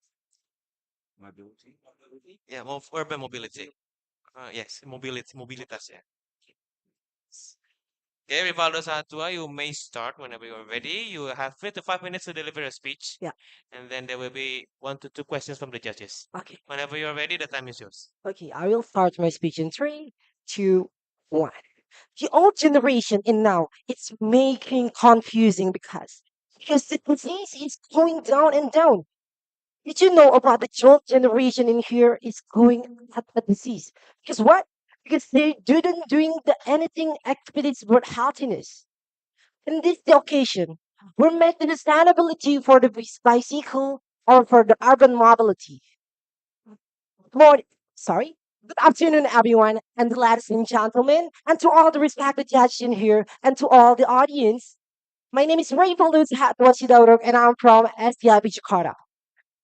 mobility. Yeah, urban mobility. Yes, mobility, mobilitas. Yeah. Okay, Rivaldo Satua, you may start whenever you're ready. You have 3 to 5 minutes to deliver a speech, Yeah. and then there will be 1 to 2 questions from the judges. Okay. Whenever you're ready, the time is yours. Okay. I will start my speech in three, two, one. The old generation in now it's making confusing because the disease is going down and down. Did you know about the old generation in here is going at a disease? Because what? Because they didn't doing anything activities but healthiness. In this the occasion, we're making sustainability for the bicycle or for the urban mobility. Lord, sorry. Good afternoon, everyone, and ladies and gentlemen, and to all the respected judges in here, and to all the audience. My name is Ray Paluz Hatwasidorok, and I'm from SDIB Jakarta.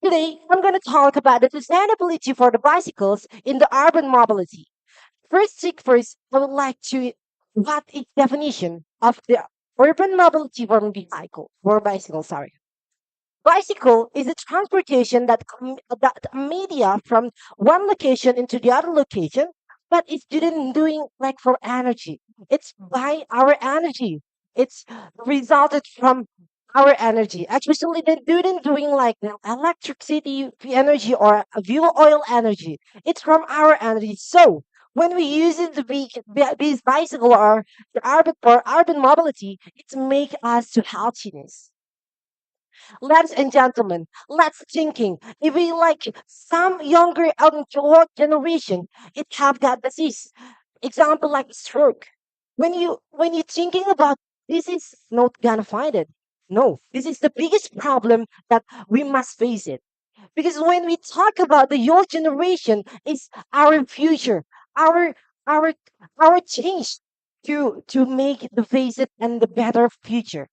Today, I'm going to talk about the sustainability for the bicycles in the urban mobility. First thing first, I would like to what is definition of the urban mobility for vehicle or bicycle. Sorry. Bicycle is a transportation that media from one location into the other location, but it's didn't doing like for energy. It's by our energy. It's resulted from our energy. Especially they didn't doing like the electricity energy or a fuel oil energy. It's from our energy. So when we use it to be bicycle or the urban mobility, it make us to healthiness. Ladies and gentlemen, let's thinking. If we like some younger generation, it have got disease. Example like stroke. When you thinking about this is not gonna find it. No, this is the biggest problem that we must face it. Because when we talk about the young generation, it's our future, our our our change to make the face it and the better future.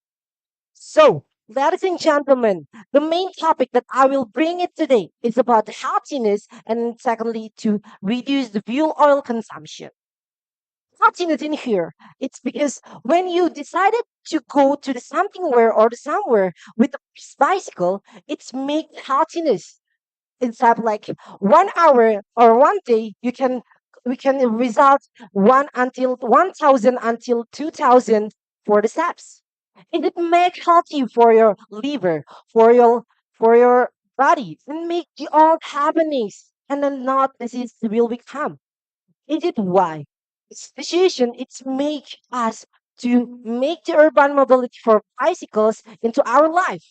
So, ladies and gentlemen, the main topic that I will bring it today is about healthiness and secondly to reduce the fuel oil consumption. Healthiness in here, it's because when you decided to go to the something where or the somewhere with a bicycle, it's make healthiness instead of like 1 hour or 1 day we can result 1,000 until 2,000 for the steps. And it make healthy for your liver, for your body, and make you all happenings, and then not disease will become. Is it why? It's decision it's make us to make the urban mobility for bicycles into our life.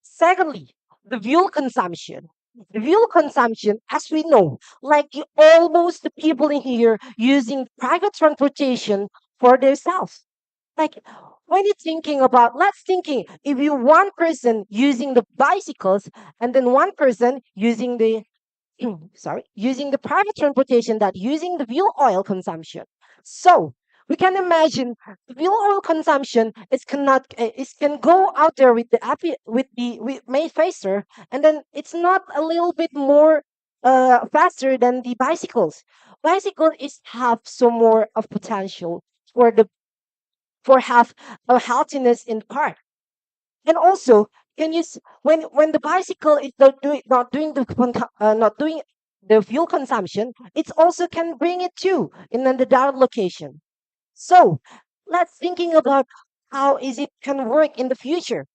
Secondly, the fuel consumption. The fuel consumption, as we know, like almost the people in here using private transportation for themselves. Like when you're thinking about, let's thinking if you one person using the bicycles and then one person using the sorry, using the private transportation that using the fuel oil consumption. So we can imagine the fuel oil consumption is cannot it can go out there with the with the with made faster, and then it's not a little bit more faster than the bicycles. Bicycle is have some more of potential for the for have a healthiness in part. And also, can you when the bicycle is not doing the fuel consumption, it also can bring it too in the down location. So let's thinking about how is it can work in the future.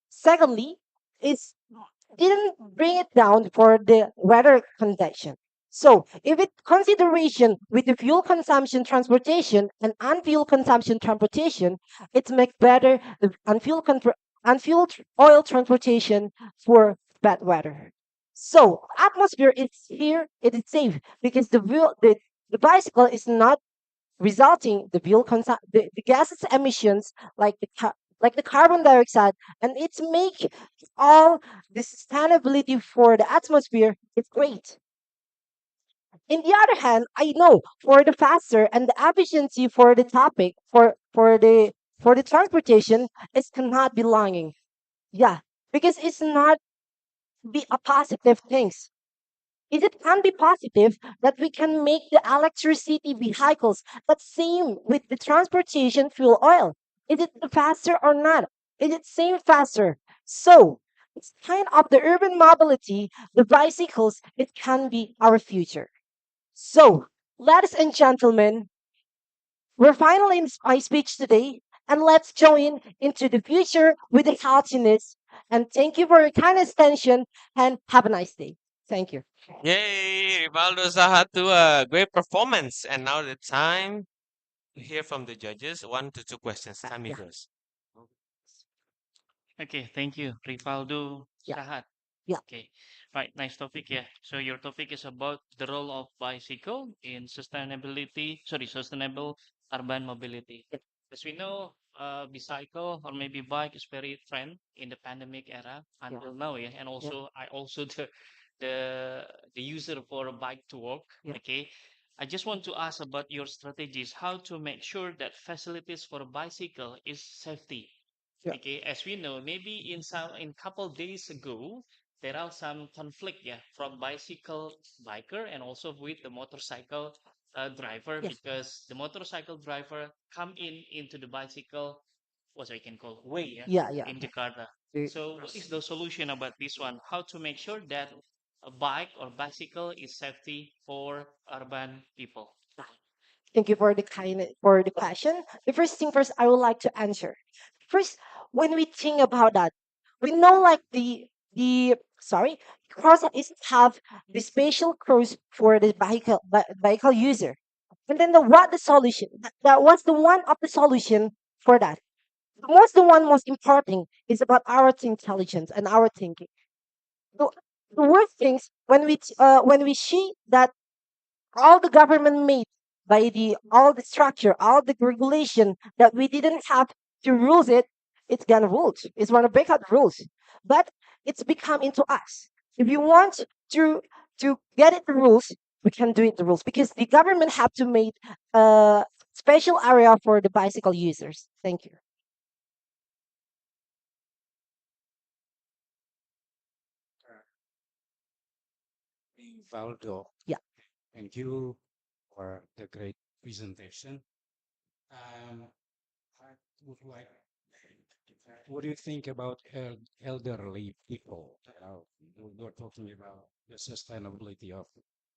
Secondly, is didn't bring it down for the weather condition. So, if it consideration with the fuel consumption transportation and unfuel consumption transportation, it make better the unfueled oil transportation for bad weather. So, atmosphere is here, it is safe because the bicycle is not resulting the gases emissions like like the carbon dioxide, and it's make all the sustainability for the atmosphere is great. In the other hand, I know for the faster and the efficiency for the topic for the transportation it cannot be longing. Yeah, because it's not be a positive things. Is it can be positive that we can make the electricity vehicles, but same with the transportation fuel oil. Is it faster or not? It's same faster. So it's kind of the urban mobility, the bicycles, it can be our future. So, ladies and gentlemen, we're finally in my speech today, and let's join into the future with the healthiness. And thank you for your kind attention, and have a nice day. Thank you. Yay! Rivaldo Zaha to a great performance. And now the time to hear from the judges. 1 to 2 questions. Time Yeah, first. Okay, thank you, Rivaldo yeah, Sahat. yeah. Okay, right, nice topic. Yeah, so your topic is about the role of bicycle in sustainable urban mobility. Yeah. As we know, bicycle or maybe bike is very trend in the pandemic era Yeah. until now. Yeah, and Yeah. also I also the the user for a bike to work. Yeah. Okay, I just want to ask about your strategies, how to make sure that facilities for a bicycle is safety. Yeah. Okay, as we know, maybe in couple days ago, there are some conflict, yeah, from bicycle biker and also with the motorcycle driver Yes. because the motorcycle driver come into the bicycle, what I can call way, yeah, Yeah. Yeah. in Jakarta. The- So, what is the solution about this one? How to make sure that a bike or bicycle is safety for urban people? Thank you for the for the question. The first thing first, I would like to answer. First, when we think about that, we know like the sorry, cross is have the spatial cross for the vehicle user, and then the solution that was the one of the solution for that. The one most important is about our intelligence and our thinking. The, the worst things when we see that all the government made by the all the structure, all the regulation that we didn't have to rules it, it's gonna rules. It's gonna break out rules. But it's become into us. If you want to get it the rules, we can do it the rules because the government have to make a special area for the bicycle users. Thank you. Valdo, Yeah. thank you for the great presentation. Um, I would like, what do you think about elderly people? You're talking about the sustainability of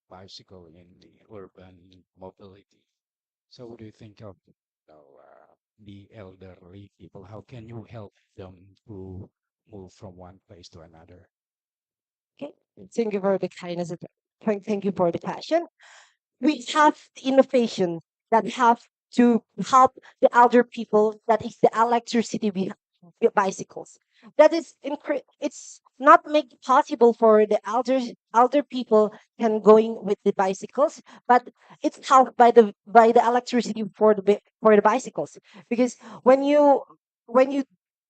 bicycle in the urban mobility. So what do you think of the elderly people? How can you help them to move from one place to another? Okay. Thank you for the kindness. Thank you for the passion. We have innovation that have to help the elder people. That is the electricity with bicycles. That is it's not make possible for the elder people can going with the bicycles, but it's helped by the electricity for for the bicycles. Because when you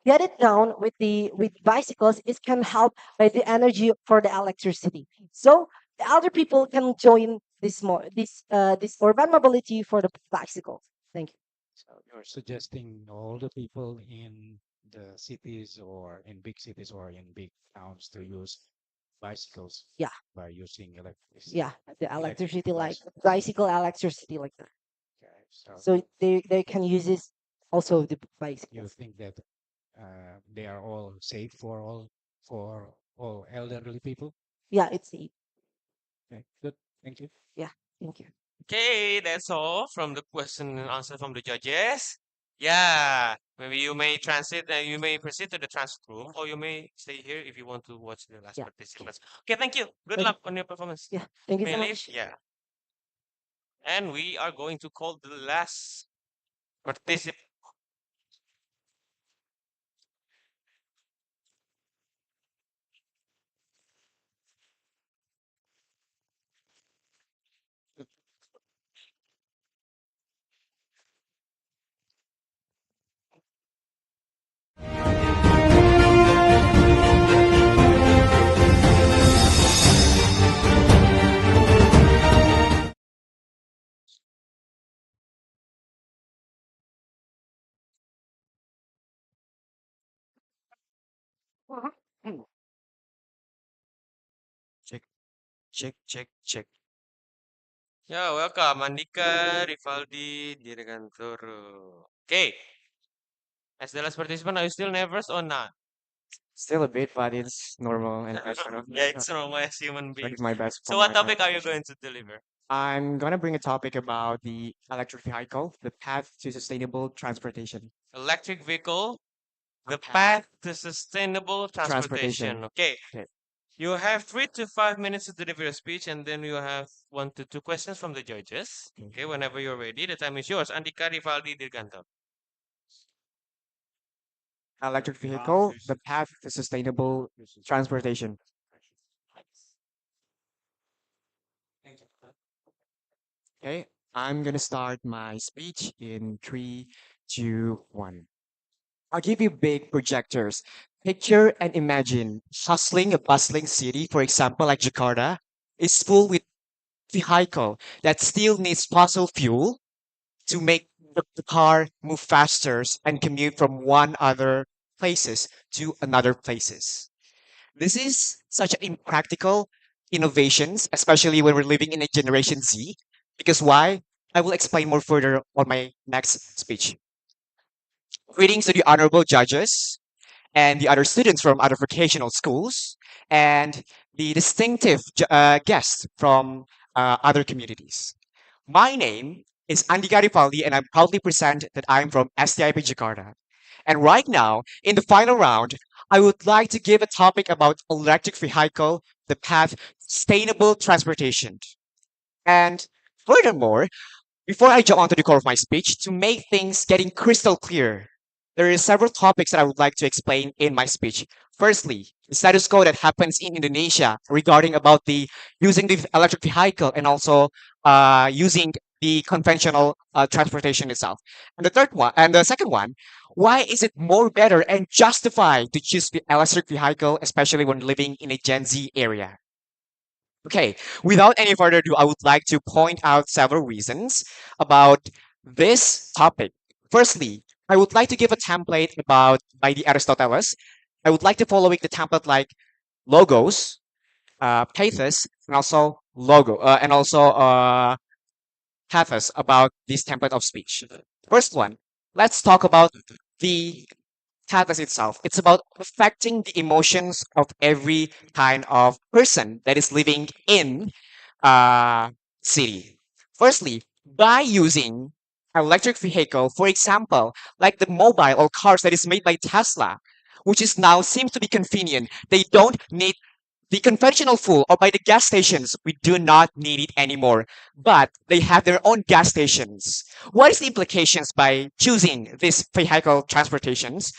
get it down with bicycles, it can help by the energy for the electricity. So the elder people can join this urban mobility for the bicycles. Thank you. So you're suggesting all the people in the cities or in big cities or in big towns to use bicycles Yeah, by using electricity, yeah, the electric electricity like bicycles. bicycle electricity like that. Okay, so So they can use this also the you bicycles. think that they are all safe for all elderly people? Yeah, it's safe. Okay, good. Thank you. Yeah, thank you. Okay, that's all from the question and answer from the judges. Yeah, maybe you may transit and you may proceed to the transit room, or you may stay here if you want to watch the last Yeah, participants. Okay, thank you. Good thank you. luck on your performance. Yeah, thank you so May much. yeah. And we are going to call the last participant. Check, check, check, check. Yeah, welcome, Andika, Rivaldi, Dirgantoro. Okay, As the last participant, are you still nervous or not? Still a bit, but it's normal and personal. Yeah, it's normal as human Trying beings. my best So from what my side. topic are you going to deliver? I'm gonna bring a topic about the electric vehicle, the path to sustainable transportation. Electric vehicle, A the path path to sustainable transportation. transportation. Okay. Okay. You have 3 to 5 minutes to deliver your speech, and then you have 1 to 2 questions from the judges. Okay, whenever you're ready, the time is yours. Andika Rivaldi Dirganto. Electric vehicle, the path to sustainable transportation. Okay, I'm gonna start my speech in 3, 2, 1. I'll give you big projectors. Picture and imagine hustling a bustling city, for example, like Jakarta, is full with vehicle that still needs fossil fuel to make the car move faster and commute from one other places to another places. This is such an impractical innovations, especially when we're living in a generation Z. Because why? I will explain more further on my next speech. Greetings to the honorable judges and the other students from other vocational schools and the distinctive guests from other communities. My name is Andi Garifaldi, and I proudly present that I'm from STIP Jakarta. And right now, in the final round, I would like to give a topic about electric vehicle, the path, sustainable transportation. And furthermore, before I jump onto the core of my speech, to make things getting crystal clear, there are several topics that I would like to explain in my speech. Firstly, the status quo that happens in Indonesia regarding about the using the electric vehicle and also using the conventional transportation itself. And the third one, and the second one, why is it more better and justified to choose the electric vehicle, especially when living in a Gen Z area? Okay, without any further ado, I would like to point out several reasons about this topic. Firstly, I would like to give a template about by the Aristoteles. I would like to follow the template like logos, pathos, and also pathos about this template of speech. First one, let's talk about the pathos itself. It's about affecting the emotions of every kind of person that is living in uh, city. Firstly, by using electric vehicle, for example, like the mobile or cars that is made by Tesla, which is now seems to be convenient. They don't need the conventional fuel or by the gas stations. We do not need it anymore, but they have their own gas stations. What is the implications by choosing this vehicle transportations?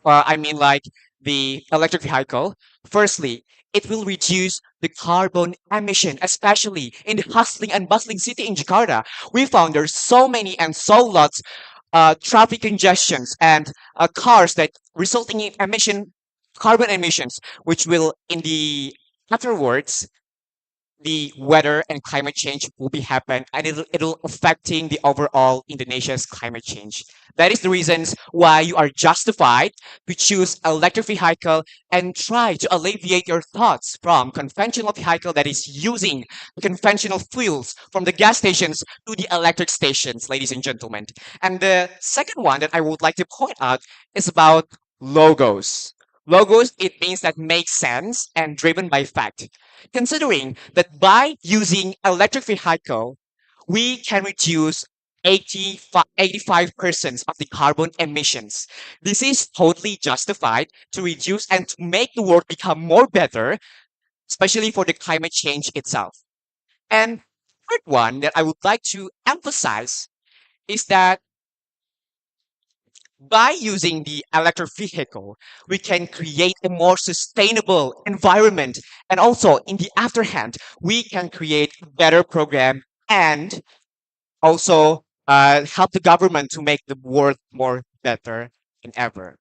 I mean, like the electric vehicle. Firstly, it will reduce the carbon emission, especially in the hustling and bustling city in Jakarta. We found there's so many and so lots traffic congestions and cars that resulting in carbon emissions, which will in the afterwards the weather and climate change will be happen and it'll affecting the overall Indonesia's climate change. That is the reasons why you are justified to choose electric vehicle and try to alleviate your thoughts from conventional vehicle that is using conventional fuels from the gas stations to the electric stations, ladies and gentlemen. And the second one that I would like to point out is about logos. Logos, it means that makes sense and driven by fact. Considering that by using electric vehicle, we can reduce 85% of the carbon emissions. This is totally justified to reduce and to make the world become more better, especially for the climate change itself. And third one that I would like to emphasize is that by using the electric vehicle, we can create a more sustainable environment. And also, in the after hand, we can create a better program and also help the government to make the world more better than ever.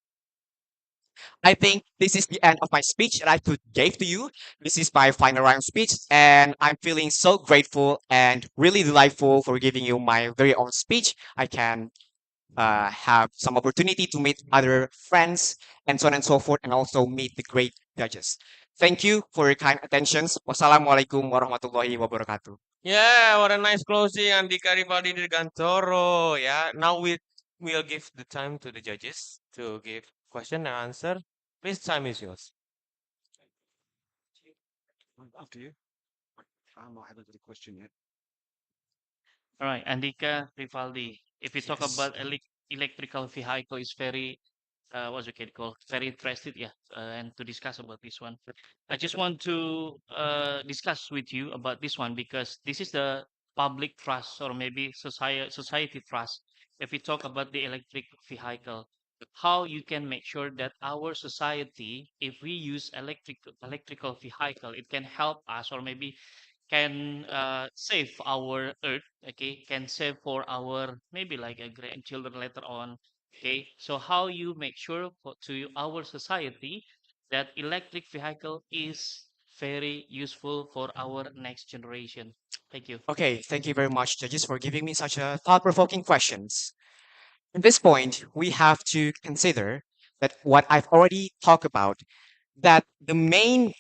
I think this is the end of my speech that I could give to you. This is my final round speech, and I'm feeling so grateful and really delightful for giving you my very own speech. I can have some opportunity to meet other friends and so on and so forth, and also meet the great judges. Thank you for your kind attentions. Wassalamualaikum warahmatullahi wabarakatuh. Yeah, what a nice closing, Andika Rivaldi Dirgantoro. Yeah, now we we'll give the time to the judges to give question and answer. Please, time is yours. After you. I haven't got a question yet. All right, Andika, Rivaldi. If we talk Yes. about electrical vehicle, is very what you can call very interested, yeah, and to discuss about this one. I just want to discuss with you about this one because this is the public trust or maybe society trust. If we talk about the electric vehicle, how you can make sure that our society, if we use electrical vehicle, it can help us or maybe can save our earth, okay, can save for our maybe like a grandchildren later on, okay. So how you make sure for, to our society that electric vehicle is very useful for our next generation. Thank you. Okay, thank you very much, judges, for giving me such a thought-provoking questions. At this point, we have to consider that what I've already talked about, that the main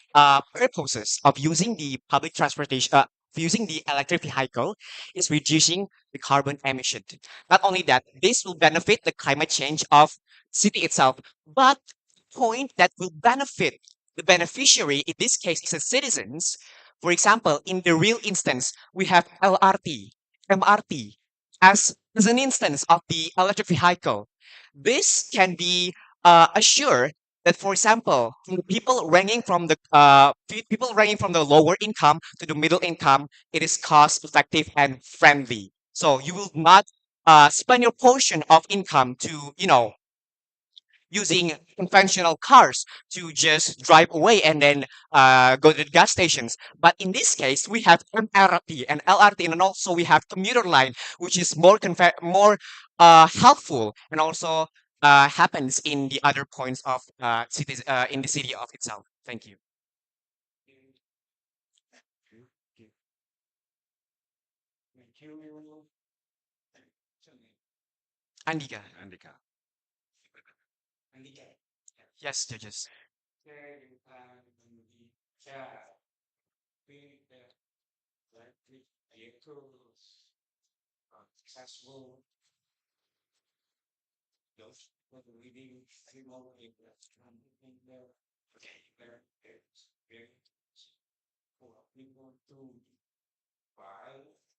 purposes of using the public transportation, using the electric vehicle is reducing the carbon emission. Not only that, this will benefit the climate change of city itself, but the point that will benefit the beneficiary, in this case, is the citizens. For example, in the real instance, we have LRT, MRT, as an instance of the electric vehicle. This can be assured that, for example, for the people ranging from the people ranging from the lower income to the middle income, it is cost effective and friendly. So you will not spend your portion of income to, using conventional cars to just drive away and then go to the gas stations. But in this case, we have MRT and LRT, and also we have commuter line, which is more helpful, and also happens in the other points of cities in the city of itself. Thank you. Okay. Thank you. Andika. Andika. Yes, judges.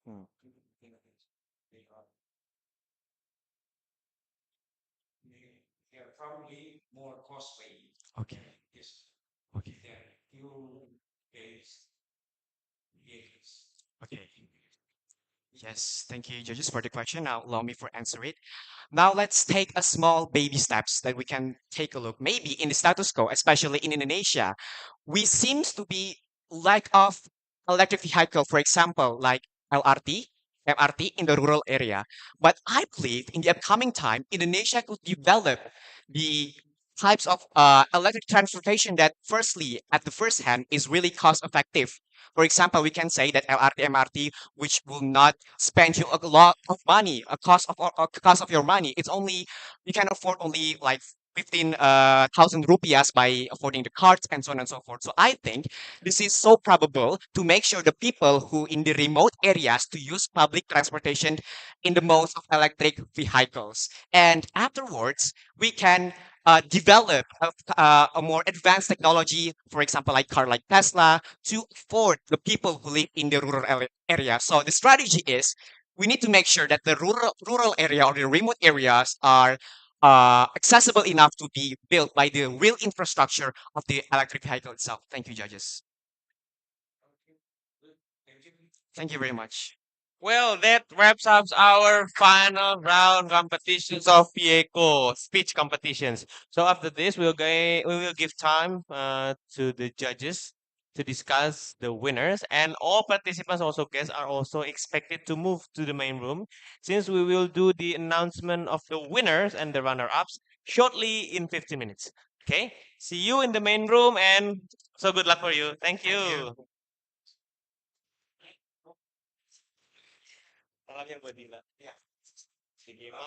Hmm. Okay. Okay. Okay. Yes, thank you, judges, for the question. Now, allow me for answer it. Now, let's take a small baby steps that we can take a look. Maybe in the status quo, especially in Indonesia, we seems to be lack of electric vehicle, for example, like LRT, MRT in the rural area. But I believe in the upcoming time, Indonesia could develop the types of electric transportation that, firstly, at the first hand, is really cost effective. For example, we can say that LRT, MRT, which will not spend you a lot of money, a cost of your money. It's only you can afford only like 15,000 rupiahs by affording the cards and so on and so forth. So I think this is so probable to make sure the people who in the remote areas to use public transportation in the modes of electric vehicles. And afterwards, we can develop a more advanced technology, for example, like car like Tesla, to afford the people who live in the rural area. So the strategy is we need to make sure that the rural area or the remote areas are accessible enough to be built by the real infrastructure of the electric vehicle itself. Thank you, judges. Thank you very much. Well, that wraps up our final round competitions of Pieco speech competitions. So after this, we will give time to the judges to discuss the winners, and all participants, also guests, are also expected to move to the main room since we will do the announcement of the winners and the runner-ups shortly in 15 minutes. Okay, see you in the main room, and so good luck for you. Thank Thank you. you. Salam yang buat Dila. Ya. Sige, Ma.